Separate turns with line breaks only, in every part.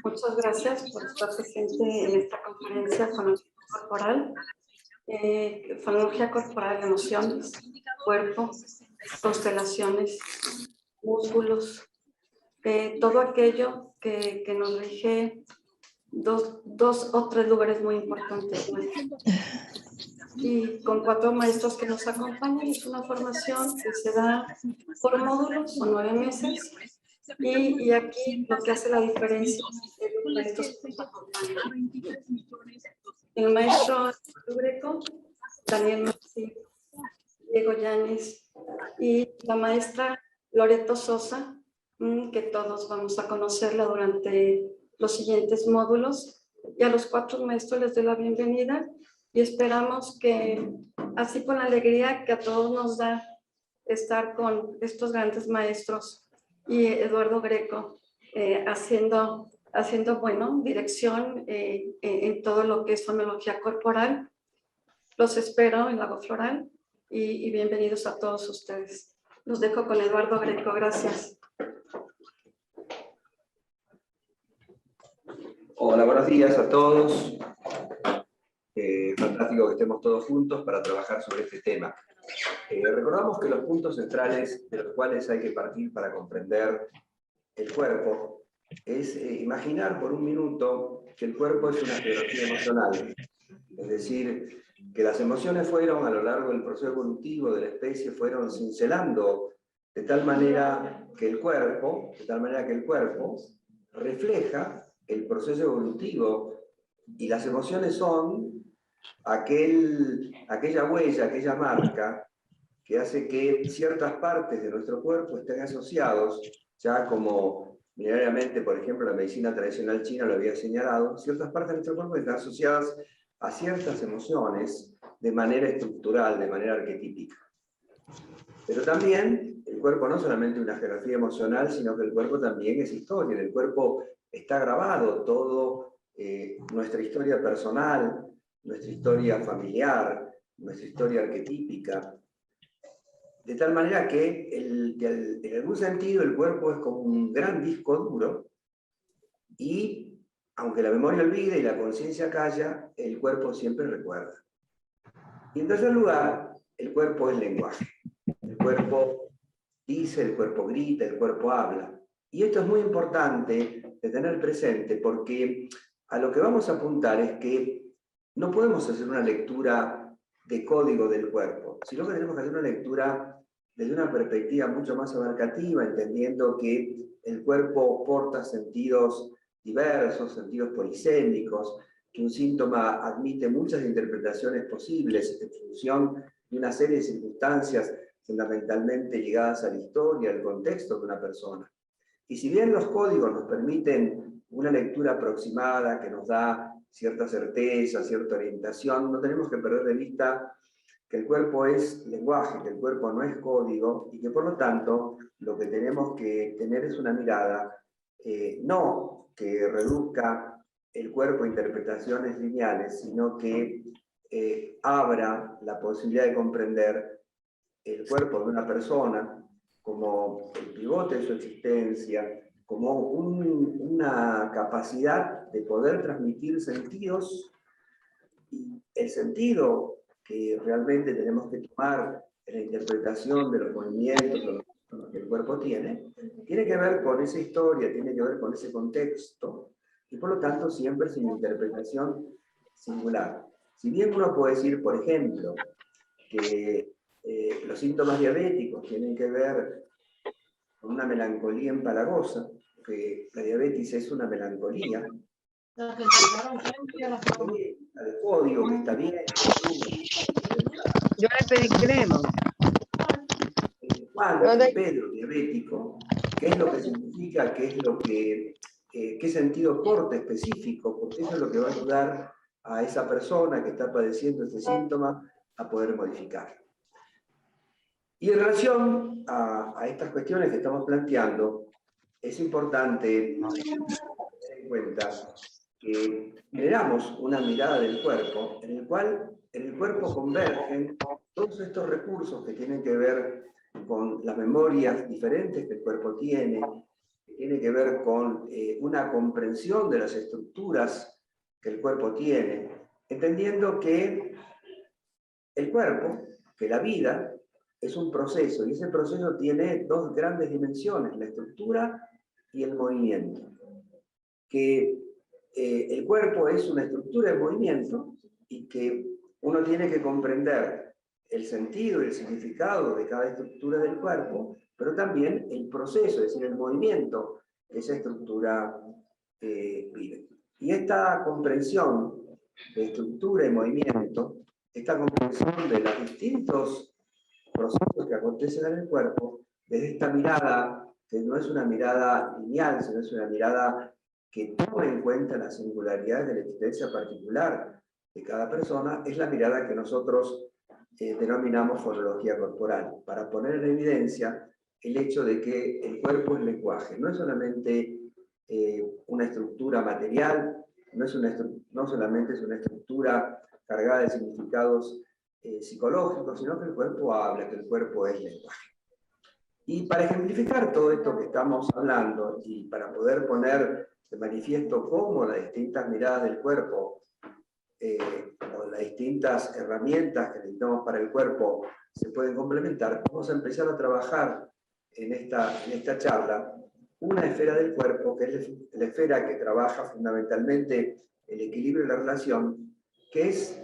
Muchas gracias por estar presente en esta conferencia Fonología Corporal. Fonología Corporal, emociones, cuerpo, constelaciones, músculos, todo aquello que nos rige dos o tres lugares muy importantes. Y con 4 maestros que nos acompañan, es una formación que se da por módulos, son 9 meses. Y aquí lo que hace la diferencia es los maestros que nos acompañan. El maestro Greco, Daniel Messi, Diego Yáñez y la maestra Loreto Sosa, que todos vamos a conocerla durante los siguientes módulos. Y a los 4 maestros les doy la bienvenida y esperamos que, así con alegría que a todos nos da estar con estos grandes maestros y Eduardo Greco haciendo bueno, dirección en todo lo que es fonología corporal. Los espero en Lago Floral y bienvenidos a todos ustedes. Los dejo con Eduardo Greco. Gracias.
Hola, buenos días a todos. Fantástico que estemos todos juntos para trabajar sobre este tema. Recordamos que los puntos centrales de los cuales hay que partir para comprender el cuerpo es imaginar por un minuto que el cuerpo es una geografía emocional. Es decir, que las emociones fueron, a lo largo del proceso evolutivo de la especie, fueron cincelando de tal manera que el cuerpo refleja el proceso evolutivo, y las emociones son aquella huella, aquella marca que hace que ciertas partes de nuestro cuerpo estén asociados, ya como milenariamente, por ejemplo, la medicina tradicional china lo había señalado, ciertas partes de nuestro cuerpo están asociadas a ciertas emociones de manera estructural, de manera arquetípica. Pero también el cuerpo no solamente una geografía emocional, sino que el cuerpo también es historia. En el cuerpo está grabado todo, nuestra historia personal, nuestra historia familiar, nuestra historia arquetípica. De tal manera que en algún sentido el cuerpo es como un gran disco duro, y aunque la memoria olvida y la conciencia calla, el cuerpo siempre recuerda. Y en tercer lugar, el cuerpo es lenguaje. El cuerpo dice, el cuerpo grita, el cuerpo habla. Y esto es muy importante de tener presente, porque a lo que vamos a apuntar es que no podemos hacer una lectura de código del cuerpo, sino que tenemos que hacer una lectura desde una perspectiva mucho más abarcativa, entendiendo que el cuerpo porta sentidos diversos, sentidos polisémicos, que un síntoma admite muchas interpretaciones posibles en función de una serie de circunstancias fundamentalmente ligadas a la historia, al contexto de una persona. Y si bien los códigos nos permiten una lectura aproximada que nos da cierta certeza, cierta orientación, no tenemos que perder de vista que el cuerpo es lenguaje, que el cuerpo no es código, y que por lo tanto lo que tenemos que tener es una mirada no que reduzca el cuerpo a interpretaciones lineales, sino que abra la posibilidad de comprender el cuerpo de una persona como el pivote de su existencia, como una capacidad de poder transmitir sentidos, y el sentido que realmente tenemos que tomar en la interpretación de los movimientos que el cuerpo tiene que ver con esa historia, tiene que ver con ese contexto, y por lo tanto siempre es una interpretación singular. Si bien uno puede decir, por ejemplo, que los síntomas diabéticos tienen que ver con una melancolía empalagosa, que la diabetes es una melancolía, al código que está bien.
Yo le pedí crema.
Juan y Pedro diabético, ¿qué es lo que significa? ¿Qué sentido porta específico? Porque eso es lo que va a ayudar a esa persona que está padeciendo este síntoma a poder modificar. Y en relación a estas cuestiones que estamos planteando, es importante tener en cuenta que generamos una mirada del cuerpo en el cual en el cuerpo convergen todos estos recursos que tienen que ver con las memorias diferentes que el cuerpo tiene, tiene que ver con una comprensión de las estructuras que el cuerpo tiene, entendiendo que el cuerpo, que la vida, es un proceso, y ese proceso tiene dos grandes dimensiones, la estructura y el movimiento. Que el cuerpo es una estructura de movimiento y que uno tiene que comprender el sentido y el significado de cada estructura del cuerpo, pero también el proceso, es decir, el movimiento que esa estructura vive. Y esta comprensión de estructura y movimiento, esta comprensión de los distintos procesos que acontecen en el cuerpo, desde esta mirada, que no es una mirada lineal, sino es una mirada que toma en cuenta las singularidades de la existencia particular de cada persona, es la mirada que nosotros denominamos fonología corporal, para poner en evidencia el hecho de que el cuerpo es lenguaje, no es solamente una estructura material, no solamente es una estructura cargada de significados psicológicos, sino que el cuerpo habla, que el cuerpo es lenguaje. Y para ejemplificar todo esto que estamos hablando y para poder poner de manifiesto cómo las distintas miradas del cuerpo o las distintas herramientas que necesitamos para el cuerpo se pueden complementar, vamos a empezar a trabajar en esta charla una esfera del cuerpo, que es la esfera que trabaja fundamentalmente el equilibrio y la relación, que es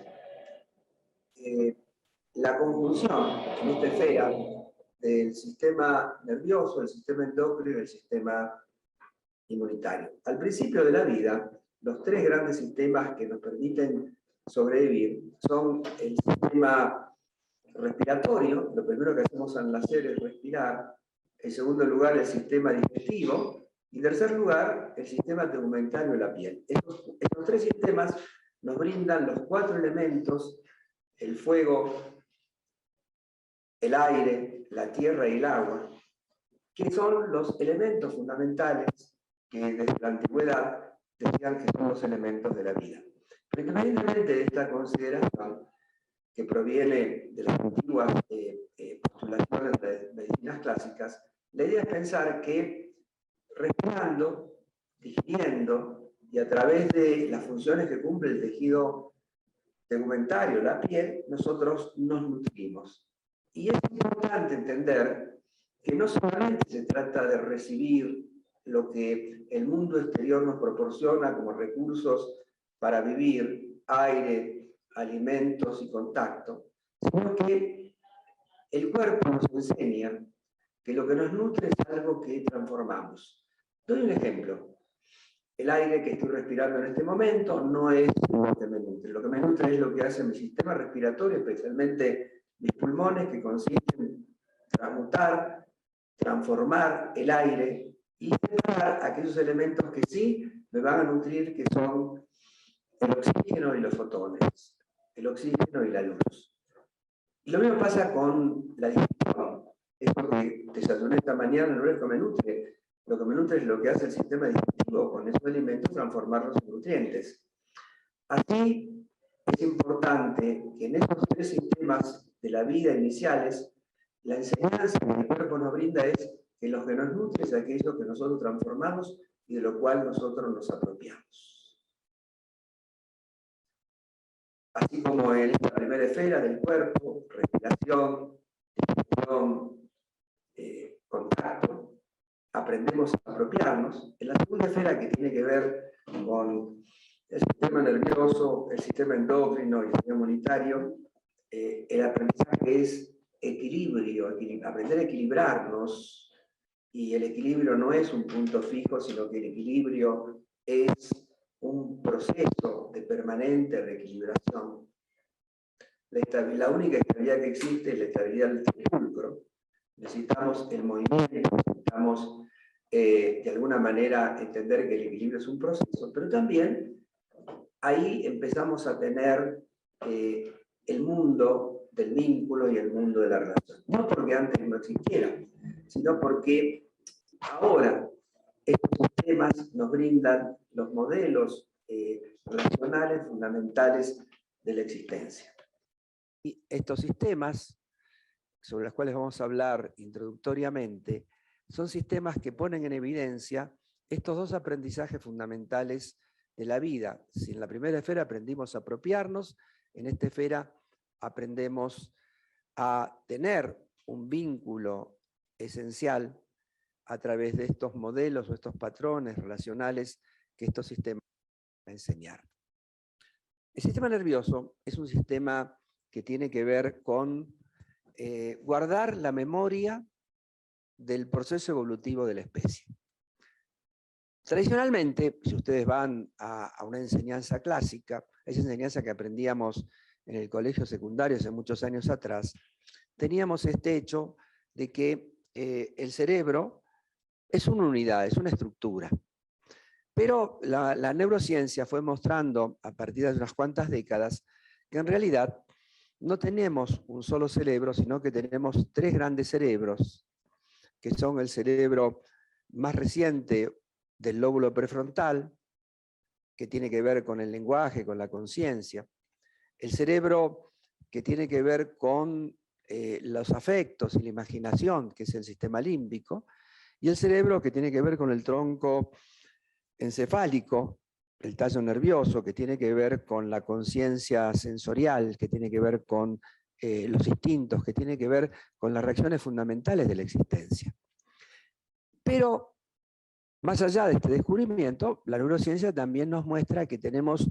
la conjunción en esta esfera del sistema nervioso, el sistema endocrino y el sistema inmunitario. Al principio de la vida, los tres grandes sistemas que nos permiten sobrevivir son el sistema respiratorio, lo primero que hacemos al nacer es respirar, en segundo lugar el sistema digestivo, y en tercer lugar el sistema tegumentario de la piel. Estos tres sistemas nos brindan los cuatro elementos, el fuego, el aire, la tierra y el agua, que son los elementos fundamentales que desde la antigüedad decían que son los elementos de la vida. Pero independientemente de esta consideración, que proviene de las antiguas postulaciones de medicinas clásicas, la idea es pensar que respirando, digiriendo, y a través de las funciones que cumple el tejido tegumentario, la piel, nosotros nos nutrimos. Y es importante entender que no solamente se trata de recibir lo que el mundo exterior nos proporciona como recursos para vivir, aire, alimentos y contacto, sino que el cuerpo nos enseña que lo que nos nutre es algo que transformamos. Doy un ejemplo. El aire que estoy respirando en este momento no es lo que me nutre. Lo que me nutre es lo que hace mi sistema respiratorio, especialmente mis pulmones, que consiguen transmutar, transformar el aire y separar aquellos elementos que sí me van a nutrir, que son el oxígeno y los fotones, el oxígeno y la luz. Y lo mismo pasa con la digestión. Eso que desayuné esta mañana no es lo que me nutre. Lo que me nutre es lo que hace el sistema digestivo con esos alimentos, transformarlos en nutrientes. Así es importante que en esos tres sistemas de la vida iniciales, la enseñanza que el cuerpo nos brinda es que lo que nos nutre es aquello que nosotros transformamos y de lo cual nosotros nos apropiamos. Así como en esta primera esfera del cuerpo, respiración, digestión, contacto, aprendemos a apropiarnos. En la segunda esfera, que tiene que ver con el sistema nervioso, el sistema endocrino y el sistema inmunitario, el aprendizaje es equilibrio, aprender a equilibrarnos, y el equilibrio no es un punto fijo, sino que el equilibrio es un proceso de permanente reequilibración. La única estabilidad que existe es la estabilidad del pulcro. Necesitamos el movimiento, necesitamos de alguna manera entender que el equilibrio es un proceso, pero también ahí empezamos a tener el mundo del vínculo y el mundo de la relación. No porque antes no existiera, sino porque ahora estos sistemas nos brindan los modelos relacionales fundamentales de la existencia. Y estos sistemas, sobre los cuales vamos a hablar introductoriamente,
son sistemas que ponen en evidencia estos dos aprendizajes fundamentales de la vida. Si en la primera esfera aprendimos a apropiarnos, en esta esfera aprendemos a tener un vínculo esencial a través de estos modelos o estos patrones relacionales que estos sistemas van a enseñar. El sistema nervioso es un sistema que tiene que ver con guardar la memoria del proceso evolutivo de la especie. Tradicionalmente, si ustedes van a una enseñanza clásica, esa enseñanza que aprendíamos en el colegio secundario hace muchos años atrás, teníamos este hecho de que el cerebro es una unidad, es una estructura. Pero la neurociencia fue mostrando a partir de unas cuantas décadas que en realidad no tenemos un solo cerebro, sino que tenemos tres grandes cerebros, que son el cerebro más reciente del lóbulo prefrontal, que tiene que ver con el lenguaje, con la conciencia, el cerebro que tiene que ver con los afectos y la imaginación, que es el sistema límbico, y el cerebro que tiene que ver con el tronco encefálico, el tallo nervioso, que tiene que ver con la conciencia sensorial, que tiene que ver con los instintos, que tiene que ver con las reacciones fundamentales de la existencia. Pero, más allá de este descubrimiento, la neurociencia también nos muestra que tenemos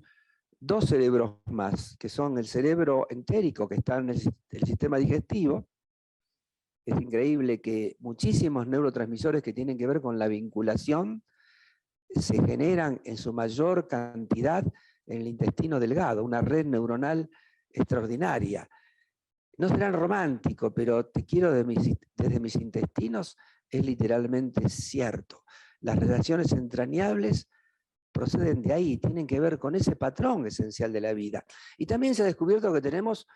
dos cerebros más, que son el cerebro entérico, que está en el sistema digestivo. Es increíble que muchísimos neurotransmisores que tienen que ver con la vinculación se generan en su mayor cantidad en el intestino delgado, una red neuronal extraordinaria. No serán romántico, pero te quiero desde mis intestinos es literalmente cierto. Las relaciones entrañables proceden de ahí, tienen que ver con ese patrón esencial de la vida. Y también se ha descubierto que tenemos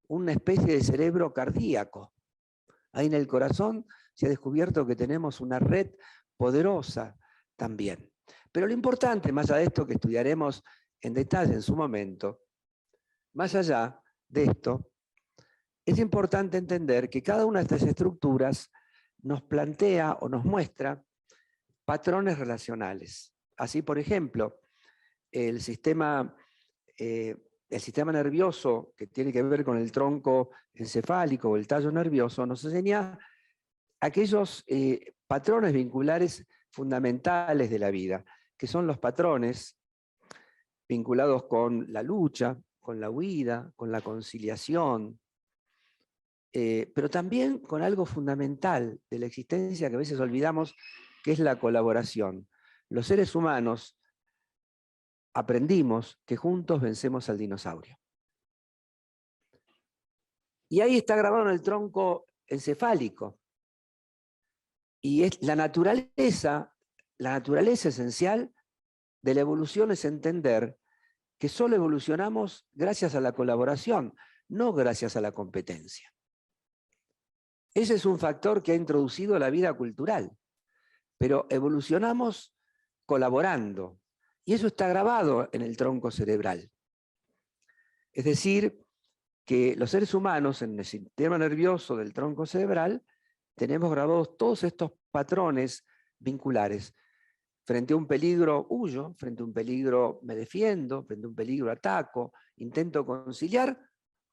una especie de cerebro cardíaco. Ahí en el corazón se ha descubierto que tenemos una red poderosa también. Pero lo importante, más allá de esto que estudiaremos en detalle en su momento, más allá de esto, es importante entender que cada una de estas estructuras nos plantea o nos muestra patrones relacionales. Así, por ejemplo, el sistema nervioso que tiene que ver con el tronco encefálico o el tallo nervioso nos enseña aquellos patrones vinculares fundamentales de la vida, que son los patrones vinculados con la lucha, con la huida, con la conciliación, pero también con algo fundamental de la existencia que a veces olvidamos, que es la colaboración. Los seres humanos aprendimos que juntos vencemos al dinosaurio. Y ahí está grabado en el tronco encefálico. Y es la naturaleza esencial de la evolución es entender que solo evolucionamos gracias a la colaboración, no gracias a la competencia. Ese es un factor que ha introducido la vida cultural, pero evolucionamos colaborando, y eso está grabado en el tronco cerebral. Es decir, que los seres humanos en el sistema nervioso del tronco cerebral tenemos grabados todos estos patrones vinculares. Frente a un peligro huyo, frente a un peligro me defiendo, frente a un peligro ataco, intento conciliar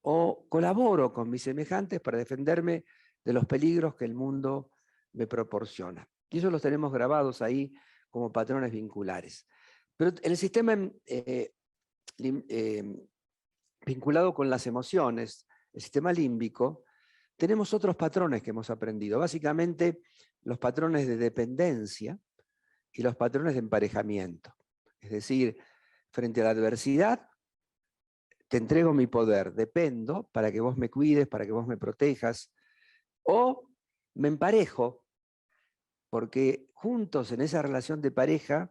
o colaboro con mis semejantes para defenderme de los peligros que el mundo me proporciona. Y eso los tenemos grabados ahí como patrones vinculares. Pero en el sistema vinculado con las emociones, el sistema límbico, tenemos otros patrones que hemos aprendido. Básicamente los patrones de dependencia y los patrones de emparejamiento. Es decir, frente a la adversidad, te entrego mi poder, dependo para que vos me cuides, para que vos me protejas, o me emparejo, porque juntos en esa relación de pareja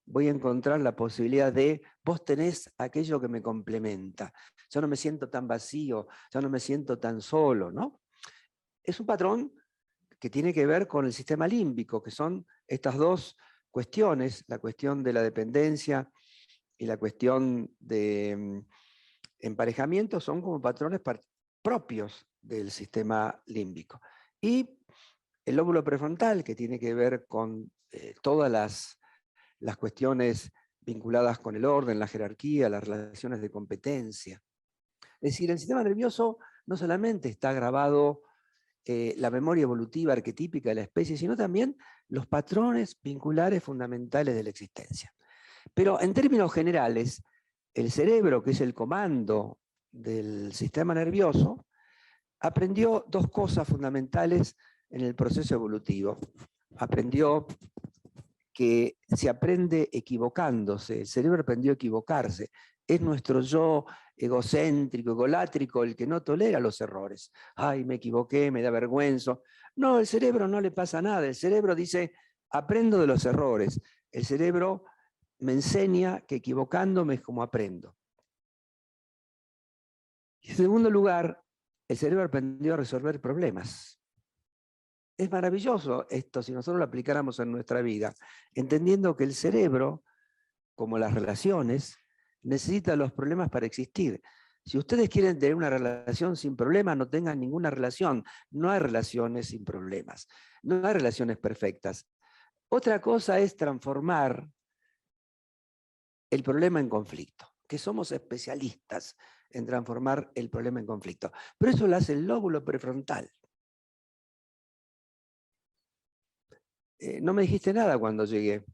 voy a encontrar la posibilidad de, vos tenés aquello que me complementa, yo no me siento tan vacío, yo no me siento tan solo, ¿no? Es un patrón que tiene que ver con el sistema límbico, que son estas dos cuestiones, la cuestión de la dependencia y la cuestión de emparejamiento, son como patrones propios del sistema límbico. Y el lóbulo prefrontal, que tiene que ver con todas las cuestiones vinculadas con el orden, la jerarquía, las relaciones de competencia. Es decir, el sistema nervioso no solamente está grabado la memoria evolutiva arquetípica de la especie, sino también los patrones vinculares fundamentales de la existencia. Pero en términos generales, el cerebro, que es el comando del sistema nervioso, aprendió dos cosas fundamentales en el proceso evolutivo. Aprendió que se aprende equivocándose, el cerebro aprendió a equivocarse. Es nuestro yo egocéntrico, egolátrico, el que no tolera los errores. Ay, me equivoqué, me da vergüenza. No, el cerebro no le pasa nada. El cerebro dice, aprendo de los errores. El cerebro me enseña que equivocándome es como aprendo. Y en segundo lugar, el cerebro aprendió a resolver problemas. Es maravilloso esto si nosotros lo aplicáramos en nuestra vida, entendiendo que el cerebro, como las relaciones, necesita los problemas para existir. Si ustedes quieren tener una relación sin problemas, no tengan ninguna relación. No hay relaciones sin problemas. No hay relaciones perfectas. Otra cosa es transformar el problema en conflicto, que somos especialistas en transformar el problema en conflicto. Pero eso lo hace el lóbulo prefrontal. No me dijiste nada cuando llegué.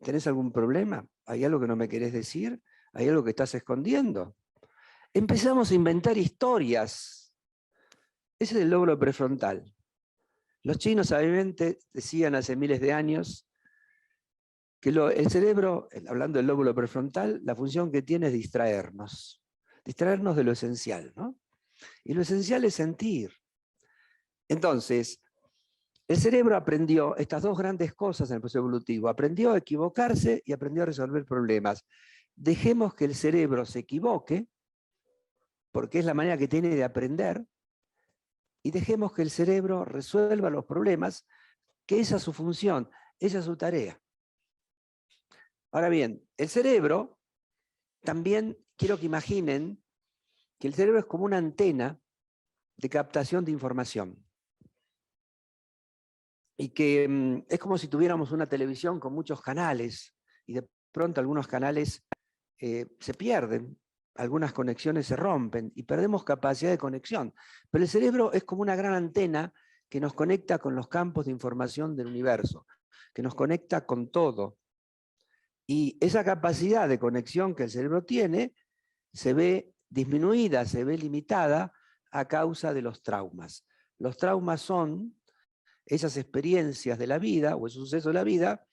¿Tenés algún problema? ¿Hay algo que no me querés decir? ¿Hay algo que estás escondiendo? Empezamos a inventar historias. Ese es el lóbulo prefrontal. Los chinos sabiamente decían hace miles de años que el cerebro, hablando del lóbulo prefrontal, la función que tiene es distraernos de lo esencial, ¿no? Y lo esencial es sentir. Entonces, el cerebro aprendió estas dos grandes cosas en el proceso evolutivo. Aprendió a equivocarse y aprendió a resolver problemas. Dejemos que el cerebro se equivoque, porque es la manera que tiene de aprender, y dejemos que el cerebro resuelva los problemas, que esa es su función, esa es su tarea. Ahora bien, el cerebro, también quiero que imaginen que el cerebro es como una antena de captación de información. Y que es como si tuviéramos una televisión con muchos canales, y de pronto algunos canales se pierden, algunas conexiones se rompen, y perdemos capacidad de conexión. Pero el cerebro es como una gran antena que nos conecta con los campos de información del universo, que nos conecta con todo. Y esa capacidad de conexión que el cerebro tiene se ve disminuida, se ve limitada a causa de los traumas. Los traumas son esas experiencias de la vida o esos sucesos de la vida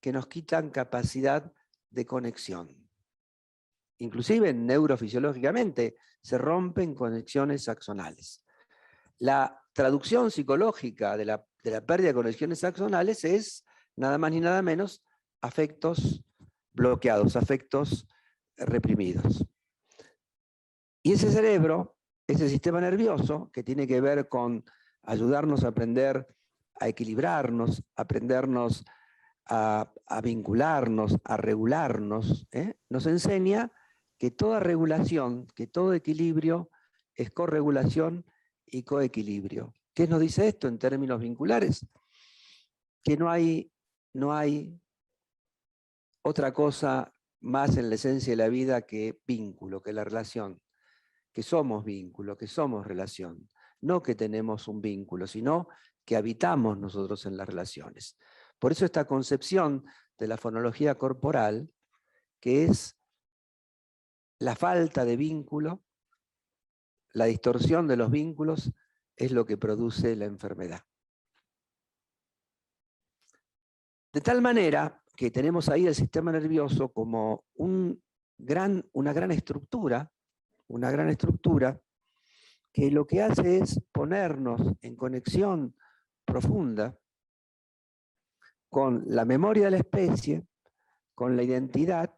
que nos quitan capacidad de conexión. Inclusive neurofisiológicamente se rompen conexiones axonales. La traducción psicológica de la pérdida de conexiones axonales es nada más ni nada menos afectos bloqueados, afectos reprimidos. Y ese cerebro, ese sistema nervioso, que tiene que ver con ayudarnos a aprender a equilibrarnos, a aprendernos a vincularnos, a regularnos, nos enseña que toda regulación, que todo equilibrio es corregulación y coequilibrio. ¿Qué nos dice esto en términos vinculares? Que no hay otra cosa más en la esencia de la vida que vínculo, que la relación, que somos vínculo, que somos relación. No que tenemos un vínculo, sino que habitamos nosotros en las relaciones. Por eso esta concepción de la fonología corporal, que es la falta de vínculo, la distorsión de los vínculos, es lo que produce la enfermedad. De tal manera que tenemos ahí el sistema nervioso como una gran estructura que lo que hace es ponernos en conexión profunda con la memoria de la especie, con la identidad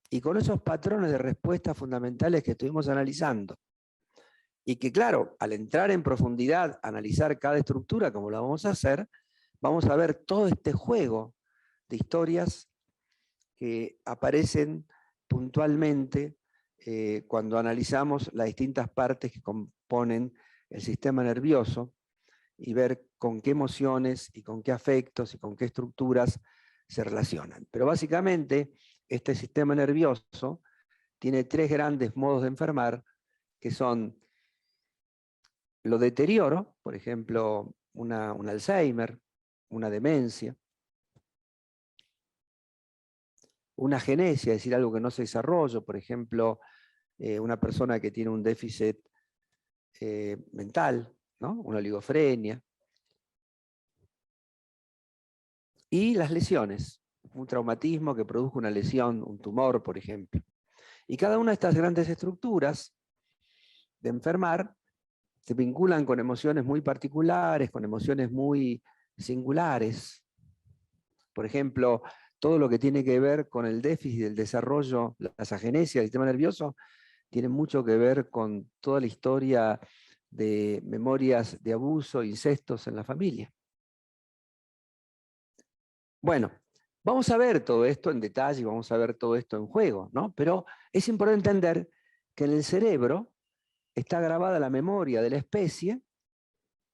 y con esos patrones de respuesta fundamentales que estuvimos analizando. Y que claro, al entrar en profundidad, analizar cada estructura como la vamos a hacer, vamos a ver todo este juego de historias que aparecen puntualmente cuando analizamos las distintas partes que componen el sistema nervioso y ver con qué emociones y con qué afectos y con qué estructuras se relacionan. Pero básicamente este sistema nervioso tiene 3 grandes modos de enfermar, que son lo deterioro, por ejemplo, un Alzheimer, una demencia, una agenesia, es decir, algo que no se desarrolla, por ejemplo, una persona que tiene un déficit mental, ¿no? Una oligofrenia. Y las lesiones, un traumatismo que produjo una lesión, un tumor, por ejemplo. Y cada una de estas grandes estructuras de enfermar se vinculan con emociones muy particulares, con emociones muy singulares. Por ejemplo, todo lo que tiene que ver con el déficit del desarrollo, las agenesias del sistema nervioso, tiene mucho que ver con toda la historia de memorias de abuso, incestos en la familia. Bueno, vamos a ver todo esto en detalle, vamos a ver todo esto en juego, ¿no? Pero es importante entender que en el cerebro está grabada la memoria de la especie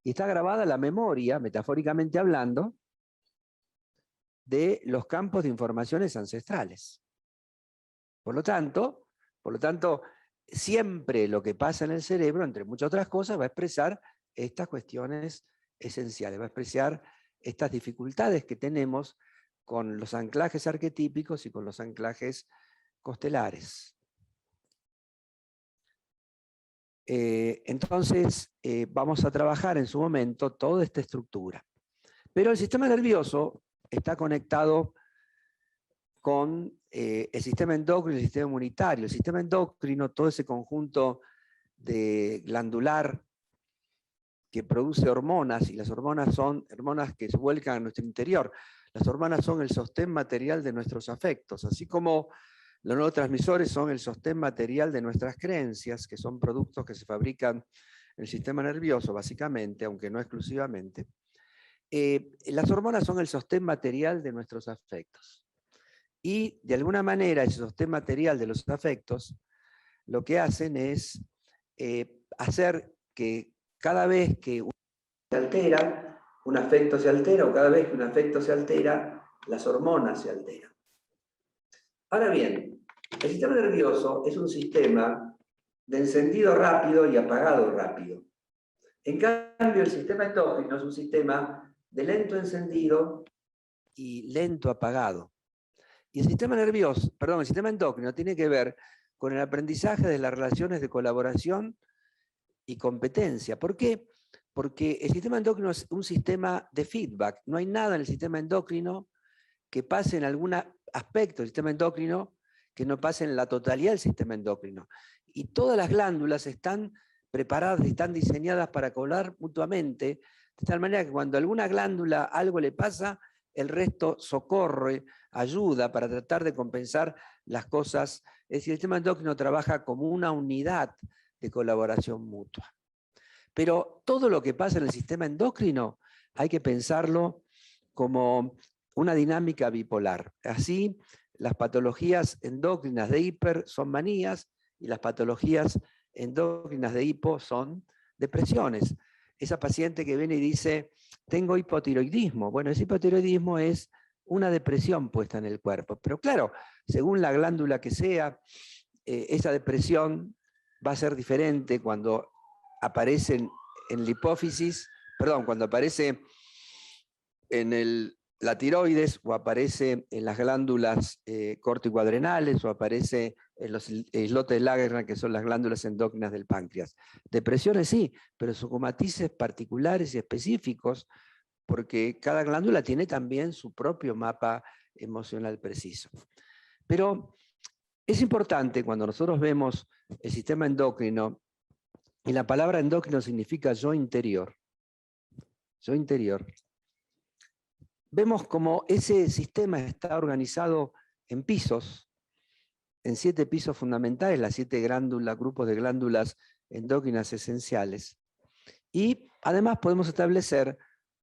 y está grabada la memoria, metafóricamente hablando, de los campos de informaciones ancestrales. Por lo tanto, siempre lo que pasa en el cerebro, entre muchas otras cosas, va a expresar estas cuestiones esenciales, va a expresar estas dificultades que tenemos con los anclajes arquetípicos y con los anclajes constelares. Entonces, vamos a trabajar en su momento toda esta estructura. Pero el sistema nervioso está conectado con el sistema endocrino y el sistema inmunitario. El sistema endocrino, todo ese conjunto de glandular que produce hormonas, y las hormonas son hormonas que se vuelcan a nuestro interior. Las hormonas son el sostén material de nuestros afectos, así como los neurotransmisores son el sostén material de nuestras creencias, que son productos que se fabrican en el sistema nervioso, básicamente, aunque no exclusivamente. Las hormonas son el sostén material de nuestros afectos. Y, de alguna manera, ese sostén material de los afectos, lo que hacen es hacer que cada vez que se altera, un afecto se altera, o cada vez que un afecto se altera, las hormonas se alteran. Ahora bien, el sistema nervioso es un sistema de encendido rápido y apagado rápido. En cambio, el sistema endocrino es un sistema de lento encendido y lento apagado. Y el sistema endocrino tiene que ver con el aprendizaje de las relaciones de colaboración y competencia. ¿Por qué? Porque el sistema endocrino es un sistema de feedback. No hay nada en el sistema endocrino que pase en algún aspecto del sistema endocrino que no pase en la totalidad del sistema endocrino. Y todas las glándulas están preparadas y están diseñadas para colaborar mutuamente, de tal manera que cuando a alguna glándula algo le pasa, el resto socorre, ayuda para tratar de compensar las cosas. Es decir, el sistema endocrino trabaja como una unidad de colaboración mutua. Pero todo lo que pasa en el sistema endocrino hay que pensarlo como una dinámica bipolar. Así, las patologías endocrinas de hiper son manías y las patologías endocrinas de hipo son depresiones. Esa paciente que viene y dice, tengo hipotiroidismo. Bueno, ese hipotiroidismo es una depresión puesta en el cuerpo. Pero claro, según la glándula que sea, esa depresión va a ser diferente cuando aparece en la hipófisis, cuando aparece en la tiroides, o aparece en las glándulas corticoadrenales, o aparece en los islotes de Langerhans, que son las glándulas endócrinas del páncreas. Depresiones sí, pero con matices particulares y específicos, porque cada glándula tiene también su propio mapa emocional preciso. Pero es importante cuando nosotros vemos el sistema endocrino, y la palabra endocrino significa yo interior. Yo interior. Vemos como ese sistema está organizado en pisos, en 7 pisos fundamentales, las 7 grupos de glándulas endócrinas esenciales. Y además podemos establecer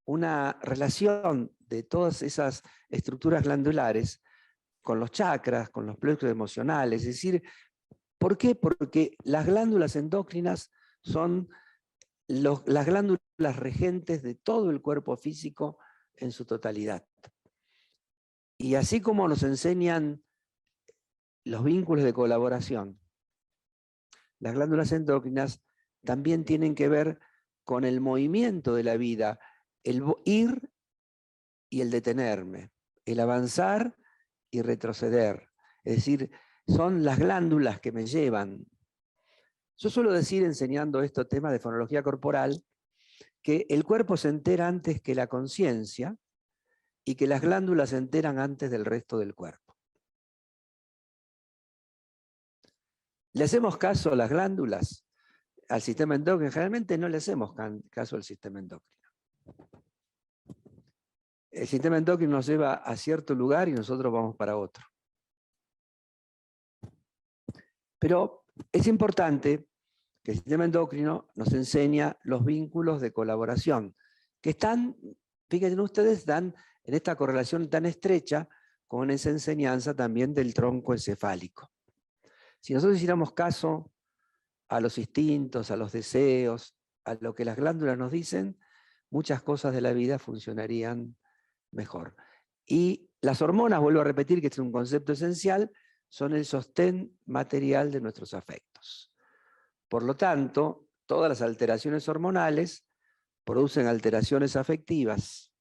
una relación de todas esas estructuras glandulares con los chakras, con los plexos emocionales. Es decir, ¿por qué? Porque las glándulas endócrinas son las glándulas regentes de todo el cuerpo físico en su totalidad. Y así como nos enseñan los vínculos de colaboración, las glándulas endócrinas también tienen que ver con el movimiento de la vida, el ir y el detenerme, el avanzar y retroceder. Es decir, son las glándulas que me llevan. Yo suelo decir, enseñando estos temas de fonología corporal, que el cuerpo se entera antes que la conciencia y que las glándulas se enteran antes del resto del cuerpo. ¿Le hacemos caso a las glándulas, al sistema endocrino? Generalmente no le hacemos caso al sistema endocrino. El sistema endocrino nos lleva a cierto lugar y nosotros vamos para otro. Pero es importante que el sistema endocrino nos enseña los vínculos de colaboración, que están, fíjense ustedes, están en esta correlación tan estrecha con esa enseñanza también del tronco encefálico. Si nosotros hiciéramos caso a los instintos, a los deseos, a lo que las glándulas nos dicen, muchas cosas de la vida funcionarían mejor. Y las hormonas, vuelvo a repetir que es un concepto esencial, son el sostén material de nuestros afectos. Por lo tanto, todas las alteraciones hormonales producen alteraciones afectivas,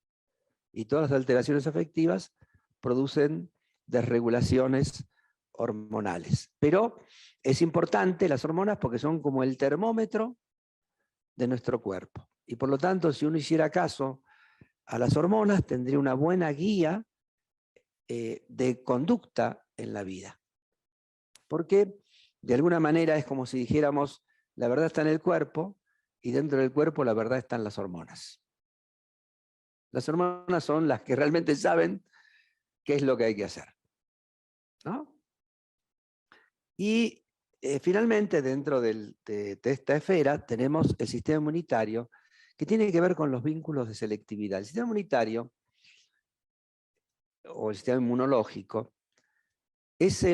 y todas las alteraciones afectivas producen desregulaciones hormonales. Pero es importante las hormonas porque son como el termómetro de nuestro cuerpo. Y por lo tanto, si uno hiciera caso a las hormonas, tendría una buena guía de conducta en la vida. Porque de alguna manera es como si dijéramos, la verdad está en el cuerpo y dentro del cuerpo la verdad está en las hormonas. Las hormonas son las que realmente saben qué es lo que hay que hacer, ¿no? Y finalmente, dentro de esta esfera, tenemos el sistema inmunitario, que tiene que ver con los vínculos de selectividad. El sistema inmunitario, o el sistema inmunológico, es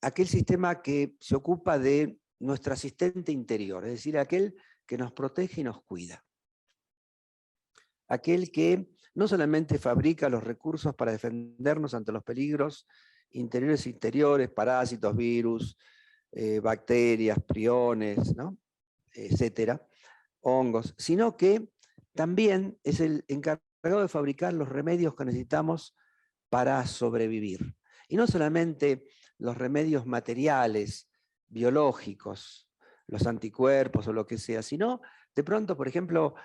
aquel sistema que se ocupa de nuestro asistente interior, es decir, aquel que nos protege y nos cuida. Aquel que no solamente fabrica los recursos para defendernos ante los peligros interiores e exteriores, parásitos, virus, bacterias, priones, ¿no? Etcétera, hongos, sino que también es el encargado de fabricar los remedios que necesitamos para sobrevivir. Y no solamente los remedios materiales, biológicos, los anticuerpos o lo que sea, sino de pronto, por ejemplo,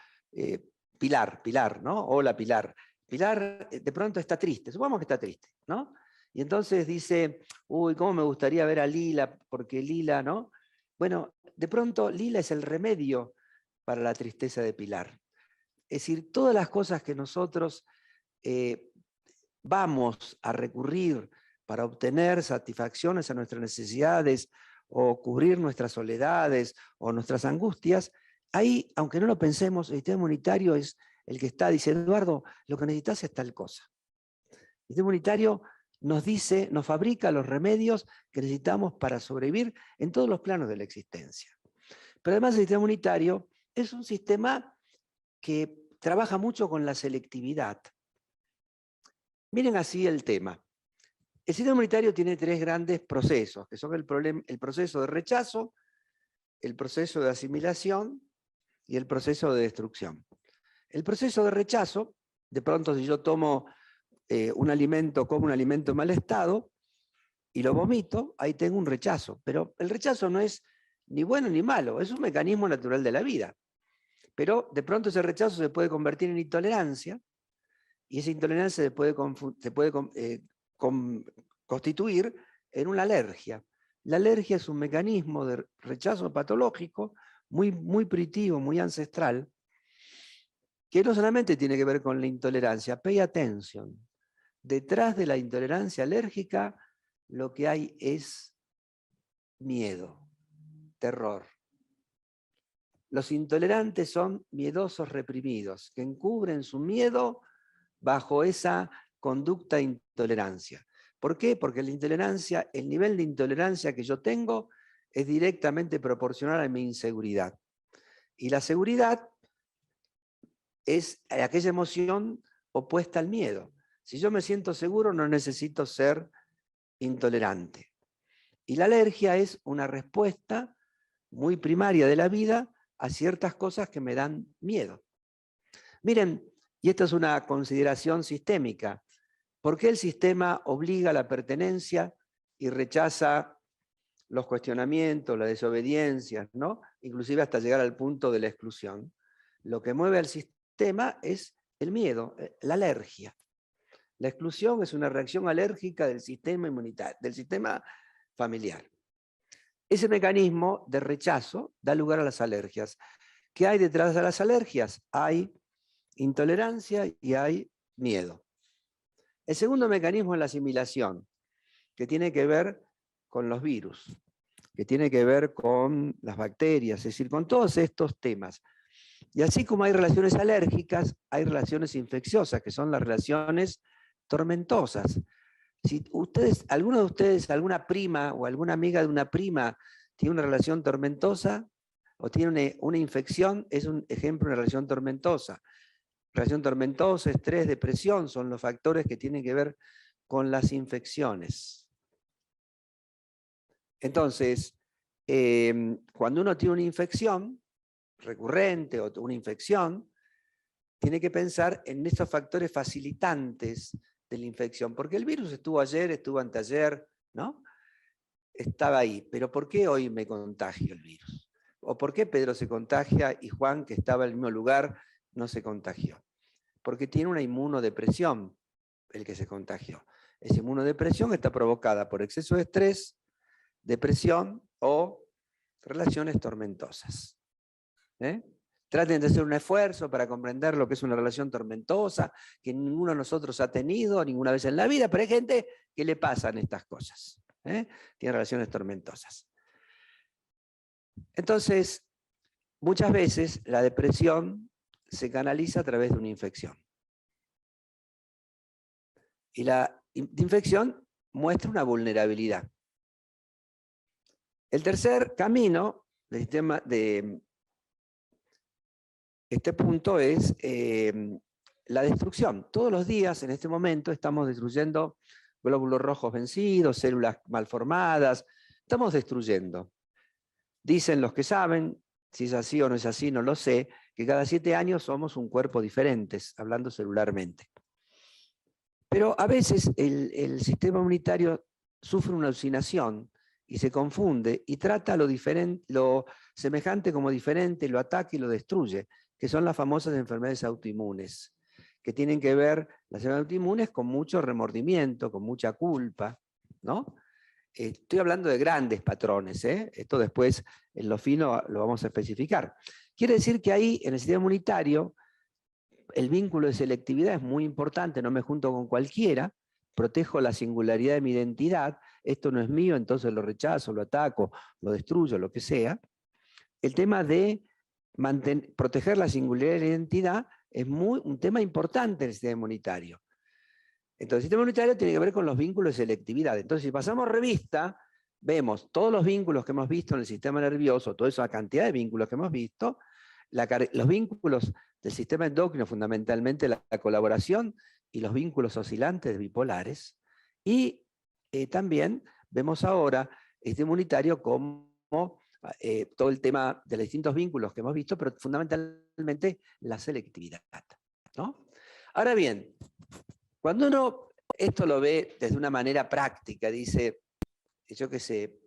Pilar, ¿no? Hola Pilar. Pilar de pronto está triste, supongamos que está triste, ¿no? Y entonces dice, uy, cómo me gustaría ver a Lila, porque Lila, ¿no? Bueno, de pronto Lila es el remedio para la tristeza de Pilar. Es decir, todas las cosas que nosotros vamos a recurrir para obtener satisfacciones a nuestras necesidades o cubrir nuestras soledades o nuestras angustias, ahí, aunque no lo pensemos, el sistema inmunitario es el que está, dice Eduardo, lo que necesitas es tal cosa. El sistema inmunitario nos dice, nos fabrica los remedios que necesitamos para sobrevivir en todos los planos de la existencia. Pero además el sistema inmunitario es un sistema que trabaja mucho con la selectividad. Miren así el tema. El sistema inmunitario tiene tres grandes procesos, que son el proceso de rechazo, el proceso de asimilación y el proceso de destrucción. El proceso de rechazo, de pronto si yo tomo un alimento, como un alimento en mal estado, y lo vomito, ahí tengo un rechazo. Pero el rechazo no es ni bueno ni malo, es un mecanismo natural de la vida. Pero de pronto ese rechazo se puede convertir en intolerancia, y esa intolerancia se puede constituir en una alergia. La alergia es un mecanismo de rechazo patológico muy, muy primitivo, muy ancestral, que no solamente tiene que ver con la intolerancia, pay attention. Detrás de la intolerancia alérgica lo que hay es miedo, terror. Los intolerantes son miedosos reprimidos, que encubren su miedo bajo esa conducta de intolerancia. ¿Por qué? Porque la intolerancia, el nivel de intolerancia que yo tengo es directamente proporcional a mi inseguridad. Y la seguridad es aquella emoción opuesta al miedo. Si yo me siento seguro, no necesito ser intolerante. Y la alergia es una respuesta muy primaria de la vida a ciertas cosas que me dan miedo. Miren, y esto es una consideración sistémica. ¿Por qué el sistema obliga a la pertenencia y rechaza los cuestionamientos, la desobediencia, ¿no? Inclusive hasta llegar al punto de la exclusión? Lo que mueve al sistema es el miedo, la alergia. La exclusión es una reacción alérgica del sistema inmunitario, del sistema familiar. Ese mecanismo de rechazo da lugar a las alergias. ¿Qué hay detrás de las alergias? Hay intolerancia y hay miedo. El segundo mecanismo es la asimilación, que tiene que ver con los virus, que tiene que ver con las bacterias, es decir, con todos estos temas. Y así como hay relaciones alérgicas, hay relaciones infecciosas, que son las relaciones tormentosas. Si alguno de ustedes, alguna prima o alguna amiga de una prima tiene una relación tormentosa o tiene una infección, es un ejemplo de una relación tormentosa. Relación tormentosa, estrés, depresión son los factores que tienen que ver con las infecciones. Entonces, cuando uno tiene una infección recurrente o una infección, tiene que pensar en estos factores facilitantes de la infección, porque el virus estuvo ayer, estuvo anteayer, ¿no? Estaba ahí, pero ¿por qué hoy me contagio el virus? ¿O por qué Pedro se contagia y Juan, que estaba en el mismo lugar, no se contagió? Porque tiene una inmunodepresión el que se contagió. Esa inmunodepresión está provocada por exceso de estrés, depresión o relaciones tormentosas. Traten de hacer un esfuerzo para comprender lo que es una relación tormentosa, que ninguno de nosotros ha tenido ninguna vez en la vida, pero hay gente que le pasan estas cosas. Tiene relaciones tormentosas. Entonces, muchas veces la depresión se canaliza a través de una infección. Y la infección muestra una vulnerabilidad. El tercer camino del sistema de este punto es la destrucción. Todos los días, en este momento, estamos destruyendo glóbulos rojos vencidos, células malformadas, estamos destruyendo. Dicen los que saben, si es así o no es así, no lo sé, que cada 7 años somos un cuerpo diferente, hablando celularmente. Pero a veces el sistema inmunitario sufre una alucinación y se confunde y trata lo semejante como diferente, lo ataca y lo destruye, que son las famosas enfermedades autoinmunes, que tienen que ver, las enfermedades autoinmunes, con mucho remordimiento, con mucha culpa, ¿no? Estoy hablando de grandes patrones, esto después en lo fino lo vamos a especificar. Quiere decir que ahí, en el sistema inmunitario, el vínculo de selectividad es muy importante, no me junto con cualquiera, protejo la singularidad de mi identidad, esto no es mío, entonces lo rechazo, lo ataco, lo destruyo, lo que sea. El tema de proteger la singularidad de la identidad es un tema importante en el sistema inmunitario. Entonces, el sistema inmunitario tiene que ver con los vínculos de selectividad. Entonces, si pasamos revista, vemos todos los vínculos que hemos visto en el sistema nervioso, toda esa cantidad de vínculos que hemos visto, los vínculos del sistema endocrino, fundamentalmente la colaboración y los vínculos oscilantes bipolares, y también vemos ahora el sistema inmunitario como todo el tema de los distintos vínculos que hemos visto, pero fundamentalmente la selectividad, ¿no? Ahora bien, cuando uno esto lo ve desde una manera práctica, dice, yo qué sé,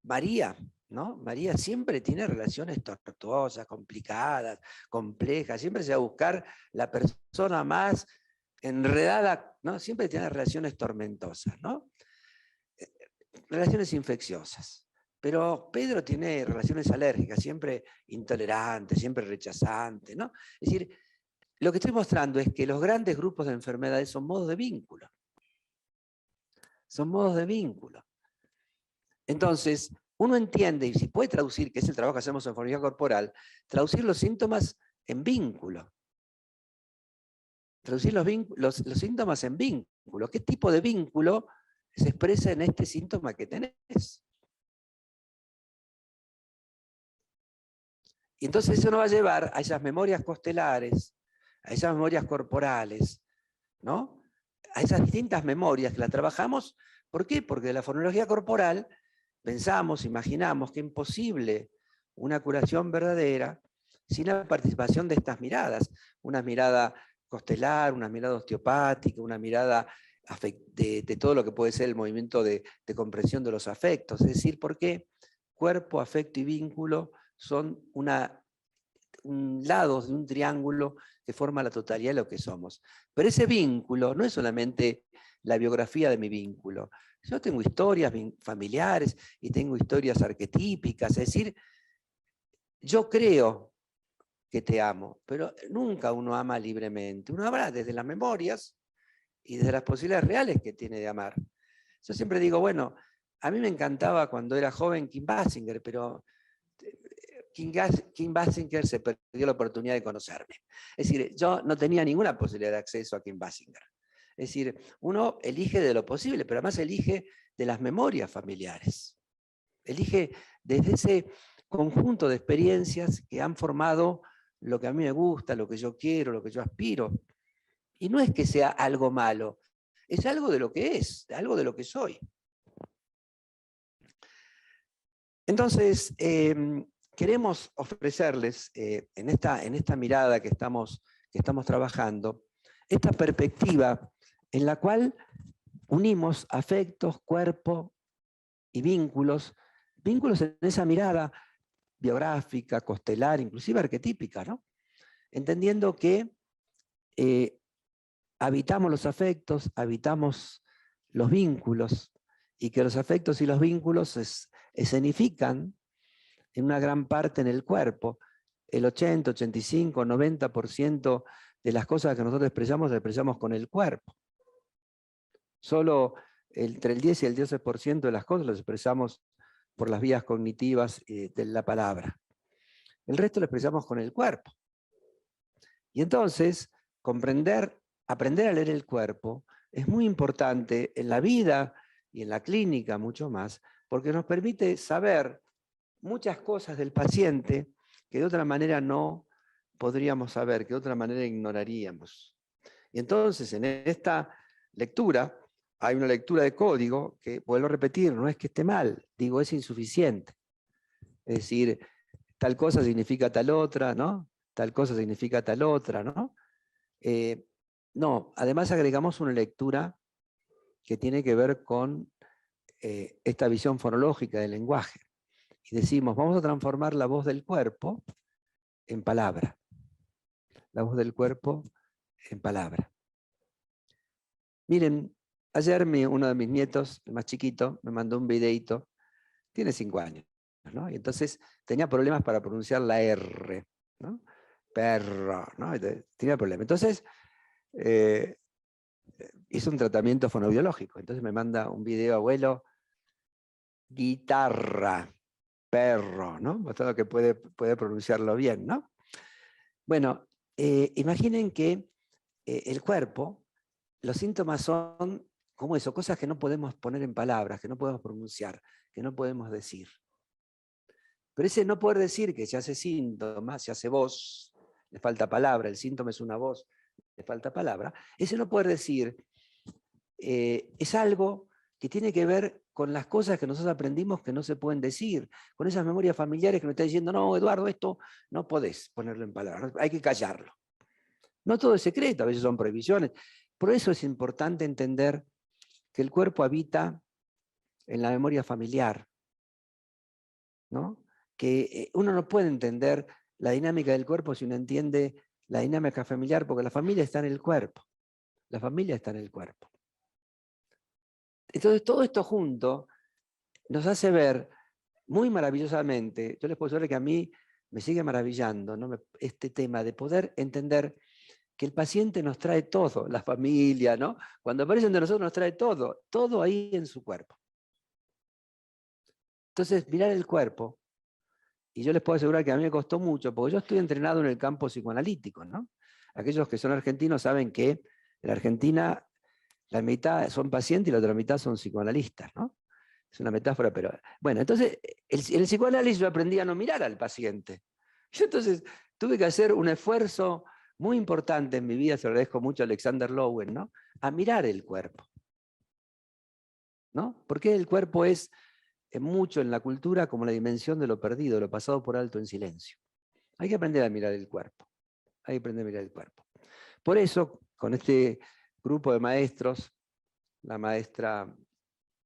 María, ¿no? María siempre tiene relaciones tortuosas, complicadas, complejas, siempre se va a buscar la persona más enredada, ¿no? Siempre tiene relaciones tormentosas, ¿no? Relaciones infecciosas. Pero Pedro tiene relaciones alérgicas, siempre intolerante, siempre rechazante, ¿no? Es decir, lo que estoy mostrando es que los grandes grupos de enfermedades son modos de vínculo. Son modos de vínculo. Entonces, uno entiende, y si puede traducir, que es el trabajo que hacemos en formación corporal, traducir los síntomas en vínculo. Traducir los síntomas en vínculo. ¿Qué tipo de vínculo se expresa en este síntoma que tenés? Y entonces eso nos va a llevar a esas memorias costelares, a esas memorias corporales, ¿no? A esas distintas memorias que las trabajamos. ¿Por qué? Porque de la fonología corporal pensamos, imaginamos que es imposible una curación verdadera sin la participación de estas miradas. Una mirada costelar, una mirada osteopática, una mirada de todo lo que puede ser el movimiento de comprensión de los afectos. Es decir, ¿por qué cuerpo, afecto y vínculo son lados de un triángulo que forma la totalidad de lo que somos? Pero ese vínculo no es solamente la biografía de mi vínculo. Yo tengo historias familiares y tengo historias arquetípicas, es decir, yo creo que te amo, pero nunca uno ama libremente. Uno ama desde las memorias y desde las posibilidades reales que tiene de amar. Yo siempre digo, bueno, a mí me encantaba cuando era joven Kim Basinger, pero Kim Basinger se perdió la oportunidad de conocerme. Es decir, yo no tenía ninguna posibilidad de acceso a Kim Basinger. Es decir, uno elige de lo posible, pero además elige de las memorias familiares. Elige desde ese conjunto de experiencias que han formado lo que a mí me gusta, lo que yo quiero, lo que yo aspiro. Y no es que sea algo malo, es algo de lo que es, algo de lo que soy. Entonces, queremos ofrecerles en esta mirada que estamos trabajando, esta perspectiva en la cual unimos afectos, cuerpo y vínculos en esa mirada biográfica, costelar, inclusive arquetípica, ¿no? Entendiendo que habitamos los afectos, habitamos los vínculos, y que los afectos y los vínculos escenifican en una gran parte en el cuerpo. El 80, 85, 90% de las cosas que nosotros expresamos con el cuerpo. Solo entre el 10 y el 12% de las cosas las expresamos por las vías cognitivas de la palabra. El resto lo expresamos con el cuerpo. Y entonces, aprender a leer el cuerpo es muy importante en la vida y en la clínica mucho más, porque nos permite saber muchas cosas del paciente que de otra manera no podríamos saber, que de otra manera ignoraríamos. Y entonces en esta lectura hay una lectura de código que, vuelvo a repetir, no es que esté mal, digo, es insuficiente. Es decir, tal cosa significa tal otra, ¿no? Tal cosa significa tal otra, ¿no? No, además agregamos una lectura que tiene que ver con esta visión fonológica del lenguaje. Y decimos, vamos a transformar la voz del cuerpo en palabra. La voz del cuerpo en palabra. Miren, ayer uno de mis nietos, el más chiquito, me mandó un videíto, tiene 5 años, ¿no? Y entonces tenía problemas para pronunciar la R, ¿no? Perro, ¿no? Tenía problemas. Entonces, hizo un tratamiento fonobiológico. Entonces me manda un video, abuelo, guitarra, perro, ¿no? Mostrando que puede pronunciarlo bien, ¿no? Bueno, imaginen que el cuerpo, los síntomas son como eso, cosas que no podemos poner en palabras, que no podemos pronunciar, que no podemos decir. Pero ese no poder decir que se hace síntoma, se hace voz, le falta palabra, el síntoma es una voz, le falta palabra, ese no poder decir es algo que tiene que ver con las cosas que nosotros aprendimos que no se pueden decir, con esas memorias familiares que nos están diciendo, no, Eduardo, esto no podés ponerlo en palabras, hay que callarlo. No todo es secreto, a veces son prohibiciones. Por eso es importante entender que el cuerpo habita en la memoria familiar, ¿no? Que uno no puede entender la dinámica del cuerpo si uno entiende la dinámica familiar, porque la familia está en el cuerpo. La familia está en el cuerpo. Entonces, todo esto junto nos hace ver muy maravillosamente, yo les puedo decir que a mí me sigue maravillando, ¿no? Este tema de poder entender que el paciente nos trae todo, la familia, ¿no? Cuando aparece de nosotros nos trae todo ahí en su cuerpo. Entonces, mirar el cuerpo, y yo les puedo asegurar que a mí me costó mucho, porque yo estoy entrenado en el campo psicoanalítico, ¿no? Aquellos que son argentinos saben que en la Argentina la mitad son pacientes y la otra mitad son psicoanalistas, ¿no? Es una metáfora, pero... Bueno, entonces, en el psicoanálisis yo aprendí a no mirar al paciente. Yo entonces tuve que hacer un esfuerzo muy importante en mi vida, se lo agradezco mucho a Alexander Lowen, ¿no? A mirar el cuerpo, ¿no? Porque el cuerpo es mucho en la cultura como la dimensión de lo perdido, lo pasado por alto en silencio. Hay que aprender a mirar el cuerpo. Hay que aprender a mirar el cuerpo. Por eso, con este grupo de maestros, la maestra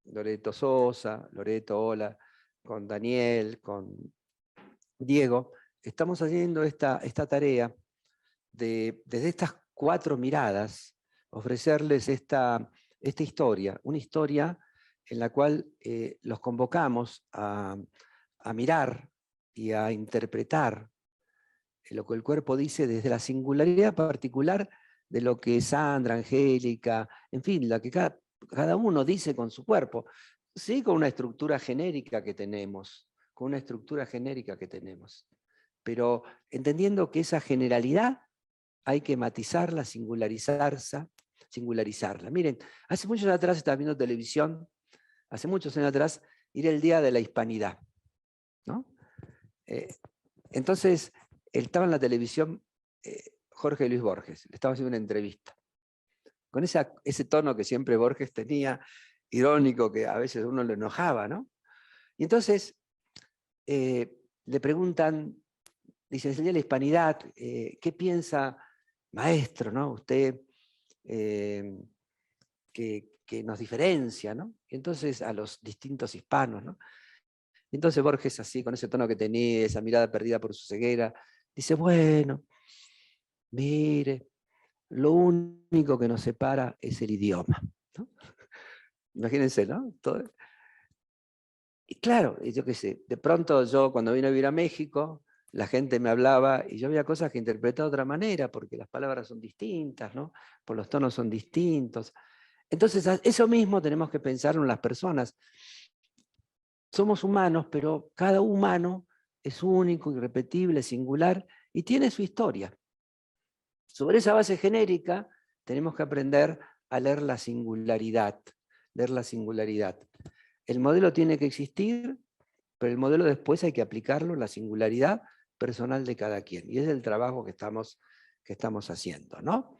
Loreto Sosa, Loreto, hola, con Daniel, con Diego, estamos haciendo esta tarea de, desde estas 4 miradas, ofrecerles esta historia, una historia en la cual los convocamos a mirar y a interpretar lo que el cuerpo dice desde la singularidad particular de lo que Sandra, Angélica, en fin, la que cada uno dice con su cuerpo, sí, con una estructura genérica que tenemos, pero entendiendo que esa generalidad hay que matizarla, singularizarla. Miren, hace muchos años atrás estaba viendo televisión, hace muchos años atrás, era el Día de la Hispanidad, ¿no? Entonces, estaba en la televisión Jorge Luis Borges, le estaba haciendo una entrevista, con ese tono que siempre Borges tenía, irónico, que a veces uno lo enojaba, ¿no? Y entonces le preguntan, dice, es el Día de la Hispanidad, ¿qué piensa, maestro, ¿no? Usted que nos diferencia, ¿no? Y entonces a los distintos hispanos, ¿no? Y entonces Borges, así, con ese tono que tenía, esa mirada perdida por su ceguera, dice, bueno, mire, lo único que nos separa es el idioma, ¿no? Imagínense, ¿no? Y claro, yo qué sé, de pronto yo cuando vine a vivir a México, la gente me hablaba y yo había cosas que interpretaba de otra manera, porque las palabras son distintas, ¿no? Por los tonos son distintos. Entonces, eso mismo tenemos que pensar en las personas. Somos humanos, pero cada humano es único, irrepetible, singular y tiene su historia. Sobre esa base genérica tenemos que aprender a leer la singularidad. El modelo tiene que existir, pero el modelo después hay que aplicarlo en la singularidad personal de cada quien. Y es el trabajo que estamos haciendo, ¿no?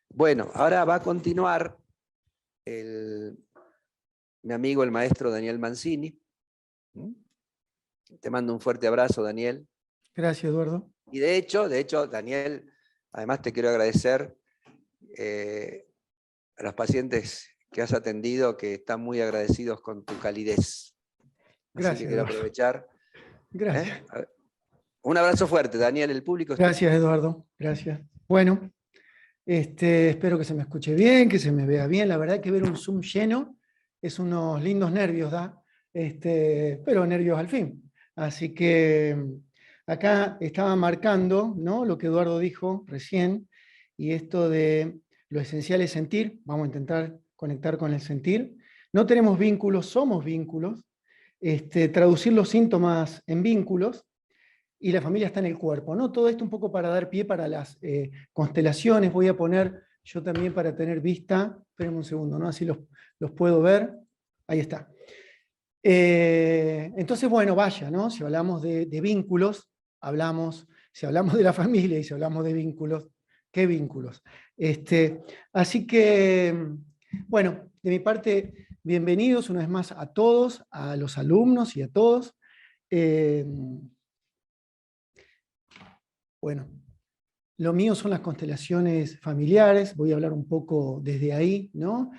Bueno, ahora va a continuar mi amigo el maestro Daniel Mancini. Te mando un fuerte abrazo, Daniel.
Gracias, Eduardo.
Y de hecho, Daniel, además te quiero agradecer a los pacientes que has atendido, que están muy agradecidos con tu calidez.
Gracias,
Así que quiero
Eduardo.
aprovechar.
Gracias.
Un abrazo fuerte, Daniel, el público.
Gracias, Eduardo. Gracias. Bueno, espero que se me escuche bien, que se me vea bien. La verdad que ver un Zoom lleno es unos lindos nervios, ¿da? Pero nervios al fin. Así que acá estaba marcando, ¿no?, lo que Eduardo dijo recién, y esto de lo esencial es sentir. Vamos a intentar conectar con el sentir. No tenemos vínculos, somos vínculos. Traducir los síntomas en vínculos, y la familia está en el cuerpo, ¿no? Todo esto un poco para dar pie para las constelaciones. Voy a poner yo también para tener vista, espérenme un segundo, ¿no? Así los puedo ver. Ahí está. Entonces, bueno, vaya, ¿no? Si hablamos de vínculos, si hablamos de la familia y si hablamos de vínculos, ¿qué vínculos? Así que, bueno, de mi parte, bienvenidos una vez más a todos, a los alumnos y a todos. Bueno, lo mío son las constelaciones familiares, voy a hablar un poco desde ahí, ¿no?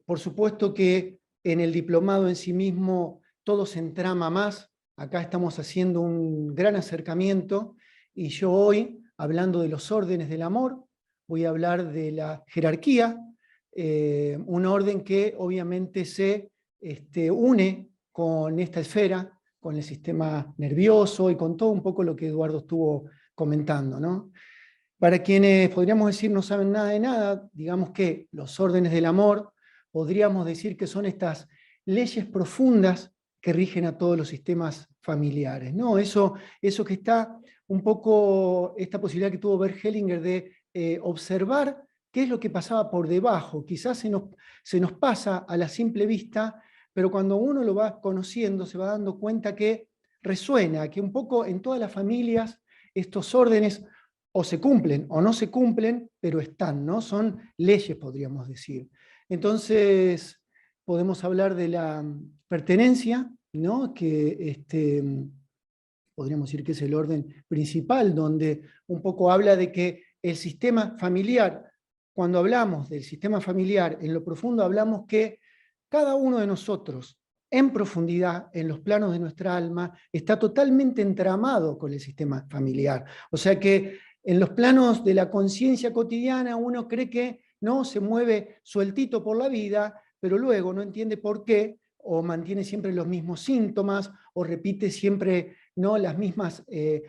Por supuesto que en el diplomado en sí mismo todo se entrama más. Acá estamos haciendo un gran acercamiento, y yo hoy, hablando de los órdenes del amor, voy a hablar de la jerarquía, un orden que obviamente se une con esta esfera, con el sistema nervioso y con todo un poco lo que Eduardo estuvo comentando, ¿no? Para quienes podríamos decir no saben nada de nada, digamos que los órdenes del amor, podríamos decir que son estas leyes profundas que rigen a todos los sistemas familiares, ¿no? Eso que está un poco, esta posibilidad que tuvo Bert Hellinger de observar qué es lo que pasaba por debajo. Quizás se nos pasa a la simple vista, pero cuando uno lo va conociendo se va dando cuenta que resuena, que un poco en todas las familias estos órdenes o se cumplen o no se cumplen, pero están, ¿no? Son leyes, podríamos decir. Entonces, podemos hablar de la pertenencia, ¿no? Que podríamos decir que es el orden principal, donde un poco habla de que el sistema familiar, cuando hablamos del sistema familiar, en lo profundo hablamos que cada uno de nosotros, en profundidad, en los planos de nuestra alma, está totalmente entramado con el sistema familiar. O sea que en los planos de la conciencia cotidiana uno cree que no se mueve sueltito por la vida, pero luego no entiende por qué, o mantiene siempre los mismos síntomas, o repite siempre, ¿no?, las mismas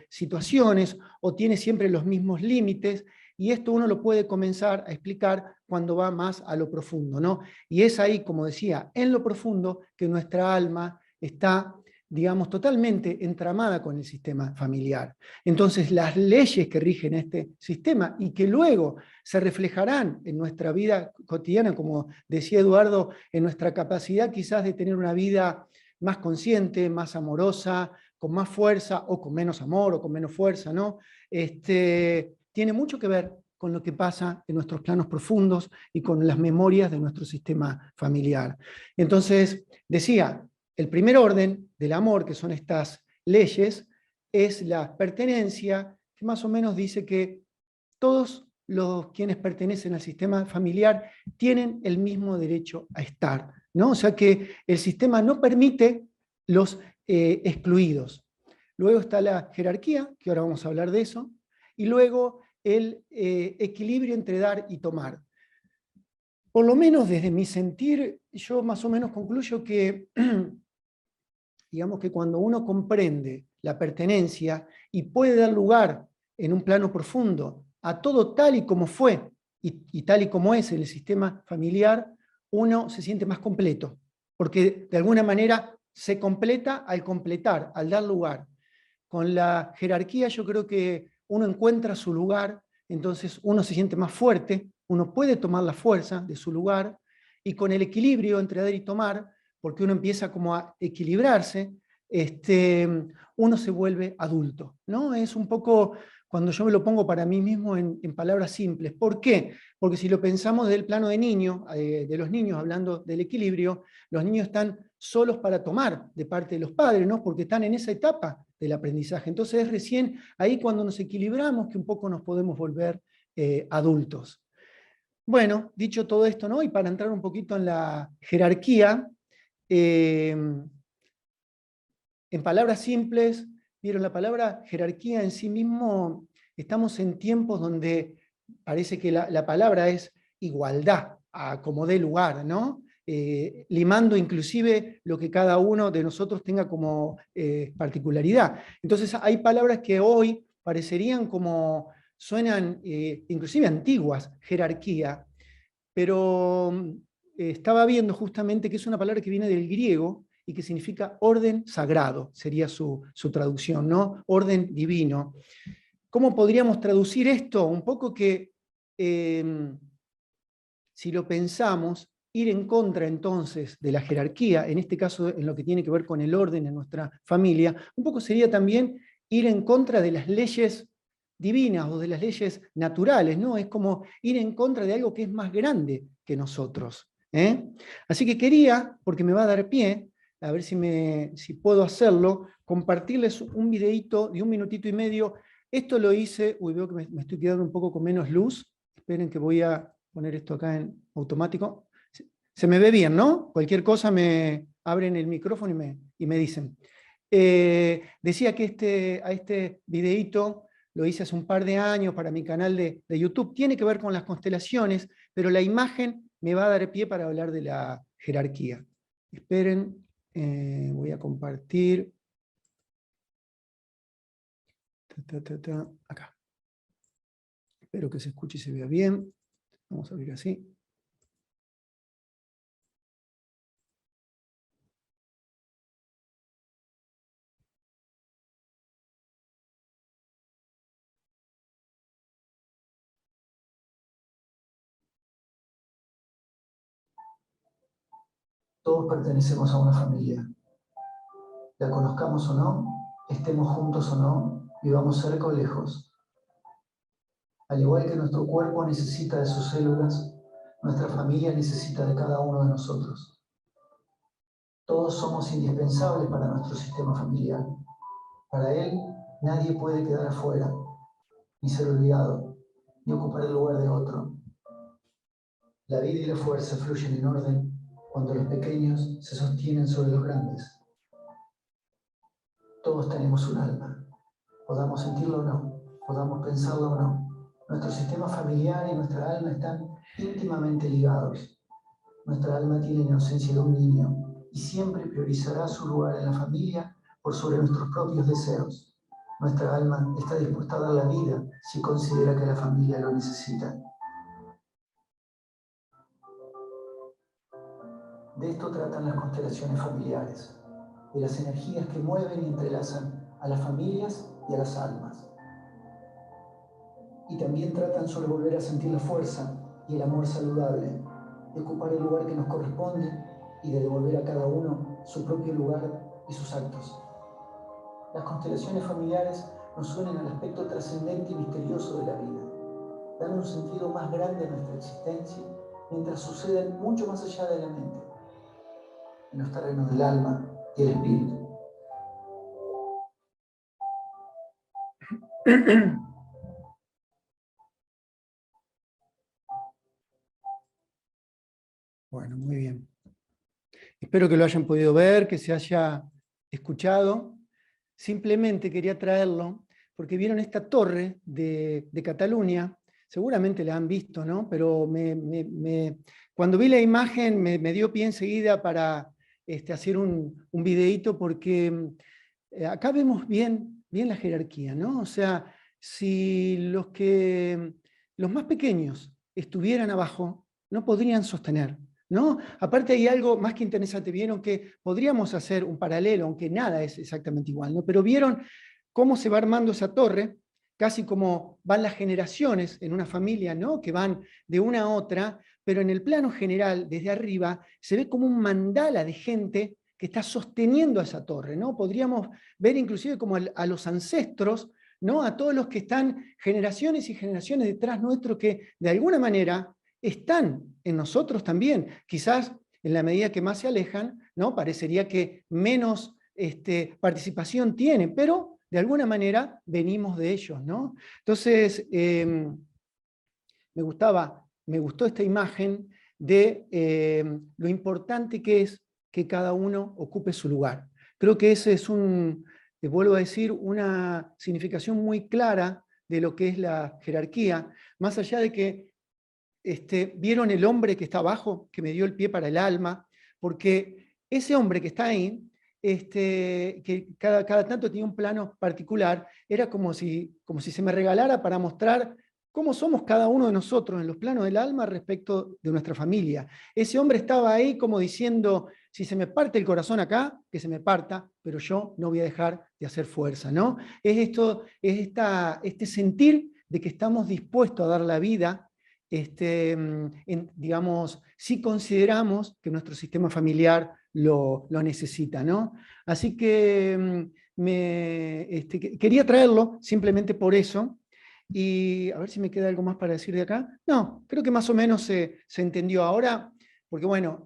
situaciones, o tiene siempre los mismos límites, y esto uno lo puede comenzar a explicar cuando va más a lo profundo, ¿no? Y es ahí, como decía, en lo profundo que nuestra alma está, digamos, totalmente entramada con el sistema familiar. Entonces, las leyes que rigen este sistema y que luego se reflejarán en nuestra vida cotidiana, como decía Eduardo, en nuestra capacidad quizás de tener una vida más consciente, más amorosa, con más fuerza, o con menos amor, o con menos fuerza, ¿no? Tiene mucho que ver con lo que pasa en nuestros planos profundos y con las memorias de nuestro sistema familiar. Entonces, decía, el primer orden del amor, que son estas leyes, es la pertenencia, que más o menos dice que todos los quienes pertenecen al sistema familiar tienen el mismo derecho a estar, ¿no? O sea que el sistema no permite los excluidos. Luego está la jerarquía, que ahora vamos a hablar de eso, y luego el equilibrio entre dar y tomar. Por lo menos desde mi sentir, yo más o menos concluyo que, digamos que cuando uno comprende la pertenencia y puede dar lugar en un plano profundo a todo tal y como fue y tal y como es en el sistema familiar, uno se siente más completo, porque de alguna manera se completa al completar, al dar lugar. Con la jerarquía yo creo que uno encuentra su lugar, entonces uno se siente más fuerte, uno puede tomar la fuerza de su lugar, y con el equilibrio entre dar y tomar, porque uno empieza como a equilibrarse, uno se vuelve adulto, ¿no? Es un poco, cuando yo me lo pongo para mí mismo en palabras simples. ¿Por qué? Porque si lo pensamos desde el plano de niño, de los niños, hablando del equilibrio, los niños están solos para tomar de parte de los padres, ¿no? Porque están en esa etapa del aprendizaje. Entonces es recién ahí cuando nos equilibramos que un poco nos podemos volver adultos. Bueno, dicho todo esto, ¿no? Y para entrar un poquito en la jerarquía, en palabras simples, vieron, la palabra jerarquía en sí mismo, estamos en tiempos donde parece que la palabra es igualdad, a como dé lugar, ¿no? Limando inclusive lo que cada uno de nosotros tenga como particularidad. Entonces hay palabras que hoy parecerían como, suenan inclusive antiguas, jerarquía, pero estaba viendo justamente que es una palabra que viene del griego y que significa orden sagrado, sería su traducción, ¿no? Orden divino. ¿Cómo podríamos traducir esto? Un poco que, si lo pensamos, ir en contra entonces de la jerarquía, en este caso en lo que tiene que ver con el orden en nuestra familia, un poco sería también ir en contra de las leyes divinas o de las leyes naturales, ¿no? Es como ir en contra de algo que es más grande que nosotros. Así que quería, porque me va a dar pie, a ver si puedo hacerlo, compartirles un videíto de 1 minutito y medio. Esto lo hice, veo que me estoy quedando un poco con menos luz, esperen que voy a poner esto acá en automático. Se me ve bien, ¿no? Cualquier cosa me abren el micrófono y me dicen. Decía que a este videíto lo hice hace un par de años para mi canal de YouTube. Tiene que ver con las constelaciones, pero la imagen me va a dar pie para hablar de la jerarquía. Esperen, voy a compartir. Acá. Espero que se escuche y se vea bien. Vamos a abrir así. Todos pertenecemos a una familia. La conozcamos o no, estemos juntos o no,
vivamos cerca o lejos. Al igual que nuestro cuerpo necesita de sus células, nuestra familia necesita de cada uno de nosotros. Todos somos indispensables para nuestro sistema familiar. Para él, nadie puede quedar afuera, ni ser olvidado, ni ocupar el lugar de otro. La vida y la fuerza fluyen en orden cuando los pequeños se sostienen sobre los grandes. Todos tenemos un alma, podamos sentirlo o no, podamos pensarlo o no. Nuestro sistema familiar y nuestra alma están íntimamente ligados. Nuestra alma tiene la inocencia de un niño y siempre priorizará su lugar en la familia por sobre nuestros propios deseos. Nuestra alma está dispuesta a dar la vida si considera que la familia lo necesita. De esto tratan las constelaciones familiares, de las energías que mueven y entrelazan a las familias y a las almas. Y también tratan sobre volver a sentir la fuerza y el amor saludable, de ocupar el lugar que nos corresponde y de devolver a cada uno su propio lugar y sus actos. Las constelaciones familiares nos unen al aspecto trascendente y misterioso de la vida, dan un sentido más grande a nuestra existencia mientras suceden mucho más allá de la mente, en los terrenos del alma y el espíritu.
Bueno, muy bien. Espero que lo hayan podido ver, que se haya escuchado. Simplemente quería traerlo porque vieron esta torre de Cataluña, seguramente la han visto, ¿no? Pero cuando vi la imagen me dio pie enseguida para hacer un videíto porque acá vemos bien la jerarquía, ¿no? O sea, si los más pequeños estuvieran abajo, no podrían sostener, ¿no? Aparte hay algo más que interesante, vieron que podríamos hacer un paralelo, aunque nada es exactamente igual, ¿no? Pero vieron cómo se va armando esa torre, casi como van las generaciones en una familia, ¿no? Que van de una a otra, pero en el plano general, desde arriba, se ve como un mandala de gente que está sosteniendo a esa torre, ¿no? Podríamos ver inclusive como a los ancestros, ¿no? A todos los que están generaciones y generaciones detrás nuestro que de alguna manera están en nosotros también. Quizás en la medida que más se alejan, ¿no? Parecería que menos participación tienen, pero de alguna manera venimos de ellos, ¿no? Entonces, me gustó esta imagen de lo importante que es que cada uno ocupe su lugar. Creo que ese es vuelvo a decir, una significación muy clara de lo que es la jerarquía, más allá de que vieron el hombre que está abajo, que me dio el pie para el alma, porque ese hombre que está ahí, que cada tanto tenía un plano particular, era como si se me regalara para mostrar cómo somos cada uno de nosotros en los planos del alma respecto de nuestra familia. Ese hombre estaba ahí como diciendo, si se me parte el corazón acá, que se me parta, pero yo no voy a dejar de hacer fuerza, ¿no? Es este sentir de que estamos dispuestos a dar la vida, digamos, si consideramos que nuestro sistema familiar lo necesita, ¿no? Así que quería traerlo simplemente por eso. Y a ver si me queda algo más para decir de acá. No, creo que más o menos se entendió ahora, porque bueno,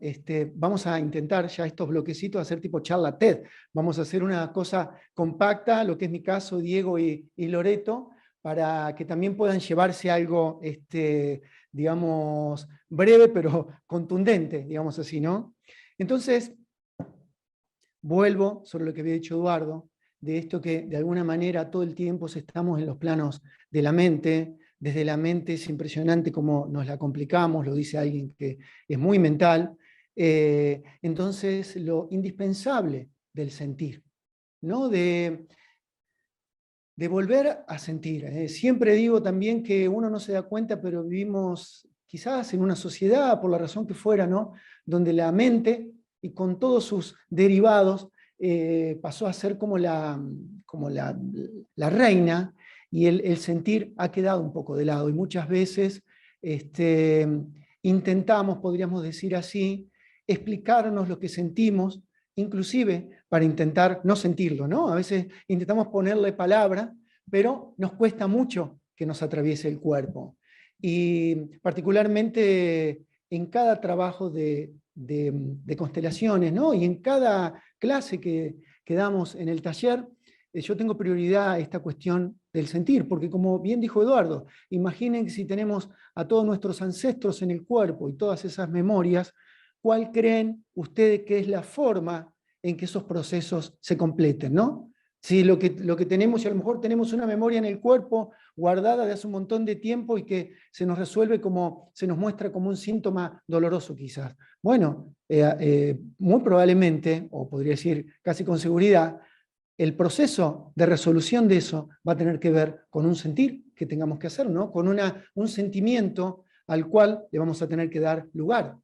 vamos a intentar ya estos bloquecitos hacer tipo charla TED. Vamos a hacer una cosa compacta, lo que es mi caso, Diego y Loreto, para que también puedan llevarse algo, digamos, breve pero contundente, digamos así, ¿no? Entonces, vuelvo sobre lo que había dicho Eduardo, de esto que de alguna manera todo el tiempo estamos en los planos de la mente. Desde la mente es impresionante cómo nos la complicamos, lo dice alguien que es muy mental. Entonces, lo indispensable del sentir, ¿no? De volver a sentir. Siempre digo también que uno no se da cuenta, pero vivimos quizás en una sociedad, por la razón que fuera, ¿no? Donde la mente, y con todos sus derivados, pasó a ser como la reina, y el sentir ha quedado un poco de lado. Y muchas veces intentamos, podríamos decir así, explicarnos lo que sentimos, inclusive para intentar no sentirlo, ¿no? A veces intentamos ponerle palabra pero nos cuesta mucho que nos atraviese el cuerpo. Y particularmente en cada trabajo de constelaciones, ¿no? Y en cada clase que damos en el taller, yo tengo prioridad a esta cuestión del sentir, porque como bien dijo Eduardo, imaginen que si tenemos a todos nuestros ancestros en el cuerpo y todas esas memorias, ¿cuál creen ustedes que es la forma en que esos procesos se completen, ¿no? Si lo que tenemos, y a lo mejor tenemos una memoria en el cuerpo guardada de hace un montón de tiempo y que se nos resuelve como, se nos muestra como un síntoma doloroso quizás. Bueno, muy probablemente, o podría decir casi con seguridad, el proceso de resolución de eso va a tener que ver con un sentir que tengamos que hacer, ¿no? Con un sentimiento al cual le vamos a tener que dar lugar.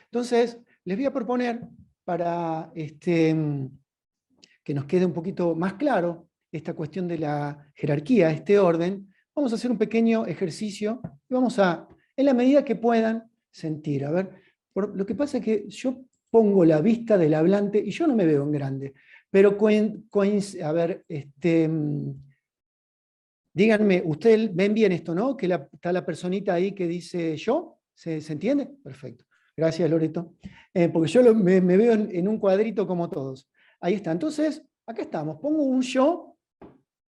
Entonces, les voy a proponer para que nos quede un poquito más claro esta cuestión de la jerarquía, este orden, vamos a hacer un pequeño ejercicio y vamos a, en la medida que puedan, sentir. A ver, lo que pasa es que yo pongo la vista del hablante y yo no me veo en grande, pero a ver, díganme, ¿ustedes ven bien esto, no? Que está la personita ahí que dice yo, ¿se entiende? Perfecto. Gracias, Loreto. Porque yo me veo en un cuadrito como todos. Ahí está. Entonces, acá estamos. Pongo un yo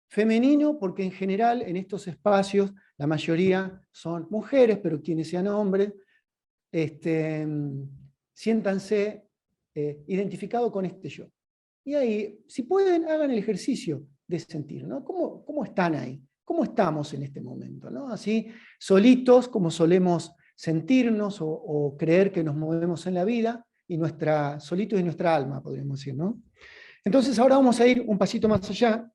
femenino porque en general en estos espacios la mayoría son mujeres, pero quienes sean hombres, siéntanse identificados con este yo. Y ahí, si pueden, hagan el ejercicio de sentir, ¿no? ¿Cómo están ahí? ¿Cómo estamos en este momento, ¿no? Así, solitos, como solemos sentirnos o creer que nos movemos en la vida, y solitos y nuestra alma, podríamos decir, ¿no? Entonces ahora vamos a ir un pasito más allá.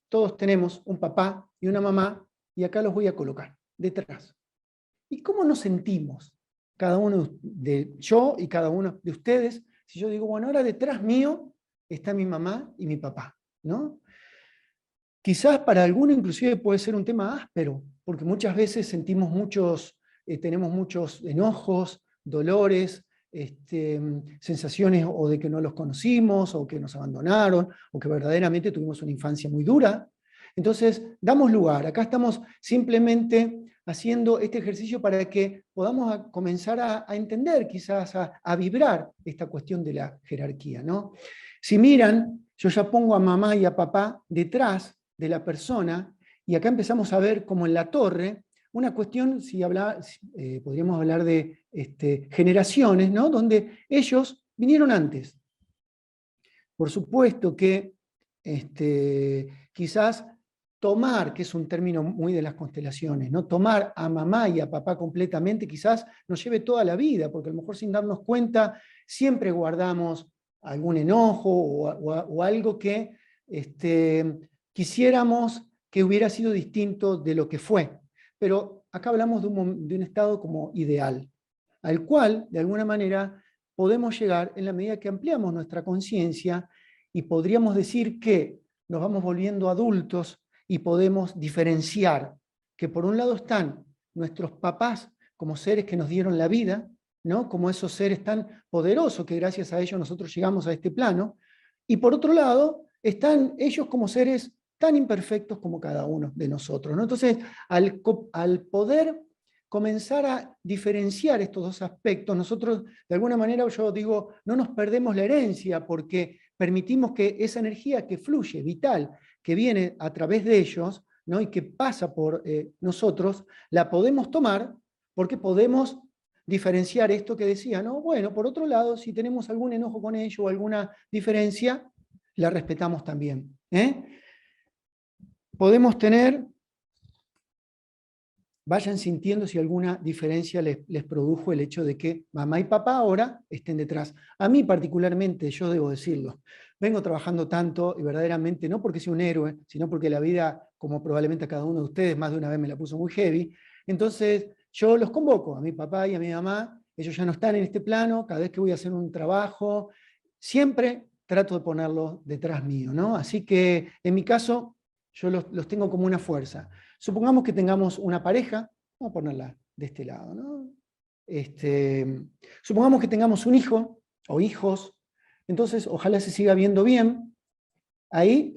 Todos tenemos un papá y una mamá, y acá los voy a colocar, detrás. ¿Y cómo nos sentimos? Cada uno de yo y cada uno de ustedes, si yo digo, bueno, ahora detrás mío está mi mamá y mi papá, ¿no? Quizás para alguno inclusive puede ser un tema áspero, porque muchas veces sentimos tenemos muchos enojos, dolores, sensaciones o de que no los conocimos, o que nos abandonaron, o que verdaderamente tuvimos una infancia muy dura. Entonces, damos lugar. Acá estamos simplemente haciendo este ejercicio para que podamos comenzar a entender, quizás a vibrar esta cuestión de la jerarquía, ¿no? Si miran, yo ya pongo a mamá y a papá detrás de la persona, y acá empezamos a ver como en la torre, una cuestión, podríamos hablar de generaciones, ¿no? Donde ellos vinieron antes. Por supuesto que quizás tomar, que es un término muy de las constelaciones, ¿no? Tomar a mamá y a papá completamente quizás nos lleve toda la vida, porque a lo mejor sin darnos cuenta siempre guardamos algún enojo o algo que quisiéramos que hubiera sido distinto de lo que fue. Pero acá hablamos de un estado como ideal, al cual, de alguna manera, podemos llegar en la medida que ampliamos nuestra conciencia, y podríamos decir que nos vamos volviendo adultos y podemos diferenciar que por un lado están nuestros papás como seres que nos dieron la vida, ¿no? Como esos seres tan poderosos que gracias a ellos nosotros llegamos a este plano, y por otro lado están ellos como seres tan imperfectos como cada uno de nosotros, ¿no? Entonces, al poder comenzar a diferenciar estos dos aspectos, nosotros, de alguna manera, yo digo, no nos perdemos la herencia, porque permitimos que esa energía que fluye, vital, que viene a través de ellos, ¿no? Y que pasa por nosotros, la podemos tomar, porque podemos diferenciar esto que decía, ¿no? Bueno, por otro lado, si tenemos algún enojo con ellos o alguna diferencia, la respetamos también, Podemos tener, vayan sintiendo si alguna diferencia les produjo el hecho de que mamá y papá ahora estén detrás. A mí particularmente, yo debo decirlo, vengo trabajando tanto, y verdaderamente no porque sea un héroe, sino porque la vida, como probablemente a cada uno de ustedes, más de una vez me la puso muy heavy. Entonces yo los convoco, a mi papá y a mi mamá, ellos ya no están en este plano, cada vez que voy a hacer un trabajo, siempre trato de ponerlos detrás mío, ¿no? Así que en mi caso, yo los tengo como una fuerza. Supongamos que tengamos una pareja, vamos a ponerla de este lado, ¿no? Supongamos que tengamos un hijo o hijos, entonces ojalá se siga viendo bien. Ahí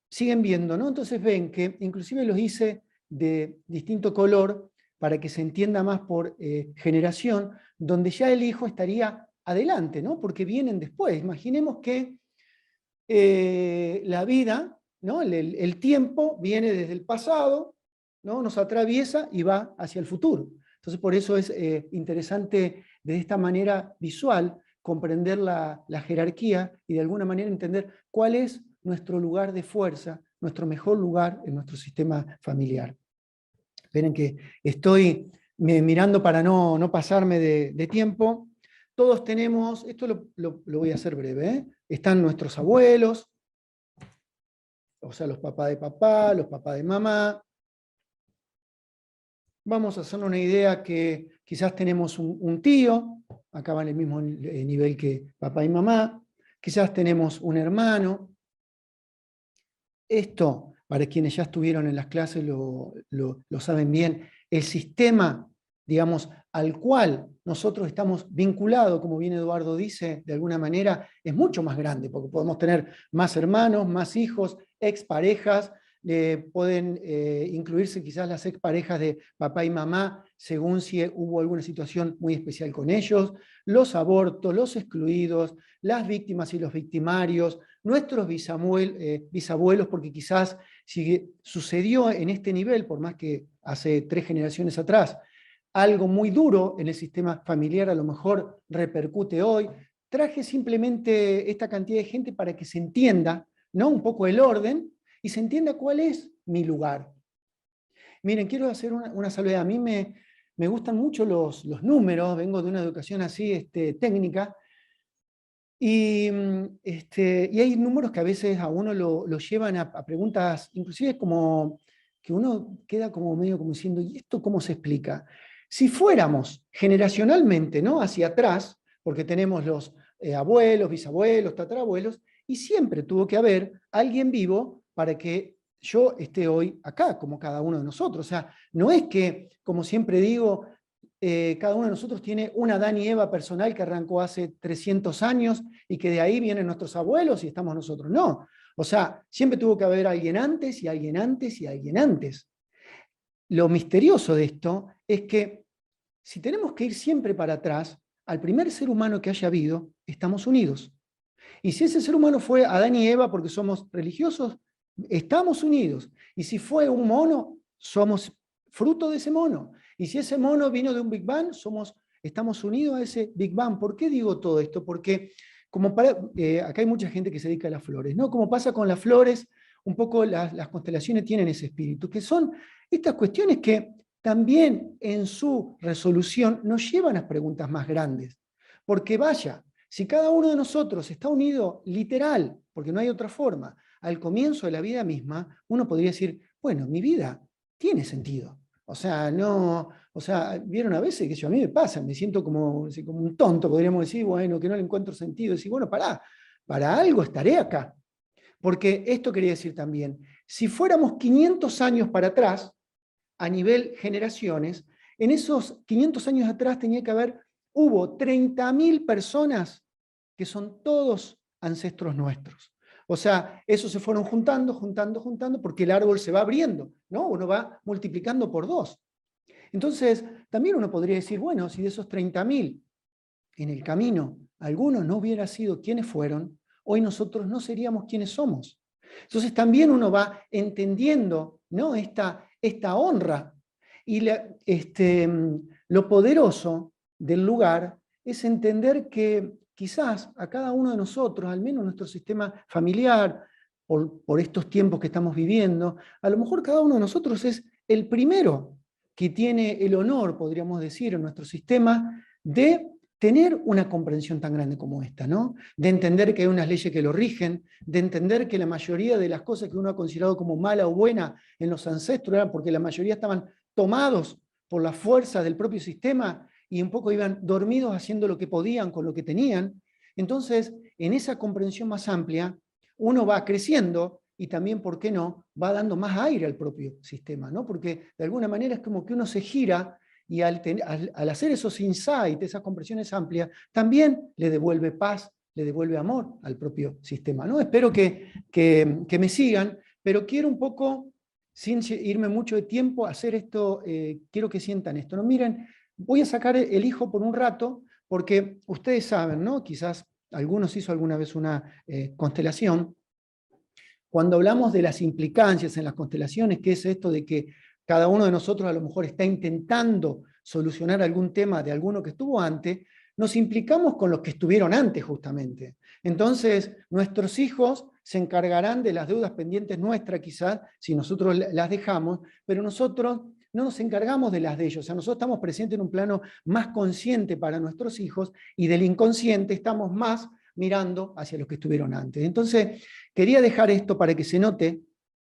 siguen viendo, ¿no? Entonces ven que inclusive los hice de distinto color para que se entienda más por generación, donde ya el hijo estaría adelante, ¿no? Porque vienen después. Imaginemos que la vida, ¿no? El tiempo viene desde el pasado, ¿no? Nos atraviesa y va hacia el futuro. Entonces por eso es interesante de esta manera visual comprender la jerarquía y de alguna manera entender cuál es nuestro lugar de fuerza, nuestro mejor lugar en nuestro sistema familiar. Esperen que estoy mirando para no pasarme de tiempo. Todos tenemos, esto lo voy a hacer breve, ¿eh? Están nuestros abuelos, o sea, los papás de papá, los papás de mamá. Vamos a hacer una idea que quizás tenemos un tío, acá va en el mismo nivel que papá y mamá, quizás tenemos un hermano. Esto, para quienes ya estuvieron en las clases lo saben bien, el sistema, digamos, al cual nosotros estamos vinculados, como bien Eduardo dice, de alguna manera, es mucho más grande, porque podemos tener más hermanos, más hijos, exparejas, pueden incluirse quizás las exparejas de papá y mamá, según si hubo alguna situación muy especial con ellos, los abortos, los excluidos, las víctimas y los victimarios, nuestros bisabuelos, porque quizás si sucedió en este nivel, por más que hace 3 generaciones atrás, algo muy duro en el sistema familiar, a lo mejor repercute hoy. Traje simplemente esta cantidad de gente para que se entienda, ¿no? Un poco el orden y se entienda cuál es mi lugar. Miren, quiero hacer una salvedad. A mí me gustan mucho los números, vengo de una educación así técnica, y hay números que a veces a uno lo llevan a preguntas, inclusive como que uno queda como medio como diciendo, ¿y esto cómo se explica? Si fuéramos generacionalmente, ¿no? Hacia atrás, porque tenemos los abuelos, bisabuelos, tatarabuelos, y siempre tuvo que haber alguien vivo para que yo esté hoy acá, como cada uno de nosotros. O sea, no es que, como siempre digo, cada uno de nosotros tiene una Adán y Eva personal que arrancó hace 300 años y que de ahí vienen nuestros abuelos y estamos nosotros. No, o sea, siempre tuvo que haber alguien antes y alguien antes y alguien antes. Lo misterioso de esto es que si tenemos que ir siempre para atrás, al primer ser humano que haya habido, estamos unidos. Y si ese ser humano fue Adán y Eva porque somos religiosos, estamos unidos. Y si fue un mono, somos fruto de ese mono. Y si ese mono vino de un Big Bang, estamos unidos a ese Big Bang. ¿Por qué digo todo esto? Porque acá hay mucha gente que se dedica a las flores, ¿no? Como pasa con las flores, un poco las constelaciones tienen ese espíritu, que son estas cuestiones que también en su resolución nos llevan a preguntas más grandes. Porque vaya, si cada uno de nosotros está unido literal, porque no hay otra forma, al comienzo de la vida misma, uno podría decir, bueno, mi vida tiene sentido. O sea, vieron a veces que a mí me pasa, me siento como un tonto, podríamos decir, bueno, que no le encuentro sentido. Decir, bueno, para algo estaré acá. Porque esto quería decir también, si fuéramos 500 años para atrás, a nivel generaciones, en esos 500 años atrás hubo 30.000 personas que son todos ancestros nuestros. O sea, esos se fueron juntando, porque el árbol se va abriendo, ¿no? Uno va multiplicando por 2. Entonces, también uno podría decir, bueno, si de esos 30.000 en el camino algunos no hubiera sido quienes fueron, hoy nosotros no seríamos quienes somos. Entonces también uno va entendiendo, ¿no? esta honra. Y lo poderoso del lugar es entender que quizás a cada uno de nosotros, al menos nuestro sistema familiar, por estos tiempos que estamos viviendo, a lo mejor cada uno de nosotros es el primero que tiene el honor, podríamos decir, en nuestro sistema, de tener una comprensión tan grande como esta, ¿no? De entender que hay unas leyes que lo rigen, de entender que la mayoría de las cosas que uno ha considerado como mala o buena en los ancestros eran porque la mayoría estaban tomados por la fuerza del propio sistema y un poco iban dormidos haciendo lo que podían con lo que tenían. Entonces, en esa comprensión más amplia, uno va creciendo y también, ¿por qué no?, va dando más aire al propio sistema, ¿no? Porque de alguna manera es como que uno se gira y al hacer esos insights, esas comprensiones amplias, también le devuelve paz, le devuelve amor al propio sistema, ¿no? Espero que me sigan, pero quiero un poco, sin irme mucho de tiempo, hacer esto, quiero que sientan esto. ¿No? Miren, voy a sacar el hijo por un rato, porque ustedes saben, ¿no? Quizás algunos hizo alguna vez una constelación. Cuando hablamos de las implicancias en las constelaciones, que es esto de que cada uno de nosotros a lo mejor está intentando solucionar algún tema de alguno que estuvo antes, nos implicamos con los que estuvieron antes justamente. Entonces, nuestros hijos se encargarán de las deudas pendientes nuestras quizás, si nosotros las dejamos, pero nosotros no nos encargamos de las de ellos. O sea, nosotros estamos presentes en un plano más consciente para nuestros hijos y del inconsciente estamos más mirando hacia los que estuvieron antes. Entonces, quería dejar esto para que se note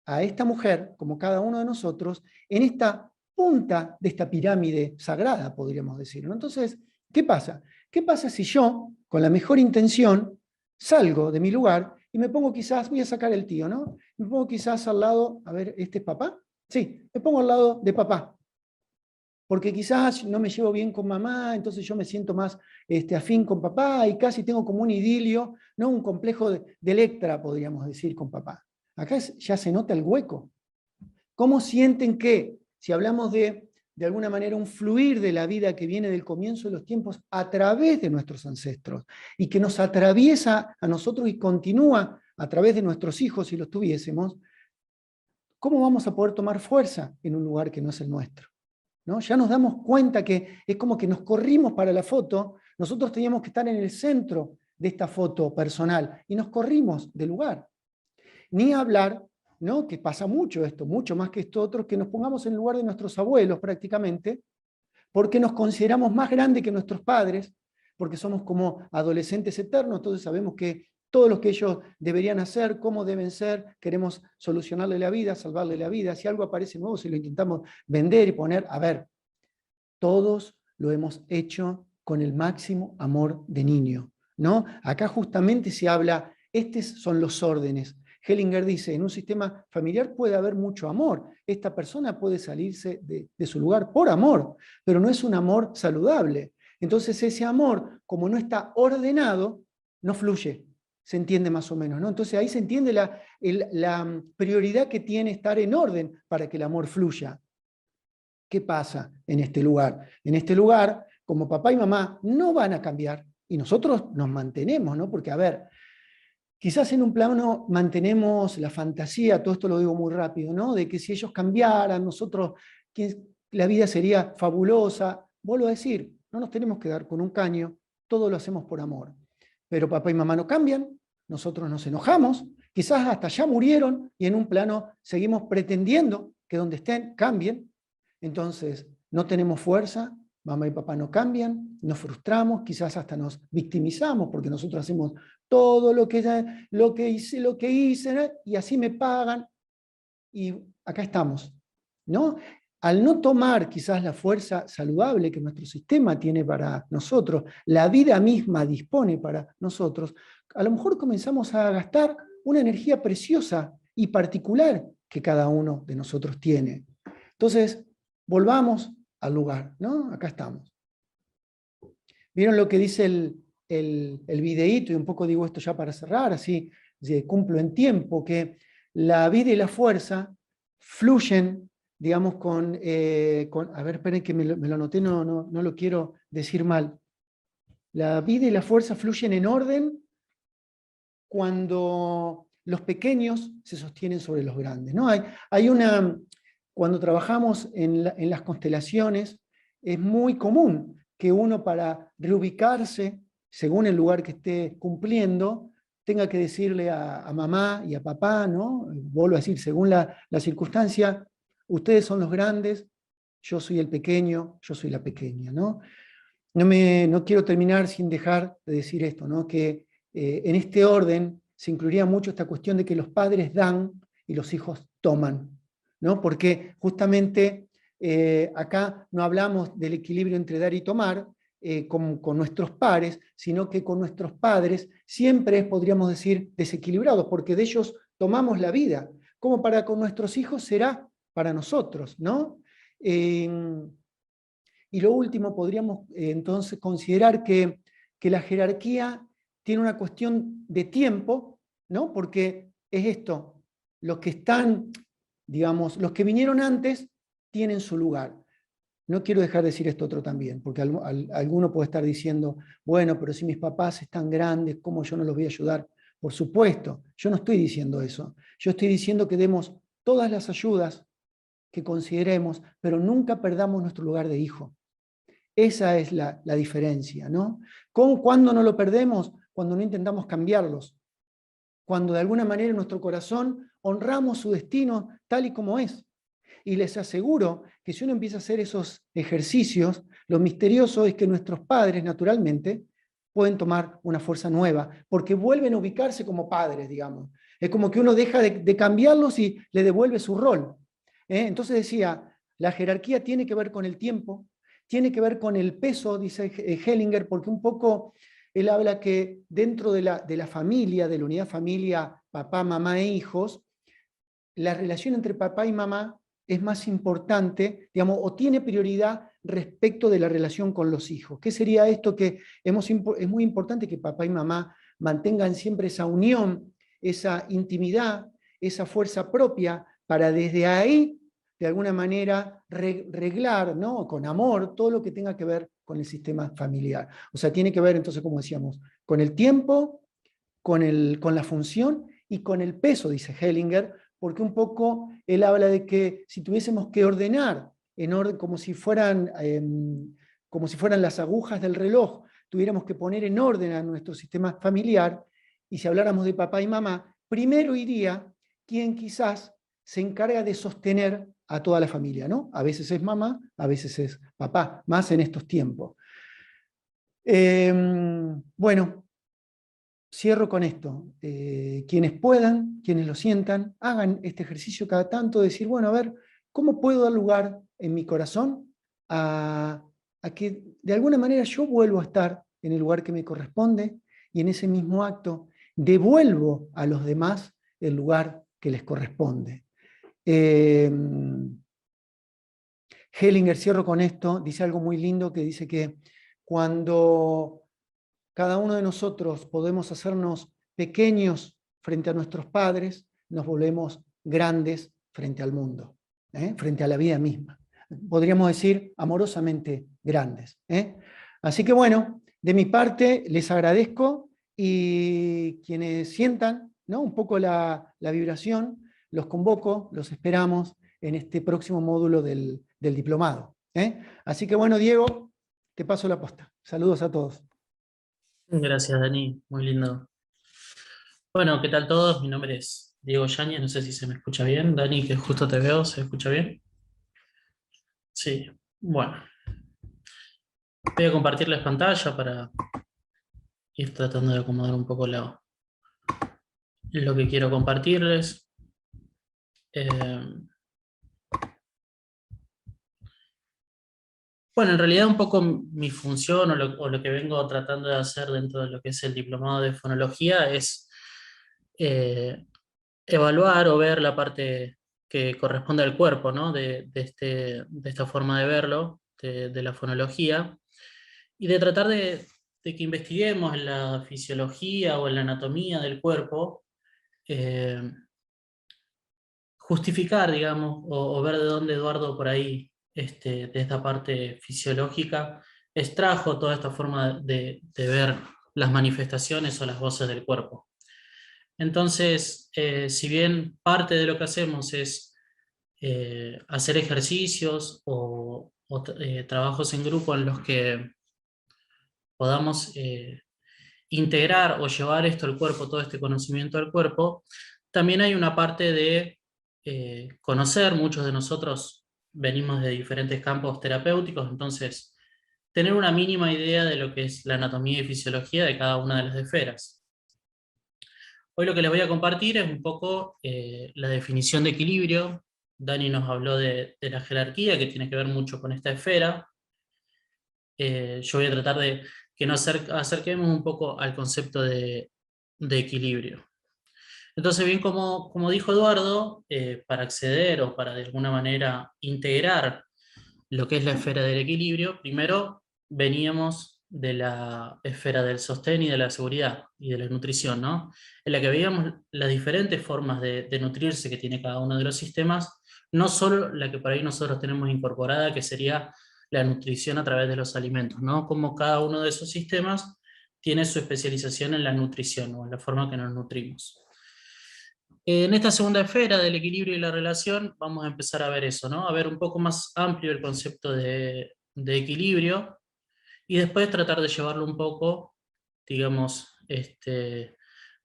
a esta mujer, como cada uno de nosotros, en esta punta de esta pirámide sagrada, podríamos decir. Entonces, ¿qué pasa? ¿Qué pasa si yo, con la mejor intención, salgo de mi lugar y me pongo quizás, voy a sacar el tío, ¿no? Me pongo quizás al lado, a ver, ¿este es papá? Sí, me pongo al lado de papá. Porque quizás no me llevo bien con mamá, entonces yo me siento más afín con papá y casi tengo como un idilio, ¿no? Un complejo de Electra, podríamos decir, con papá. Acá ya se nota el hueco. ¿Cómo sienten que, si hablamos de alguna manera, un fluir de la vida que viene del comienzo de los tiempos a través de nuestros ancestros y que nos atraviesa a nosotros y continúa a través de nuestros hijos si los tuviésemos, ¿cómo vamos a poder tomar fuerza en un lugar que no es el nuestro? ¿No? Ya nos damos cuenta que es como que nos corrimos para la foto, nosotros teníamos que estar en el centro de esta foto personal y nos corrimos del lugar. Ni hablar, ¿no? Que pasa mucho esto, mucho más que esto otro, que nos pongamos en el lugar de nuestros abuelos prácticamente, porque nos consideramos más grandes que nuestros padres, porque somos como adolescentes eternos, entonces sabemos que todo lo que ellos deberían hacer, cómo deben ser, queremos solucionarle la vida, salvarle la vida, si algo aparece nuevo, si lo intentamos vender y poner, a ver, todos lo hemos hecho con el máximo amor de niño, ¿no? Acá justamente se habla, estos son los órdenes. Hellinger dice, en un sistema familiar puede haber mucho amor, esta persona puede salirse de su lugar por amor, pero no es un amor saludable. Entonces ese amor, como no está ordenado, no fluye, se entiende más o menos, ¿no? Entonces ahí se entiende la prioridad que tiene estar en orden para que el amor fluya. ¿Qué pasa en este lugar? En este lugar, como papá y mamá no van a cambiar, y nosotros nos mantenemos, ¿no? Porque, a ver, quizás en un plano mantenemos la fantasía, todo esto lo digo muy rápido, ¿no? De que si ellos cambiaran, nosotros, la vida sería fabulosa. Vuelvo a decir, no nos tenemos que dar con un caño, todo lo hacemos por amor. Pero papá y mamá no cambian, nosotros nos enojamos, quizás hasta ya murieron y en un plano seguimos pretendiendo que donde estén cambien. Entonces, no tenemos fuerza, mamá y papá no cambian, nos frustramos, quizás hasta nos victimizamos porque nosotros hacemos todo lo que hice, y así me pagan, y acá estamos, ¿no? Al no tomar quizás la fuerza saludable que nuestro sistema tiene para nosotros, la vida misma dispone para nosotros, a lo mejor comenzamos a gastar una energía preciosa y particular que cada uno de nosotros tiene. Entonces, volvamos al lugar, ¿no? Acá estamos. ¿Vieron lo que dice el videíto? Y un poco digo esto ya para cerrar, así cumplo en tiempo, que la vida y la fuerza fluyen, digamos, con a ver, esperen que me lo anoté, no lo quiero decir mal. La vida y la fuerza fluyen en orden cuando los pequeños se sostienen sobre los grandes, ¿no? Cuando trabajamos en las constelaciones, es muy común que uno, para reubicarse según el lugar que esté cumpliendo, tenga que decirle a mamá y a papá, ¿no? Vuelvo a decir, según la circunstancia, ustedes son los grandes, yo soy el pequeño, yo soy la pequeña, ¿no? No quiero terminar sin dejar de decir esto, ¿no? Que en este orden se incluiría mucho esta cuestión de que los padres dan y los hijos toman, ¿no? Porque justamente acá no hablamos del equilibrio entre dar y tomar con nuestros pares, sino que con nuestros padres siempre es, podríamos decir, desequilibrados, porque de ellos tomamos la vida, como para con nuestros hijos será para nosotros, ¿no? Y lo último, podríamos entonces considerar que la jerarquía tiene una cuestión de tiempo, ¿no? Porque es esto, los que están, digamos, los que vinieron antes tienen su lugar. No quiero dejar de decir esto otro también, porque alguno puede estar diciendo, bueno, pero si mis papás están grandes, ¿cómo yo no los voy a ayudar? Por supuesto, yo no estoy diciendo eso. Yo estoy diciendo que demos todas las ayudas que consideremos, pero nunca perdamos nuestro lugar de hijo. Esa es la diferencia, ¿no? ¿Cuándo no lo perdemos? Cuando no intentamos cambiarlos. Cuando de alguna manera en nuestro corazón honramos su destino tal y como es. Y les aseguro que si uno empieza a hacer esos ejercicios, lo misterioso es que nuestros padres, naturalmente, pueden tomar una fuerza nueva, porque vuelven a ubicarse como padres, digamos. Es como que uno deja de cambiarlos y le devuelve su rol. Entonces decía, la jerarquía tiene que ver con el tiempo, tiene que ver con el peso, dice Hellinger, porque un poco él habla que dentro de la familia, de la unidad familia, papá, mamá e hijos, la relación entre papá y mamá es más importante, digamos, o tiene prioridad respecto de la relación con los hijos. ¿Qué sería esto? Que es muy importante que papá y mamá mantengan siempre esa unión, esa intimidad, esa fuerza propia, para desde ahí, de alguna manera, reglar, ¿no? Con amor, todo lo que tenga que ver con el sistema familiar. O sea, tiene que ver, entonces, como decíamos, con el tiempo, con la función y con el peso, dice Hellinger, porque un poco él habla de que si tuviésemos que ordenar en orden, como si fueran las agujas del reloj, tuviéramos que poner en orden a nuestro sistema familiar, y si habláramos de papá y mamá, primero iría quien quizás se encarga de sostener a toda la familia, ¿no? A veces es mamá, a veces es papá, más en estos tiempos. Bueno, cierro con esto. Quienes puedan, quienes lo sientan, hagan este ejercicio cada tanto, de decir, bueno, a ver, ¿cómo puedo dar lugar en mi corazón a que de alguna manera yo vuelvo a estar en el lugar que me corresponde, y en ese mismo acto devuelvo a los demás el lugar que les corresponde? Hellinger, cierro con esto, dice algo muy lindo, que dice que cuando cada uno de nosotros podemos hacernos pequeños frente a nuestros padres, nos volvemos grandes frente al mundo, frente a la vida misma. Podríamos decir amorosamente grandes. Así que bueno, de mi parte les agradezco, y quienes sientan, ¿no?, un poco la vibración, los convoco, los esperamos en este próximo módulo del diplomado. Así que bueno, Diego, te paso la posta. Saludos a todos.
Gracias, Dani, muy lindo. Bueno, ¿qué tal todos? Mi nombre es Diego Yáñez, no sé si se me escucha bien. Dani, que justo te veo, ¿se escucha bien? Sí, bueno. Voy a compartirles pantalla para ir tratando de acomodar un poco lo que quiero compartirles. Bueno, en realidad un poco mi función o lo que vengo tratando de hacer dentro de lo que es el diplomado de fonología es evaluar o ver la parte que corresponde al cuerpo, ¿no? de esta forma de verlo, de la fonología, y de tratar de que investiguemos en la fisiología o en la anatomía del cuerpo, justificar, digamos, o ver de dónde Eduardo por ahí, de esta parte fisiológica, extrajo toda esta forma de ver las manifestaciones o las voces del cuerpo. Entonces, si bien parte de lo que hacemos es hacer ejercicios o trabajos en grupo en los que podamos integrar o llevar esto al cuerpo, todo este conocimiento al cuerpo, también hay una parte de conocer. Muchos de nosotros venimos de diferentes campos terapéuticos, entonces tener una mínima idea de lo que es la anatomía y fisiología de cada una de las esferas. Hoy lo que les voy a compartir es un poco la definición de equilibrio. Dani nos habló de la jerarquía, que tiene que ver mucho con esta esfera. Yo voy a tratar de que nos acerquemos un poco al concepto de equilibrio. Entonces, bien, como dijo Eduardo, para acceder o para de alguna manera integrar lo que es la esfera del equilibrio, primero veníamos de la esfera del sostén y de la seguridad y de la nutrición, ¿no? En la que veíamos las diferentes formas de nutrirse que tiene cada uno de los sistemas, no solo la que por ahí nosotros tenemos incorporada, que sería la nutrición a través de los alimentos, ¿no? Como cada uno de esos sistemas tiene su especialización en la nutrición o en la forma que nos nutrimos. En esta segunda esfera del equilibrio y la relación vamos a empezar a ver eso, ¿no? A ver un poco más amplio el concepto de equilibrio, y después tratar de llevarlo un poco, digamos,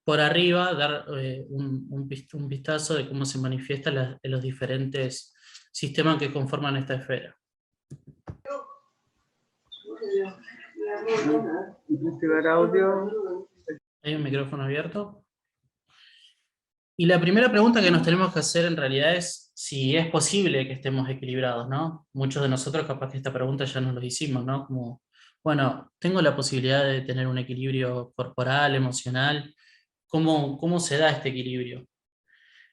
por arriba, dar un vistazo de cómo se manifiesta en los diferentes sistemas que conforman esta esfera.
Activar audio.
¿Hay un micrófono abierto? Y la primera pregunta que nos tenemos que hacer en realidad es si es posible que estemos equilibrados, ¿no? Muchos de nosotros capaz que esta pregunta ya nos lo hicimos, ¿no? Como, bueno, tengo la posibilidad de tener un equilibrio corporal, emocional. ¿Cómo se da este equilibrio?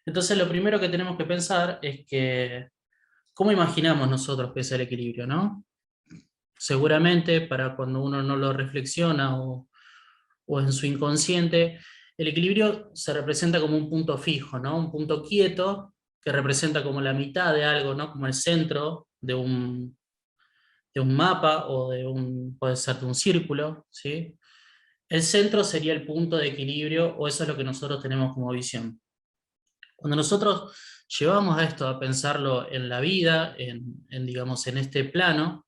Entonces lo primero que tenemos que pensar es que, ¿cómo imaginamos nosotros que es el equilibrio, no? Seguramente para cuando uno no lo reflexiona o en su inconsciente, el equilibrio se representa como un punto fijo, ¿no? Un punto quieto que representa como la mitad de algo, ¿no? Como el centro de un mapa o puede ser de un círculo, ¿sí? El centro sería el punto de equilibrio, o eso es lo que nosotros tenemos como visión. Cuando nosotros llevamos a esto a pensarlo en la vida, digamos, en este plano,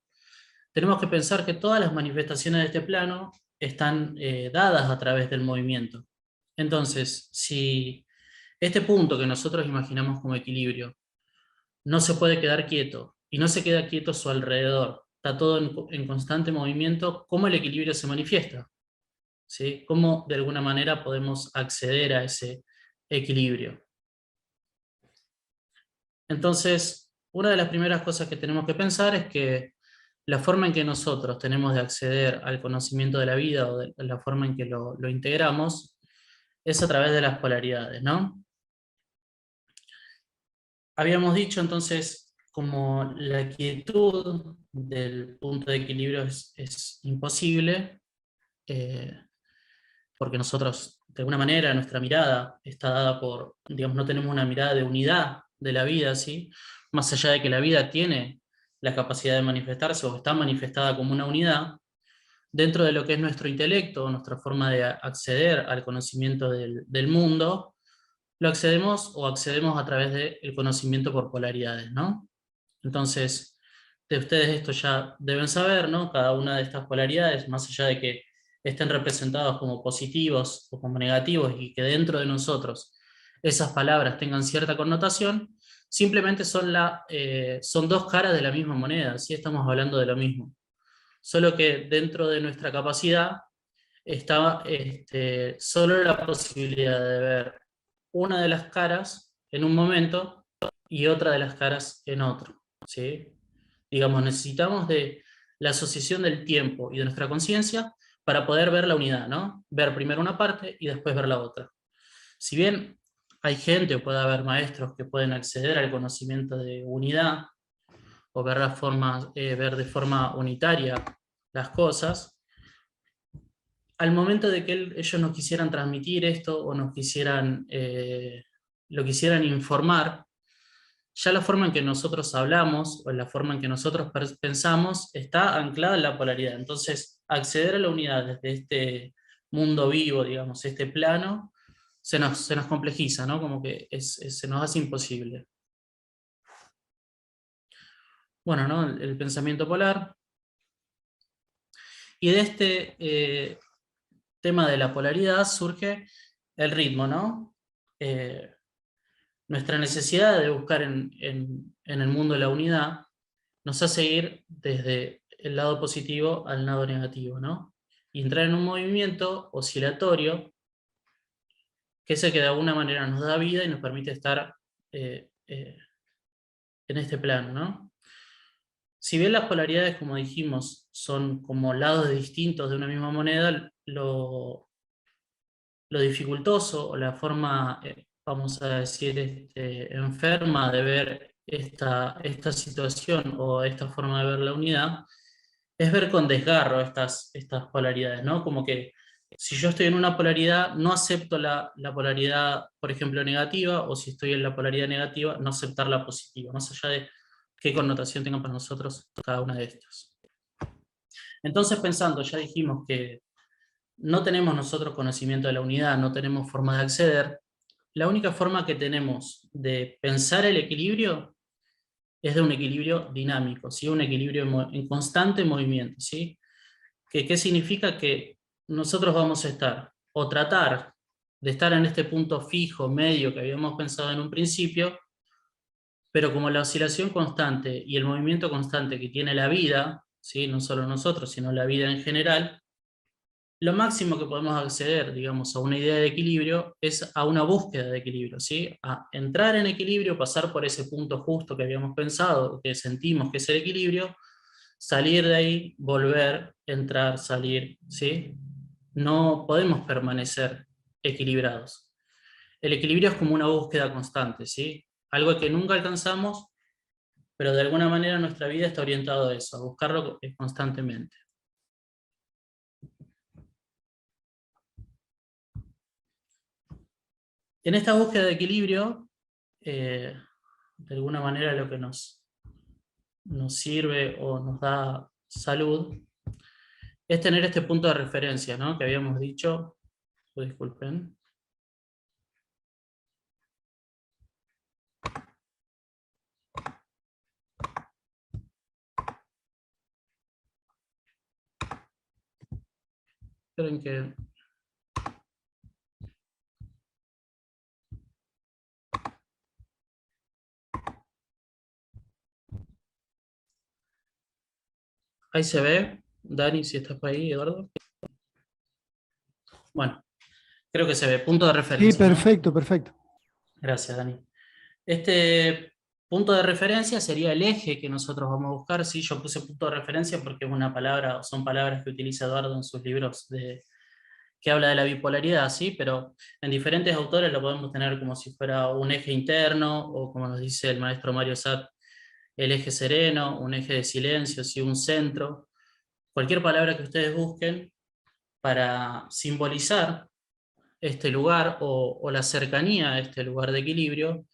tenemos que pensar que todas las manifestaciones de este plano están dadas a través del movimiento. Entonces, si este punto que nosotros imaginamos como equilibrio no se puede quedar quieto, y no se queda quieto a su alrededor, está todo en constante movimiento, ¿cómo el equilibrio se manifiesta? ¿Sí? ¿Cómo de alguna manera podemos acceder a ese equilibrio? Entonces, una de las primeras cosas que tenemos que pensar es que la forma en que nosotros tenemos de acceder al conocimiento de la vida, o de la forma en que lo integramos, es a través de las polaridades, ¿no? Habíamos dicho entonces como la quietud del punto de equilibrio es imposible, porque nosotros, de alguna manera, nuestra mirada está dada por, digamos, no tenemos una mirada de unidad de la vida, ¿sí? Más allá de que la vida tiene la capacidad de manifestarse o está manifestada como una unidad, dentro de lo que es nuestro intelecto, nuestra forma de acceder al conocimiento del mundo, lo accedemos a través del conocimiento por polaridades, ¿no? Entonces, de ustedes esto ya deben saber, ¿no? Cada una de estas polaridades, más allá de que estén representados como positivos o como negativos, y que dentro de nosotros esas palabras tengan cierta connotación, simplemente son dos caras de la misma moneda, ¿sí? Estamos hablando de lo mismo. Solo que dentro de nuestra capacidad está solo la posibilidad de ver una de las caras en un momento y otra de las caras en otro, ¿sí? Digamos, necesitamos de la asociación del tiempo y de nuestra conciencia para poder ver la unidad, ¿no? Ver primero una parte y después ver la otra. Si bien hay gente, o puede haber maestros que pueden acceder al conocimiento de unidad, o ver ver de forma unitaria las cosas, al momento de que ellos nos quisieran transmitir esto, o lo quisieran informar, ya la forma en que nosotros hablamos, o la forma en que nosotros pensamos, está anclada en la polaridad. Entonces, acceder a la unidad desde este mundo vivo, digamos, este plano, se nos complejiza, ¿no? Como que se nos hace imposible. Bueno, ¿no? El pensamiento polar. Y de este tema de la polaridad surge el ritmo, ¿no? Nuestra necesidad de buscar en el mundo la unidad nos hace ir desde el lado positivo al lado negativo, ¿no? Y entrar en un movimiento oscilatorio, que es el que de alguna manera nos da vida y nos permite estar en este plano, ¿no? Si bien las polaridades, como dijimos, son como lados distintos de una misma moneda, lo dificultoso, o la forma, vamos a decir, enferma de ver esta situación, o esta forma de ver la unidad, es ver con desgarro estas polaridades, ¿no? Como que si yo estoy en una polaridad, no acepto la polaridad, por ejemplo, negativa, o si estoy en la polaridad negativa, no aceptar la positiva, más allá de qué connotación tengan para nosotros cada una de estas. Entonces, pensando, ya dijimos que no tenemos nosotros conocimiento de la unidad, no tenemos forma de acceder, la única forma que tenemos de pensar el equilibrio es de un equilibrio dinámico, ¿sí? Un equilibrio en constante movimiento, ¿sí? ¿Qué significa? Que nosotros vamos a estar, o tratar de estar en este punto fijo, medio, que habíamos pensado en un principio, pero como la oscilación constante y el movimiento constante que tiene la vida, ¿sí? No solo nosotros, sino la vida en general, lo máximo que podemos acceder, digamos, a una idea de equilibrio es a una búsqueda de equilibrio, ¿sí? A entrar en equilibrio, pasar por ese punto justo que habíamos pensado, que sentimos que es el equilibrio, salir de ahí, volver, entrar, salir, ¿sí? No podemos permanecer equilibrados. El equilibrio es como una búsqueda constante, ¿sí? Algo que nunca alcanzamos, pero de alguna manera nuestra vida está orientada a eso, a buscarlo constantemente. En esta búsqueda de equilibrio, de alguna manera lo que nos sirve o nos da salud es tener este punto de referencia, ¿no? Que habíamos dicho, disculpen. Esperen que... Ahí se ve, Dani, si estás por ahí, Eduardo. Bueno, creo que se ve, punto de referencia.
Sí, perfecto, ¿no? Perfecto.
Gracias, Dani. Este punto de referencia sería el eje que nosotros vamos a buscar. Sí, yo puse punto de referencia porque es una palabra, son palabras que utiliza Eduardo en sus libros que habla de la bipolaridad, ¿sí? Pero en diferentes autores lo podemos tener como si fuera un eje interno, o como nos dice el maestro Mario Satt, el eje sereno, un eje de silencio, ¿sí? Un centro. Cualquier palabra que ustedes busquen para simbolizar este lugar o la cercanía a este lugar de equilibrio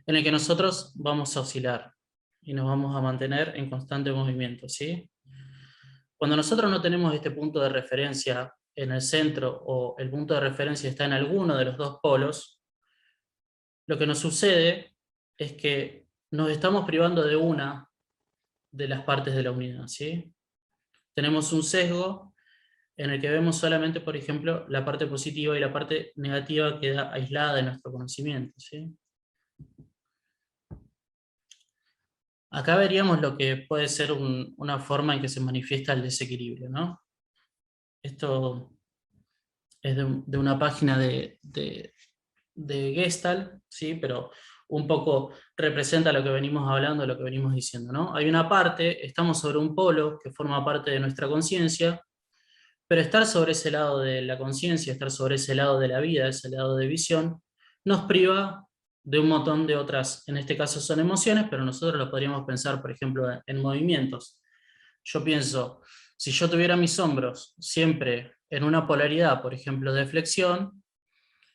en el que nosotros vamos a oscilar y nos vamos a mantener en constante movimiento, ¿sí? Cuando nosotros no tenemos este punto de referencia en el centro, o el punto de referencia está en alguno de los dos polos, lo que nos sucede es que nos estamos privando de una de las partes de la unidad, ¿sí? Tenemos un sesgo en el que vemos solamente, por ejemplo, la parte positiva, y la parte negativa queda aislada de nuestro conocimiento, ¿sí? Acá veríamos lo que puede ser una forma en que se manifiesta el desequilibrio, ¿no? Esto es de una página de Gestalt, ¿sí? Pero un poco representa lo que venimos hablando, lo que venimos diciendo, ¿no? Hay una parte, estamos sobre un polo que forma parte de nuestra conciencia, pero estar sobre ese lado de la conciencia, estar sobre ese lado de la vida, ese lado de visión, nos priva de un montón de otras, en este caso son emociones, pero nosotros lo podríamos pensar, por ejemplo, en movimientos. Yo pienso, si yo tuviera mis hombros siempre en una polaridad, por ejemplo, de flexión,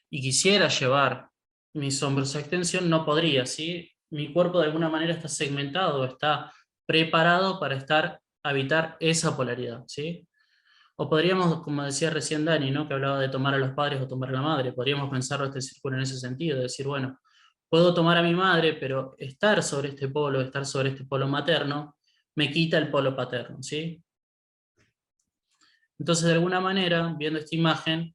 y quisiera llevar mis hombros a extensión, no podría, ¿sí? Mi cuerpo de alguna manera está segmentado, está preparado para habitar esa polaridad, ¿sí? O podríamos, como decía recién Dani, ¿no? Que hablaba de tomar a los padres o tomar a la madre, podríamos pensarlo este círculo en ese sentido, decir, bueno, puedo tomar a mi madre, pero estar sobre este polo materno, me quita el polo paterno, ¿sí? Entonces, de alguna manera, viendo esta imagen,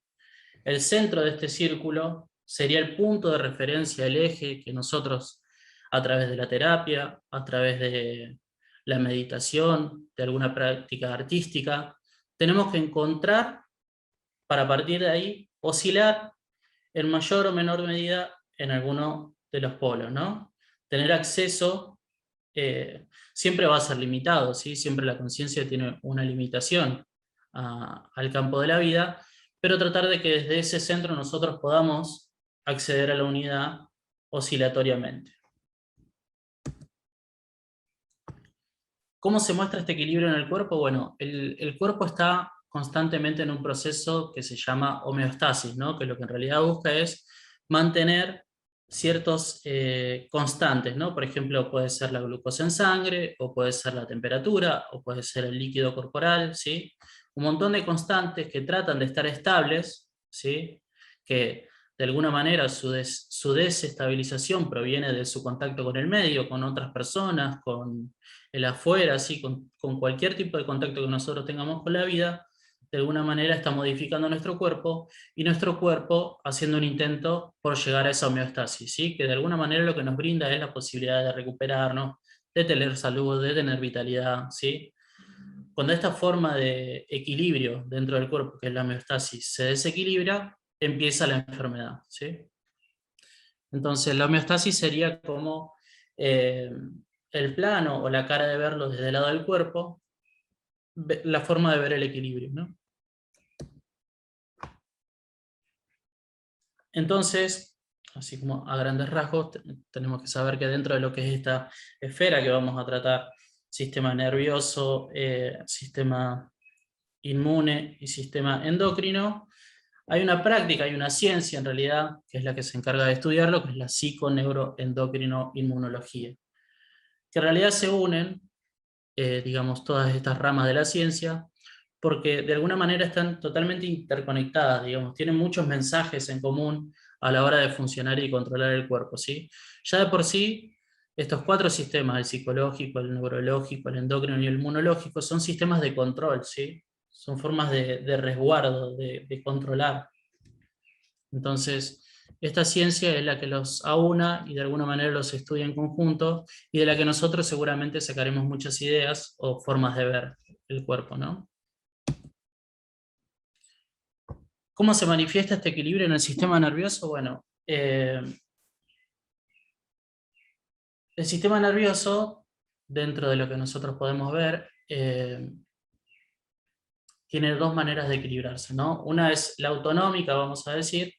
el centro de este círculo sería el punto de referencia, el eje que nosotros, a través de la terapia, a través de la meditación, de alguna práctica artística, tenemos que encontrar para, a partir de ahí, oscilar en mayor o menor medida en alguno de los polos, ¿no? Tener acceso siempre va a ser limitado, ¿sí? Siempre la conciencia tiene una limitación al campo de la vida, pero tratar de que desde ese centro nosotros podamos acceder a la unidad oscilatoriamente. ¿Cómo se muestra este equilibrio en el cuerpo? Bueno, el cuerpo está constantemente en un proceso que se llama homeostasis, ¿no? Que lo que en realidad busca es mantener ciertos constantes, ¿no? Por ejemplo, puede ser la glucosa en sangre, o puede ser la temperatura, o puede ser el líquido corporal, ¿sí? Un montón de constantes que tratan de estar estables, ¿sí? Que de alguna manera su desestabilización proviene de su contacto con el medio, con otras personas, con el afuera, ¿sí? Con cualquier tipo de contacto que nosotros tengamos con la vida, de alguna manera está modificando nuestro cuerpo, y nuestro cuerpo haciendo un intento por llegar a esa homeostasis, ¿sí? Que de alguna manera lo que nos brinda es la posibilidad de recuperarnos, de tener salud, de tener vitalidad, ¿sí? Cuando esta forma de equilibrio dentro del cuerpo, que es la homeostasis, se desequilibra, empieza la enfermedad, ¿sí? Entonces la homeostasis sería como el plano o la cara de verlo desde el lado del cuerpo, la forma de ver el equilibrio, ¿no? Entonces, así como a grandes rasgos, tenemos que saber que dentro de lo que es esta esfera que vamos a tratar, sistema nervioso, sistema inmune y sistema endocrino, hay una práctica, hay una ciencia en realidad, que es la que se encarga de estudiarlo, que es la psiconeuroendocrino-inmunología, que en realidad se unen, digamos, todas estas ramas de la ciencia, porque de alguna manera están totalmente interconectadas, digamos, tienen muchos mensajes en común a la hora de funcionar y controlar el cuerpo, ¿sí? Ya de por sí, estos 4 sistemas, el psicológico, el neurológico, el endocrino y el inmunológico, son sistemas de control, ¿sí? Son formas de resguardo, de controlar. Entonces, esta ciencia es la que los aúna y de alguna manera los estudia en conjunto, y de la que nosotros seguramente sacaremos muchas ideas o formas de ver el cuerpo, ¿no? ¿Cómo se manifiesta este equilibrio en el sistema nervioso? Bueno, el sistema nervioso, dentro de lo que nosotros podemos ver, tiene 2 maneras de equilibrarse, ¿no? Una es la autonómica, vamos a decir,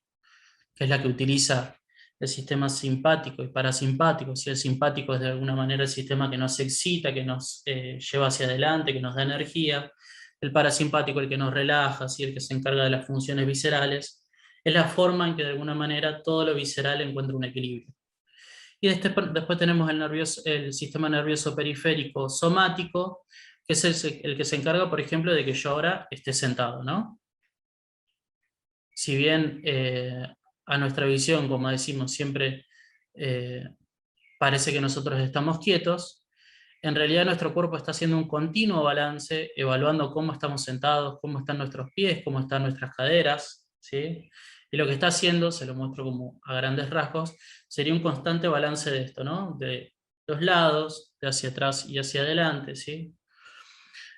que es la que utiliza el sistema simpático y parasimpático. Si el simpático es de alguna manera el sistema que nos excita, que nos lleva hacia adelante, que nos da energía; el parasimpático el que nos relaja, ¿sí? El que se encarga de las funciones viscerales. Es la forma en que de alguna manera todo lo visceral encuentra un equilibrio. Y después tenemos el sistema nervioso periférico somático, que es el que se encarga, por ejemplo, de que yo ahora esté sentado, ¿no? Si bien a nuestra visión, como decimos siempre, parece que nosotros estamos quietos, en realidad nuestro cuerpo está haciendo un continuo balance, evaluando cómo estamos sentados, cómo están nuestros pies, cómo están nuestras caderas, ¿sí? Y lo que está haciendo, se lo muestro como a grandes rasgos, sería un constante balance de esto, ¿no? De los lados, de hacia atrás y hacia adelante, ¿sí?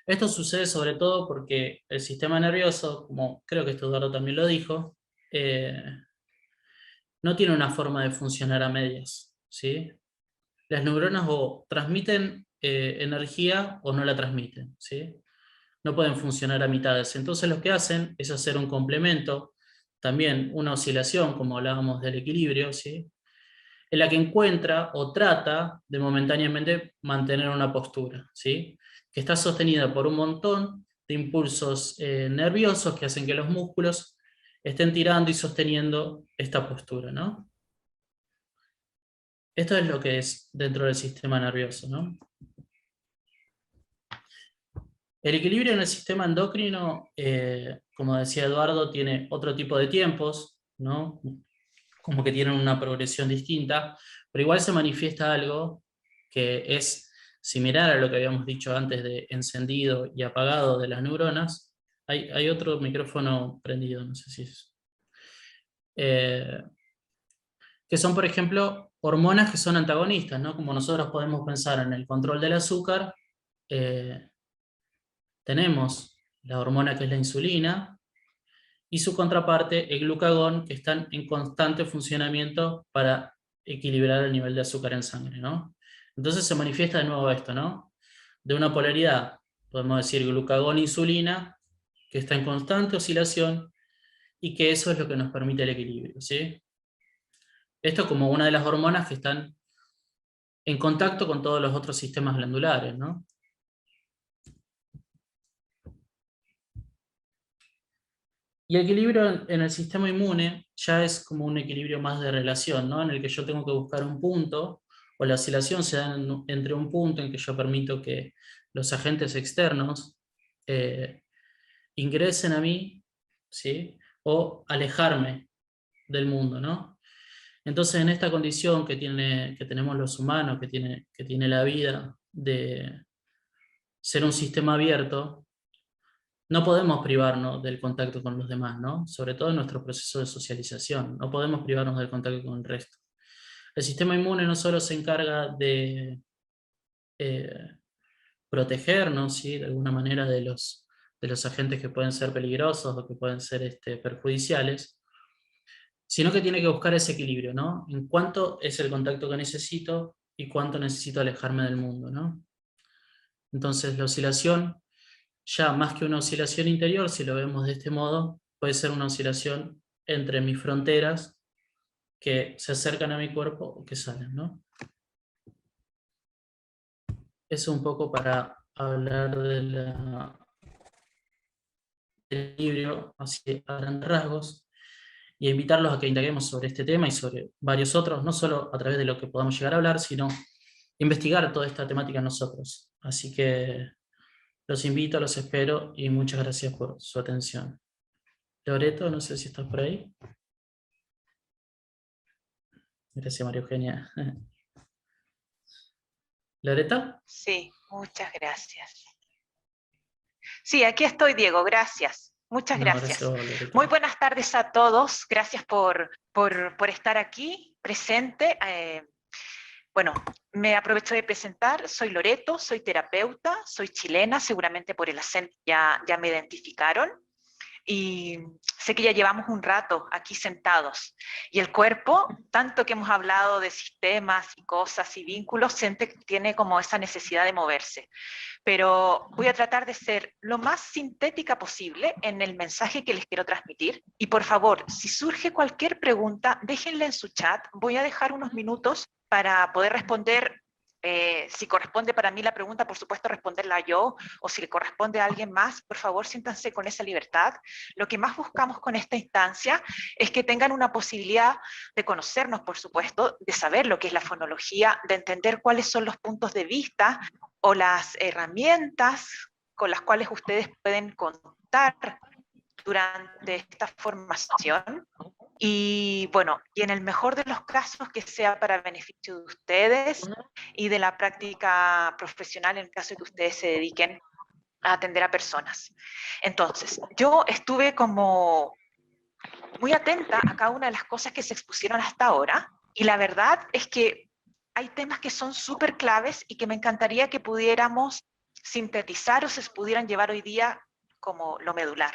Esto sucede sobre todo porque el sistema nervioso, como creo que Eduardo también lo dijo, no tiene una forma de funcionar a medias, ¿sí? Las neuronas o transmiten energía o no la transmiten, ¿sí? No pueden funcionar a mitades. Entonces lo que hacen es hacer un complemento, también una oscilación, como hablábamos del equilibrio, ¿sí? En la que encuentra o trata de momentáneamente mantener una postura, ¿sí? Que está sostenida por un montón de impulsos nerviosos que hacen que los músculos estén tirando y sosteniendo esta postura, ¿no? Esto es lo que es dentro del sistema nervioso, ¿no? El equilibrio en el sistema endocrino, como decía Eduardo, tiene otro tipo de tiempos, ¿no? Como que tienen una progresión distinta, pero igual se manifiesta algo que es similar a lo que habíamos dicho antes de encendido y apagado de las neuronas. Hay otro micrófono prendido, no sé si es. Que son, por ejemplo, hormonas que son antagonistas, ¿no? Como nosotros podemos pensar en el control del azúcar, tenemos la hormona que es la insulina, y su contraparte, el glucagón, que están en constante funcionamiento para equilibrar el nivel de azúcar en sangre, ¿no? Entonces se manifiesta de nuevo esto, ¿no? De una polaridad, podemos decir glucagón-insulina, que está en constante oscilación, y que eso es lo que nos permite el equilibrio, ¿sí? Esto como una de las hormonas que están en contacto con todos los otros sistemas glandulares, ¿no? Y equilibrio en el sistema inmune ya es como un equilibrio más de relación, ¿no? En el que yo tengo que buscar un punto, o la oscilación se da entre un punto en que yo permito que los agentes externos ingresen a mí, ¿sí? O alejarme del mundo, ¿no? Entonces, en esta condición que tenemos los humanos, que tiene la vida de ser un sistema abierto, no podemos privarnos del contacto con los demás, ¿no? Sobre todo en nuestro proceso de socialización. No podemos privarnos del contacto con el resto. El sistema inmune no solo se encarga de protegernos, ¿sí? De alguna manera de los agentes que pueden ser peligrosos o que pueden ser perjudiciales, sino que tiene que buscar ese equilibrio, ¿no? En cuánto es el contacto que necesito y cuánto necesito alejarme del mundo, ¿no? Entonces la oscilación, ya más que una oscilación interior, si lo vemos de este modo, puede ser una oscilación entre mis fronteras que se acercan a mi cuerpo o que salen, ¿no? Eso un poco para hablar del equilibrio, así a grandes rasgos, y a invitarlos a que indaguemos sobre este tema y sobre varios otros, no solo a través de lo que podamos llegar a hablar, sino investigar toda esta temática nosotros. Así que los invito, los espero y muchas gracias por su atención. Loreto, no sé si estás por ahí. Gracias, María Eugenia. ¿Loreta?
Sí, muchas gracias. Sí, aquí estoy, Diego, gracias. Muchas
No,
gracias.
gracias a vos, Loreta.
Muy buenas tardes a todos. Gracias por estar aquí, presente. Bueno, me aprovecho de presentar. Soy Loreto, soy terapeuta, soy chilena, seguramente por el acento ya me identificaron. Y sé que ya llevamos un rato aquí sentados. Y el cuerpo, tanto que hemos hablado de sistemas y cosas y vínculos, siente que tiene como esa necesidad de moverse. Pero voy a tratar de ser lo más sintética posible en el mensaje que les quiero transmitir. Y por favor, si surge cualquier pregunta, déjenla en su chat. Voy a dejar unos minutos para poder responder. Si corresponde para mí la pregunta, por supuesto responderla yo, o si le corresponde a alguien más, por favor siéntanse con esa libertad. Lo que más buscamos con esta instancia es que tengan una posibilidad de conocernos, por supuesto, de saber lo que es la fonología, de entender cuáles son los puntos de vista o las herramientas con las cuales ustedes pueden contar durante esta formación. Y bueno, y en el mejor de los casos que sea para beneficio de ustedes y de la práctica profesional en el caso de que ustedes se dediquen a atender a personas. Entonces, yo estuve como muy atenta a cada una de las cosas que se expusieron hasta ahora y la verdad es que hay temas que son súper claves y que me encantaría que pudiéramos sintetizar o se pudieran llevar hoy día como lo medular.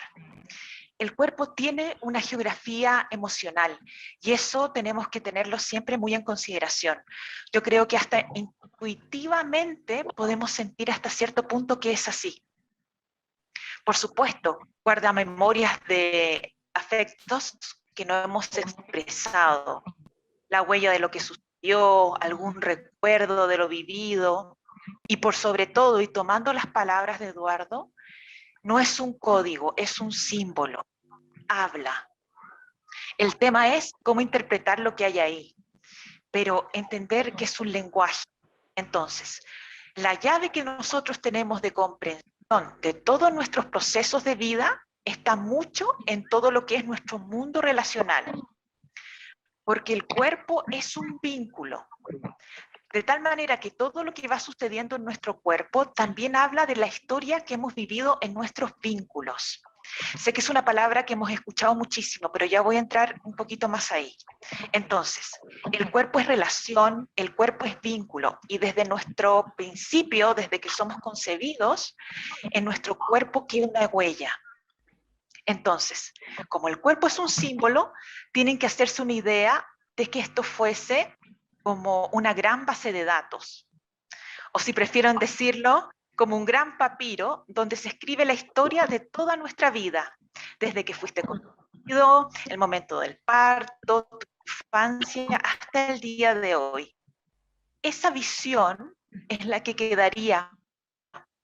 El cuerpo tiene una geografía emocional y eso tenemos que tenerlo siempre muy en consideración. Yo creo que hasta intuitivamente podemos sentir hasta cierto punto que es así. Por supuesto, guarda memorias de afectos que no hemos expresado, la huella de lo que sucedió, algún recuerdo de lo vivido y por sobre todo, y tomando las palabras de Eduardo, no es un código, es un símbolo. Habla. El tema es cómo interpretar lo que hay ahí, pero entender que es un lenguaje. Entonces, la llave que nosotros tenemos de comprensión de todos nuestros procesos de vida está mucho en todo lo que es nuestro mundo relacional, porque el cuerpo es un vínculo. De tal manera que todo lo que va sucediendo en nuestro cuerpo también habla de la historia que hemos vivido en nuestros vínculos. Sé que es una palabra que hemos escuchado muchísimo, pero ya voy a entrar un poquito más ahí. Entonces, el cuerpo es relación, el cuerpo es vínculo, y desde nuestro principio, desde que somos concebidos, en nuestro cuerpo queda una huella. Entonces, como el cuerpo es un símbolo, tienen que hacerse una idea de que esto fuese como una gran base de datos, o si prefieren decirlo, como un gran papiro donde se escribe la historia de toda nuestra vida, desde que fuiste concebido, el momento del parto, tu infancia, hasta el día de hoy. Esa visión es la que quedaría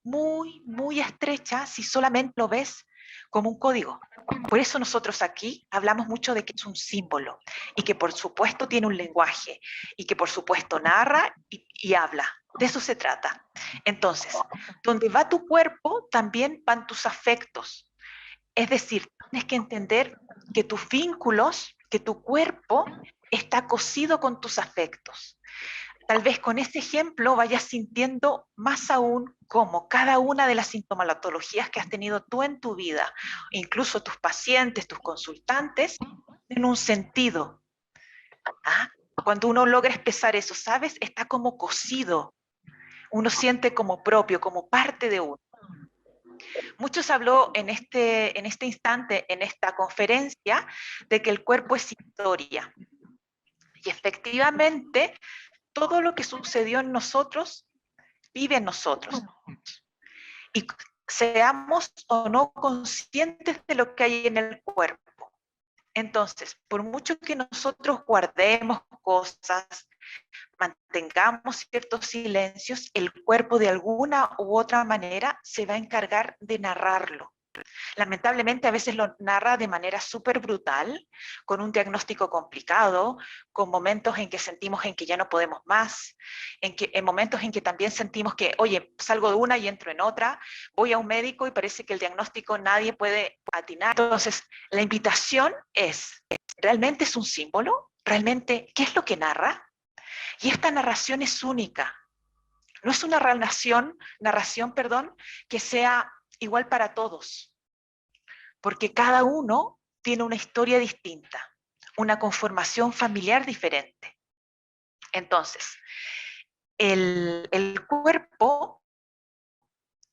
muy, muy estrecha si solamente lo ves como un código. Por eso nosotros aquí hablamos mucho de que es un símbolo y que por supuesto tiene un lenguaje y que por supuesto narra y habla. De eso se trata. Entonces, donde va tu cuerpo, también van tus afectos. Es decir, tienes que entender que tus vínculos, que tu cuerpo está cosido con tus afectos. Tal vez con ese ejemplo vayas sintiendo más aún cómo cada una de las sintomatologías que has tenido tú en tu vida, incluso tus pacientes, tus consultantes, tienen un sentido. ¿Ah? Cuando uno logra expresar eso, ¿sabes? Está como cosido. Uno siente como propio, como parte de uno. Mucho se habló en este instante, en esta conferencia, de que el cuerpo es historia. Y efectivamente, todo lo que sucedió en nosotros vive en nosotros. Y seamos o no conscientes de lo que hay en el cuerpo. Entonces, por mucho que nosotros guardemos cosas, mantengamos ciertos silencios, el cuerpo de alguna u otra manera se va a encargar de narrarlo. Lamentablemente a veces lo narra de manera súper brutal, con un diagnóstico complicado, con momentos en que sentimos en que ya no podemos más, en momentos en que también sentimos que, oye, salgo de una y entro en otra, voy a un médico y parece que el diagnóstico nadie puede atinar. Entonces, la invitación es, ¿realmente es un símbolo? ¿Realmente qué es lo que narra? Y esta narración es única. No es una narración, que sea igual para todos, porque cada uno tiene una historia distinta, una conformación familiar diferente. Entonces, el cuerpo,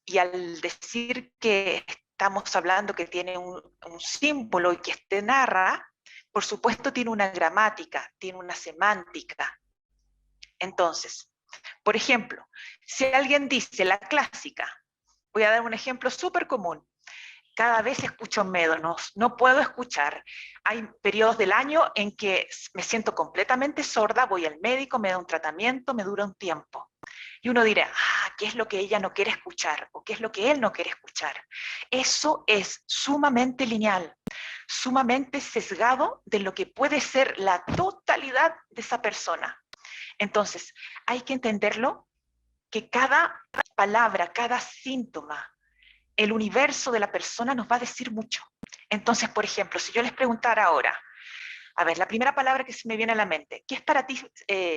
y al decir que estamos hablando que tiene un símbolo y que este narra, por supuesto tiene una gramática, tiene una semántica. Entonces, por ejemplo, si alguien dice la clásica, voy a dar un ejemplo súper común, cada vez escucho menos, no puedo escuchar. Hay periodos del año en que me siento completamente sorda, voy al médico, me da un tratamiento, me dura un tiempo. Y uno dirá, ¿qué es lo que ella no quiere escuchar? ¿O qué es lo que él no quiere escuchar? Eso es sumamente lineal, sumamente sesgado de lo que puede ser la totalidad de esa persona. Entonces, hay que entenderlo, que cada palabra, cada síntoma, el universo de la persona nos va a decir mucho. Entonces, por ejemplo, si yo les preguntara ahora, a ver, la primera palabra que se me viene a la mente, ¿qué es para ti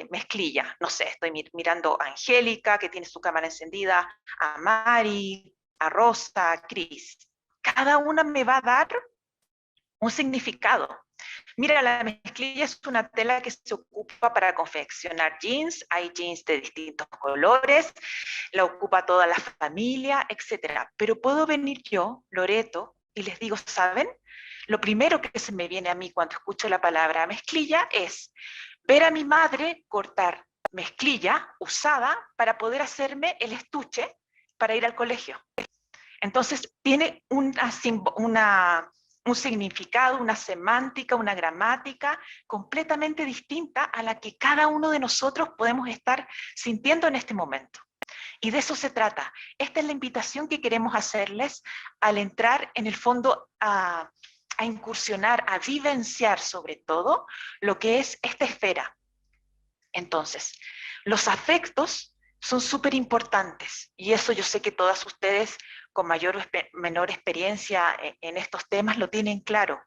mezclilla? No sé, estoy mirando a Angélica, que tiene su cámara encendida, a Mari, a Rosa, a Cris. Cada una me va a dar un significado. Mira, la mezclilla es una tela que se ocupa para confeccionar jeans, hay jeans de distintos colores, la ocupa toda la familia, etc. Pero puedo venir yo, Loreto, y les digo, ¿saben? Lo primero que se me viene a mí cuando escucho la palabra mezclilla es ver a mi madre cortar mezclilla usada para poder hacerme el estuche para ir al colegio. Entonces, tiene un significado, una semántica, una gramática completamente distinta a la que cada uno de nosotros podemos estar sintiendo en este momento. Y de eso se trata. Esta es la invitación que queremos hacerles al entrar en el fondo a incursionar, a vivenciar sobre todo lo que es esta esfera. Entonces, los afectos son súper importantes y eso yo sé que todas ustedes con mayor o menor experiencia en estos temas lo tienen claro,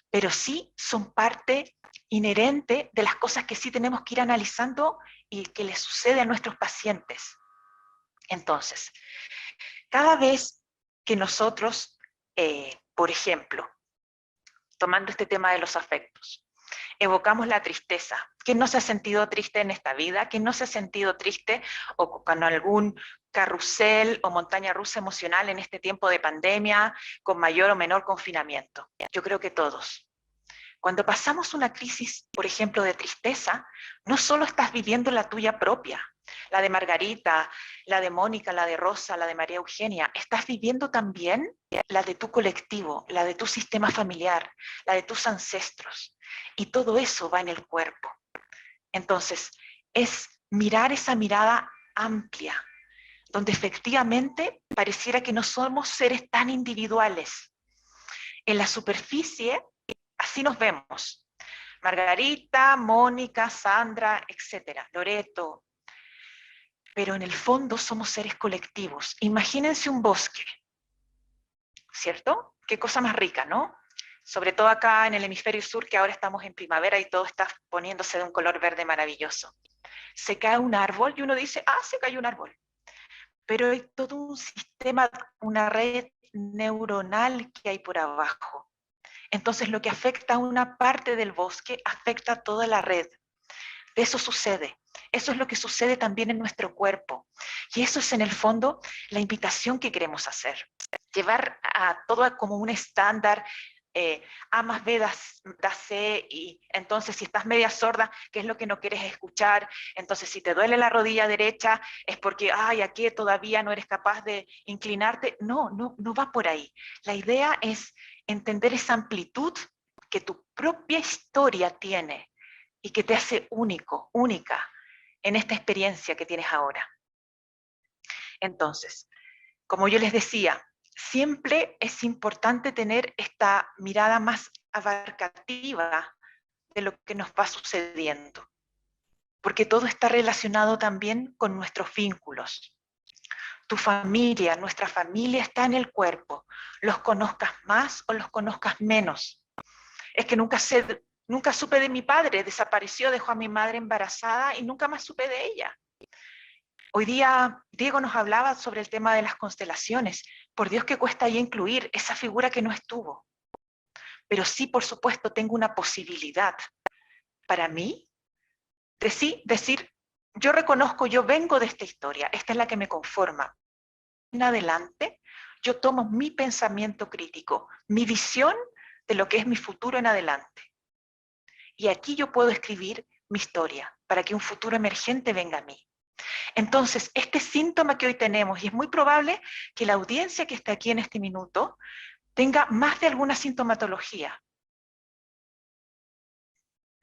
pero sí son parte inherente de las cosas que sí tenemos que ir analizando y que les sucede a nuestros pacientes. Entonces, cada vez que nosotros, por ejemplo, tomando este tema de los afectos, evocamos la tristeza. ¿Quién no se ha sentido triste en esta vida? ¿Quién no se ha sentido triste o con algún carrusel o montaña rusa emocional en este tiempo de pandemia, con mayor o menor confinamiento? Yo creo que todos. Cuando pasamos una crisis, por ejemplo, de tristeza, no solo estás viviendo la tuya propia, la de Margarita, la de Mónica, la de Rosa, la de María Eugenia, estás viviendo también la de tu colectivo, la de tu sistema familiar, la de tus ancestros. Y todo eso va en el cuerpo. Entonces, es mirar esa mirada amplia, donde efectivamente pareciera que no somos seres tan individuales. En la superficie, así nos vemos. Margarita, Mónica, Sandra, etcétera, Loreto. Pero en el fondo somos seres colectivos. Imagínense un bosque, ¿cierto? Qué cosa más rica, ¿no? Sobre todo acá en el hemisferio sur, que ahora estamos en primavera y todo está poniéndose de un color verde maravilloso. Se cae un árbol y uno dice, ah, se cayó un árbol. Pero hay todo un sistema, una red neuronal que hay por abajo. Entonces lo que afecta a una parte del bosque afecta a toda la red. Eso sucede. Eso es lo que sucede también en nuestro cuerpo. Y eso es en el fondo la invitación que queremos hacer. Llevar a todo como un estándar, A más B da C, y entonces si estás media sorda, ¿qué es lo que no quieres escuchar? Entonces si te duele la rodilla derecha es porque, ay, aquí todavía no eres capaz de inclinarte. No va por ahí. La idea es entender esa amplitud que tu propia historia tiene y que te hace único, única en esta experiencia que tienes ahora. Entonces, como yo les decía, siempre es importante tener esta mirada más abarcativa de lo que nos va sucediendo, porque todo está relacionado también con nuestros vínculos. Tu familia, nuestra familia está en el cuerpo, los conozcas más o los conozcas menos. Es que nunca supe de mi padre, desapareció, dejó a mi madre embarazada y nunca más supe de ella. Hoy día Diego nos hablaba sobre el tema de las constelaciones. Por Dios que cuesta ahí incluir esa figura que no estuvo. Pero sí, por supuesto, tengo una posibilidad para mí de sí decir, yo reconozco, yo vengo de esta historia, esta es la que me conforma. En adelante, yo tomo mi pensamiento crítico, mi visión de lo que es mi futuro en adelante. Y aquí yo puedo escribir mi historia para que un futuro emergente venga a mí. Entonces, este síntoma que hoy tenemos, y es muy probable que la audiencia que está aquí en este minuto tenga más de alguna sintomatología.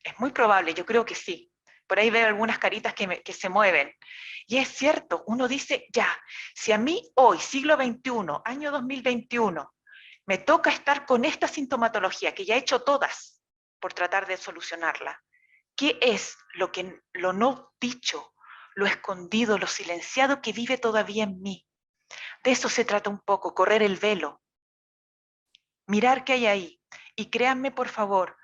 Es muy probable, yo creo que sí. Por ahí veo algunas caritas que se mueven. Y es cierto, uno dice, ya, si a mí hoy, siglo XXI, año 2021, me toca estar con esta sintomatología, que ya he hecho todas por tratar de solucionarla, ¿qué es lo no dicho, lo escondido, lo silenciado que vive todavía en mí? De eso se trata un poco, correr el velo, mirar qué hay ahí. Y créanme, por favor,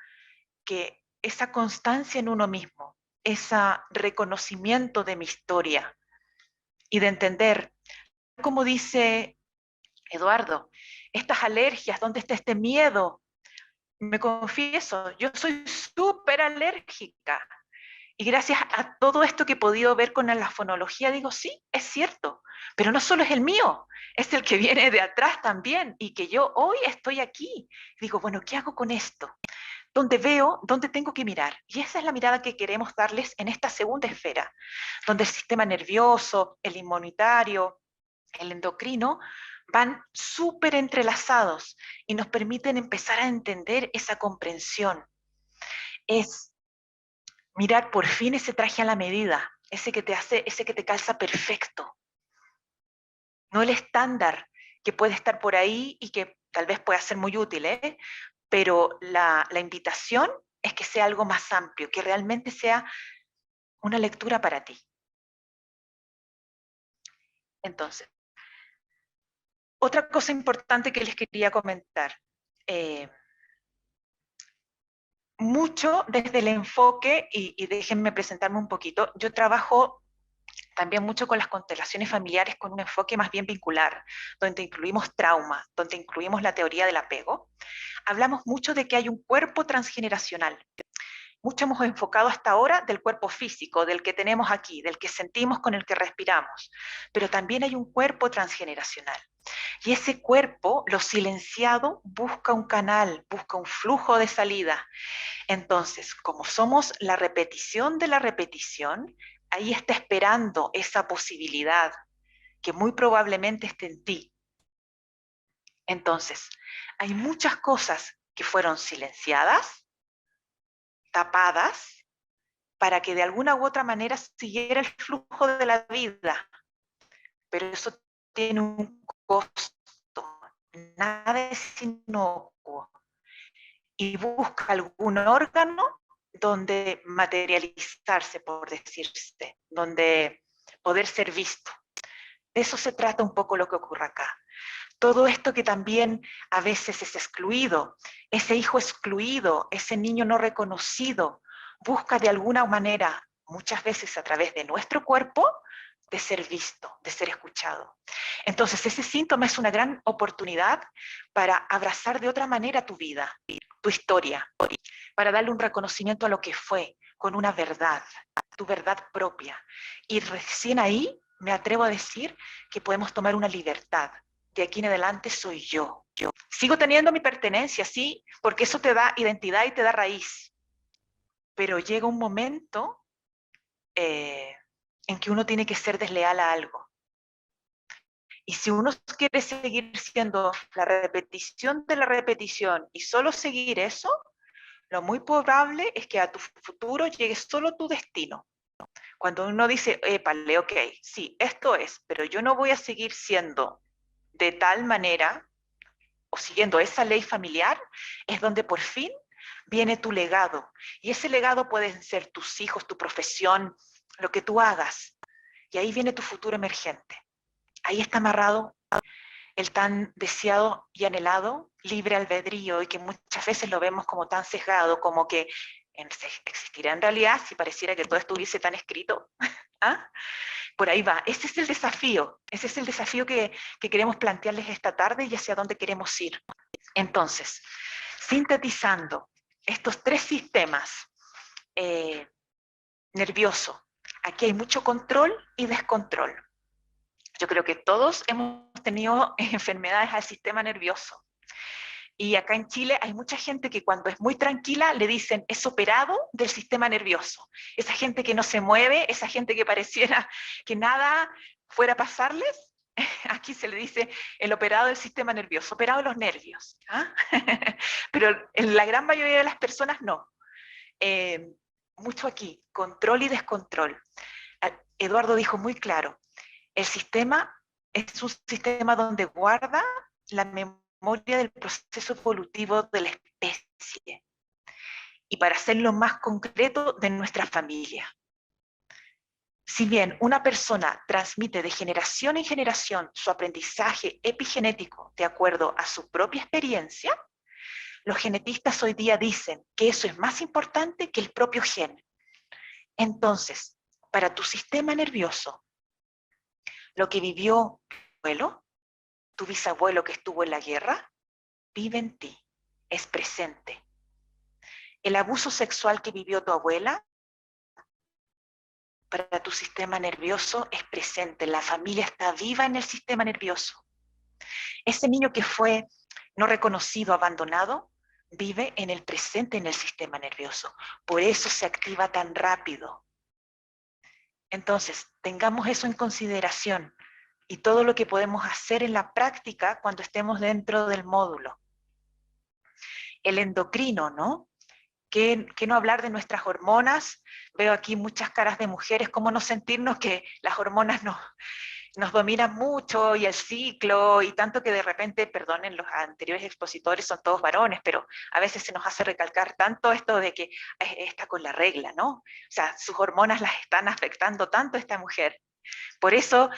que esa constancia en uno mismo, ese reconocimiento de mi historia y de entender, como dice Eduardo, estas alergias, ¿dónde está este miedo? Me confieso, yo soy súper alérgica. Y gracias a todo esto que he podido ver con la fonología, digo, sí, es cierto, pero no solo es el mío, es el que viene de atrás también, y que yo hoy estoy aquí. Digo, bueno, ¿qué hago con esto? Donde veo, donde tengo que mirar. Y esa es la mirada que queremos darles en esta segunda esfera, donde el sistema nervioso, el inmunitario, el endocrino, van súper entrelazados y nos permiten empezar a entender esa comprensión. Es mirar por fin ese traje a la medida, ese que te calza perfecto. No el estándar que puede estar por ahí y que tal vez pueda ser muy útil, pero la invitación es que sea algo más amplio, que realmente sea una lectura para ti. Entonces, otra cosa importante que les quería comentar. Mucho desde el enfoque, y déjenme presentarme un poquito, yo trabajo también mucho con las constelaciones familiares con un enfoque más bien vincular, donde incluimos trauma, donde incluimos la teoría del apego. Hablamos mucho de que hay un cuerpo transgeneracional. Mucho hemos enfocado hasta ahora del cuerpo físico, del que tenemos aquí, del que sentimos, con el que respiramos, pero también hay un cuerpo transgeneracional. Y ese cuerpo, lo silenciado, busca un canal, busca un flujo de salida. Entonces, como somos la repetición de la repetición, ahí está esperando esa posibilidad que muy probablemente esté en ti. Entonces, hay muchas cosas que fueron silenciadas, tapadas, para que de alguna u otra manera siguiera el flujo de la vida. Pero eso tiene un costo, nada es inocuo, y busca algún órgano donde materializarse, por decirse, donde poder ser visto. De eso se trata un poco lo que ocurre acá. Todo esto que también a veces es excluido, ese hijo excluido, ese niño no reconocido, busca de alguna manera, muchas veces a través de nuestro cuerpo, de ser visto, de ser escuchado. Entonces ese síntoma es una gran oportunidad para abrazar de otra manera tu vida, tu historia, para darle un reconocimiento a lo que fue, con una verdad, tu verdad propia. Y recién ahí me atrevo a decir que podemos tomar una libertad. De aquí en adelante soy yo. Sigo teniendo mi pertenencia, sí, porque eso te da identidad y te da raíz. Pero llega un momento en que uno tiene que ser desleal a algo. Y si uno quiere seguir siendo la repetición de la repetición y solo seguir eso, lo muy probable es que a tu futuro llegue solo tu destino. Cuando uno dice, épale, ok, sí, esto es, pero yo no voy a seguir siendo de tal manera o siguiendo esa ley familiar, es donde por fin viene tu legado. Y ese legado pueden ser tus hijos, tu profesión, lo que tú hagas. Y ahí viene tu futuro emergente. Ahí está amarrado el tan deseado y anhelado libre albedrío, y que muchas veces lo vemos como tan sesgado, como que existirá en realidad si pareciera que todo estuviese tan escrito. ¿Ah? Por ahí va. Ese es el desafío que queremos plantearles esta tarde y hacia dónde queremos ir. Entonces, sintetizando estos tres sistemas, nervioso, aquí hay mucho control y descontrol. Yo creo que todos hemos tenido enfermedades al sistema nervioso. Y acá en Chile hay mucha gente que cuando es muy tranquila le dicen es operado del sistema nervioso. Esa gente que no se mueve, esa gente que pareciera que nada fuera a pasarles, aquí se le dice el operado del sistema nervioso, operado de los nervios. ¿Ah? Pero en la gran mayoría de las personas no. Mucho aquí, control y descontrol. Eduardo dijo muy claro, el sistema es un sistema donde guarda la memoria del proceso evolutivo de la especie. Y para hacerlo más concreto, de nuestra familia. Si bien una persona transmite de generación en generación su aprendizaje epigenético de acuerdo a su propia experiencia, los genetistas hoy día dicen que eso es más importante que el propio gen. Entonces, para tu sistema nervioso, lo que vivió tu abuelo, tu bisabuelo que estuvo en la guerra, vive en ti, es presente. El abuso sexual que vivió tu abuela, para tu sistema nervioso es presente. La familia está viva en el sistema nervioso. Ese niño que fue no reconocido, abandonado, vive en el presente en el sistema nervioso. Por eso se activa tan rápido. Entonces, tengamos eso en consideración y todo lo que podemos hacer en la práctica cuando estemos dentro del módulo. El endocrino, ¿no? ¿Qué no hablar de nuestras hormonas? Veo aquí muchas caras de mujeres, cómo no sentirnos que las hormonas nos dominan mucho y el ciclo, y tanto que de repente, perdonen, los anteriores expositores son todos varones, pero a veces se nos hace recalcar tanto esto de que está con la regla, ¿no? O sea, sus hormonas las están afectando tanto a esta mujer. Por eso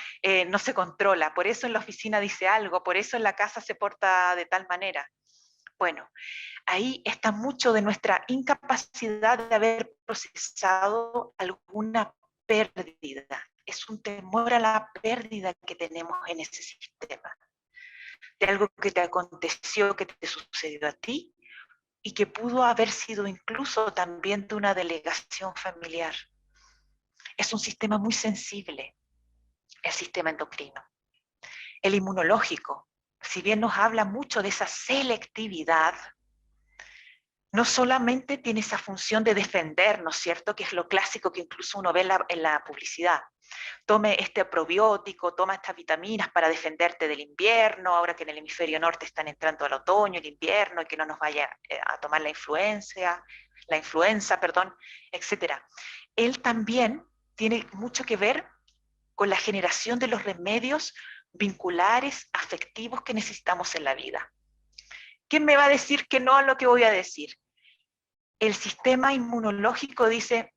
no se controla, por eso en la oficina dice algo, por eso en la casa se porta de tal manera. Bueno, ahí está mucho de nuestra incapacidad de haber procesado alguna pérdida. Es un temor a la pérdida que tenemos en ese sistema. De algo que te aconteció, que te sucedió a ti, y que pudo haber sido incluso también de una delegación familiar. Es un sistema muy sensible, el sistema endocrino. El inmunológico, si bien nos habla mucho de esa selectividad, no solamente tiene esa función de defender, ¿no es cierto?, que es lo clásico que incluso uno ve en la publicidad. Tome este probiótico, toma estas vitaminas para defenderte del invierno, ahora que en el hemisferio norte están entrando al otoño, el invierno, y que no nos vaya a tomar la influenza, etc. Él también tiene mucho que ver con la generación de los remedios vinculares, afectivos que necesitamos en la vida. ¿Quién me va a decir que no a lo que voy a decir? El sistema inmunológico dice,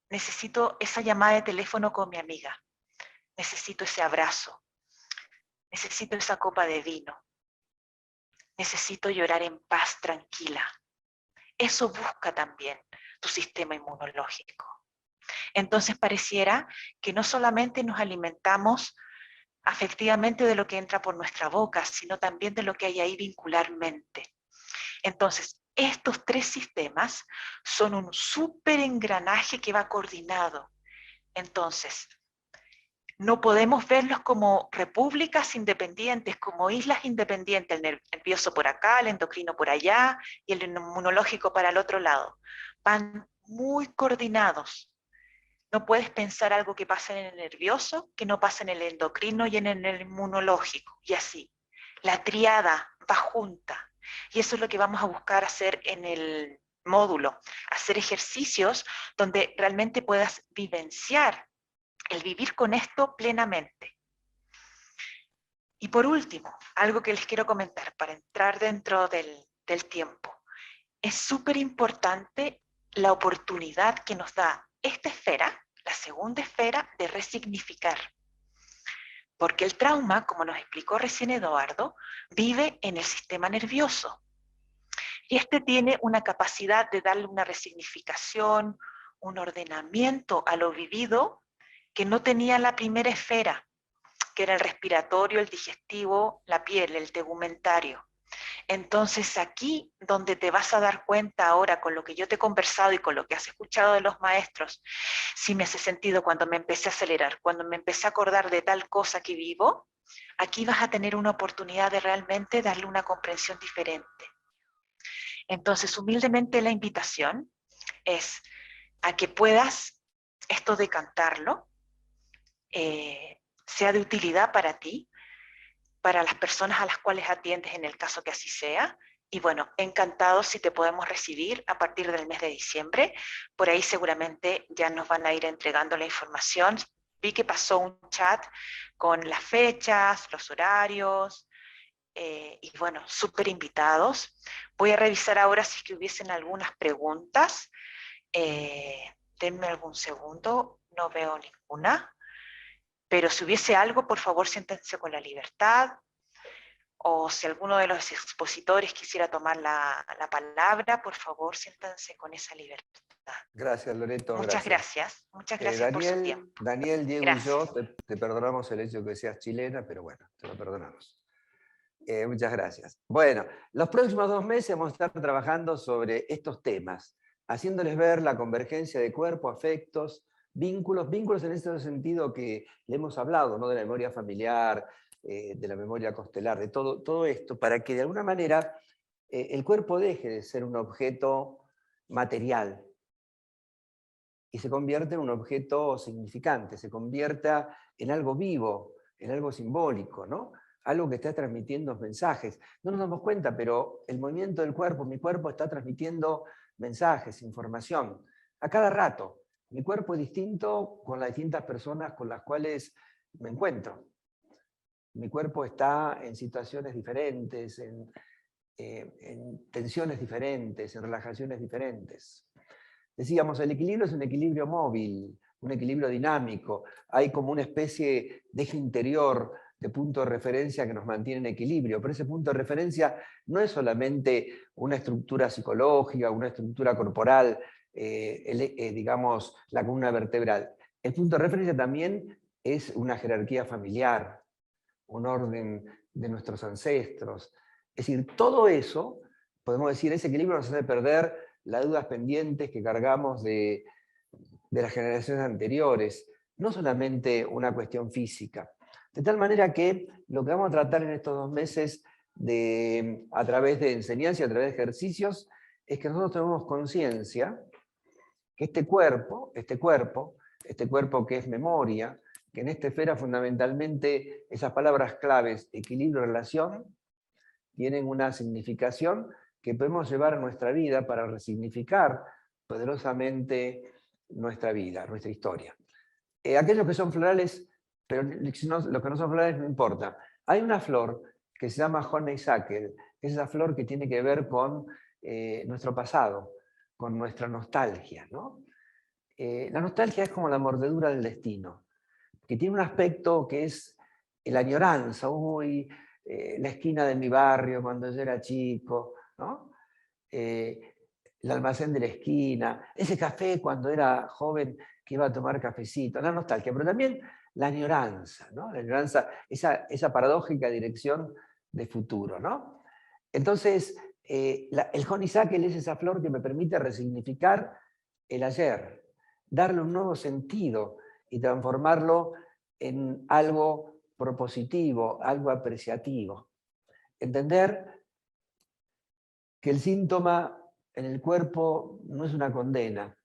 necesito esa llamada de teléfono con mi amiga, necesito ese abrazo, necesito esa copa de vino, necesito llorar en paz, tranquila. Eso busca también tu sistema inmunológico. Entonces pareciera que no solamente nos alimentamos afectivamente de lo que entra por nuestra boca, sino también de lo que hay ahí vincularmente. Entonces, estos tres sistemas son un súper engranaje que va coordinado. Entonces, no podemos verlos como repúblicas independientes, como islas independientes, el nervioso por acá, el endocrino por allá y el inmunológico para el otro lado. Van muy coordinados. No puedes pensar algo que pasa en el nervioso, que no pasa en el endocrino y en el inmunológico, y así. La triada va junta, y eso es lo que vamos a buscar hacer en el módulo, hacer ejercicios donde realmente puedas vivenciar el vivir con esto plenamente. Y por último, algo que les quiero comentar para entrar dentro del tiempo. Es súper importante la oportunidad que nos da esta esfera, la segunda esfera, de resignificar. Porque el trauma, como nos explicó recién Eduardo, vive en el sistema nervioso. Y este tiene una capacidad de darle una resignificación, un ordenamiento a lo vivido que no tenía la primera esfera, que era el respiratorio, el digestivo, la piel, el tegumentario. Entonces aquí donde te vas a dar cuenta ahora con lo que yo te he conversado y con lo que has escuchado de los maestros, si me hace sentido cuando me empecé a acelerar, cuando me empecé a acordar de tal cosa que vivo, aquí vas a tener una oportunidad de realmente darle una comprensión diferente. Entonces humildemente la invitación es a que puedas esto decantarlo, sea de utilidad para ti, para las personas a las cuales atiendes en el caso que así sea, y bueno, encantados si te podemos recibir a partir del mes de diciembre, por ahí seguramente ya nos van a ir entregando la información. Vi que pasó un chat con las fechas, los horarios, y bueno, súper invitados. Voy a revisar ahora si es que hubiesen algunas preguntas. Denme algún segundo, no veo ninguna. Pero si hubiese algo, por favor, siéntense con la libertad. O si alguno de los expositores quisiera tomar la palabra, por favor, siéntanse con esa libertad.
Gracias, Loreto.
Muchas gracias por su tiempo.
Daniel, Diego
Gracias.
y yo te perdonamos el hecho de que seas chilena, pero bueno, te lo perdonamos. Muchas gracias. Bueno, los próximos 2 meses vamos a estar trabajando sobre estos temas, haciéndoles ver la convergencia de cuerpo, afectos, vínculos en ese sentido que le hemos hablado, ¿no? De la memoria familiar, de la memoria constelar, de todo esto, para que de alguna manera el cuerpo deje de ser un objeto material y se convierta en un objeto significante, se convierta en algo vivo, en algo simbólico, ¿no? Algo que está transmitiendo mensajes. No nos damos cuenta, pero el movimiento del cuerpo, mi cuerpo está transmitiendo mensajes, información, a cada rato. Mi cuerpo es distinto con las distintas personas con las cuales me encuentro. Mi cuerpo está en situaciones diferentes, en tensiones diferentes, en relajaciones diferentes. Decíamos, el equilibrio es un equilibrio móvil, un equilibrio dinámico. Hay como una especie de eje interior, de punto de referencia que nos mantiene en equilibrio, pero ese punto de referencia no es solamente una estructura psicológica, una estructura corporal, digamos, la columna vertebral. El punto de referencia también es una jerarquía familiar, un orden de nuestros ancestros. Es decir, todo eso, podemos decir, ese equilibrio nos hace perder las dudas pendientes que cargamos de las generaciones anteriores, no solamente una cuestión física. De tal manera que lo que vamos a tratar en estos 2 meses, a través de enseñanza y a través de ejercicios, es que nosotros tenemos conciencia que este cuerpo que es memoria, que en esta esfera fundamentalmente esas palabras claves, equilibrio, relación, tienen una significación que podemos llevar a nuestra vida para resignificar poderosamente nuestra vida, nuestra historia. Aquellos que son florales pero lo que no son flores no importa. Hay una flor que se llama Honeysuckle, que es esa flor que tiene que ver con nuestro pasado, con nuestra nostalgia, ¿no? La nostalgia es como la mordedura del destino, que tiene un aspecto que es la añoranza, uy, la esquina de mi barrio cuando yo era chico, ¿no? El almacén de la esquina, ese café cuando era joven que iba a tomar cafecito, la nostalgia, pero también la añoranza, ¿no? La añoranza, esa paradójica dirección de futuro, ¿no? Entonces, el honeysuckle es esa flor que me permite resignificar el ayer, darle un nuevo sentido y transformarlo en algo propositivo, algo apreciativo. Entender que el síntoma en el cuerpo no es una condena.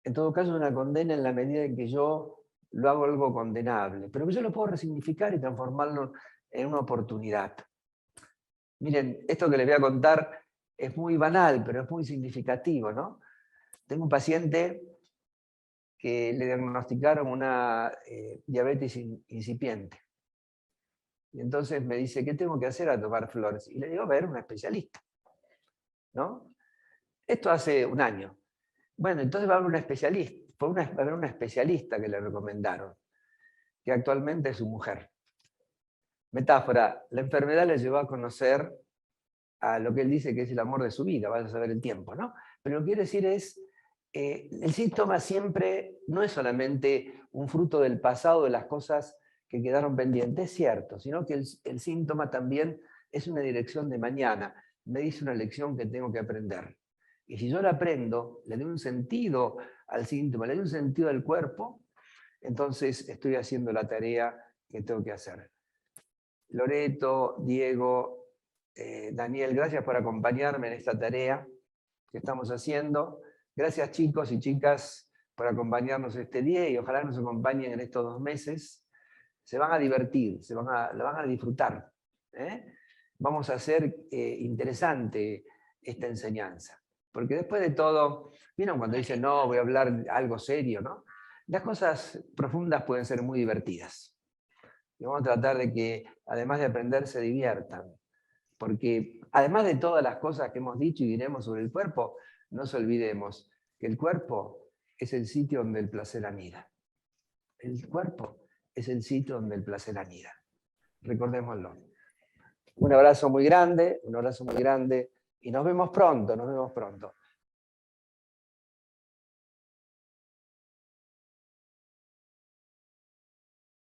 En todo caso es una condena en la medida en que yo lo hago algo condenable, pero que yo lo puedo resignificar y transformarlo en una oportunidad. Miren, esto que les voy a contar es muy banal, pero es muy significativo, ¿no? Tengo un paciente que le diagnosticaron una diabetes incipiente. Y entonces me dice, ¿qué tengo que hacer a tomar flores? Y le digo, a ver, un especialista, ¿no? Esto hace un año. Bueno, entonces va a haber un especialista, va a haber una especialista que le recomendaron, que actualmente es su mujer. Metáfora, la enfermedad le llevó a conocer a lo que él dice que es el amor de su vida, vas a saber el tiempo, ¿no? Pero lo que quiere decir es, el síntoma siempre no es solamente un fruto del pasado, de las cosas que quedaron pendientes, es cierto, sino que el síntoma también es una dirección de mañana, me dice una lección que tengo que aprender. Y si yo la aprendo, le doy un sentido al síntoma, le doy un sentido al cuerpo, entonces estoy haciendo la tarea que tengo que hacer. Loreto, Diego, Daniel, gracias por acompañarme en esta tarea que estamos haciendo. Gracias chicos y chicas por acompañarnos este día y ojalá nos acompañen en estos 2 meses. Se van a divertir, lo van a disfrutar. Vamos a hacer interesante esta enseñanza. Porque después de todo, ¿vieron cuando dicen, no, voy a hablar algo serio, ¿no? Las cosas profundas pueden ser muy divertidas. Y vamos a tratar de que, además de aprender, se diviertan. Porque además de todas las cosas que hemos dicho y diremos sobre el cuerpo, no nos olvidemos que el cuerpo es el sitio donde el placer anida. El cuerpo es el sitio donde el placer anida. Recordémoslo. Un abrazo muy grande y nos vemos pronto,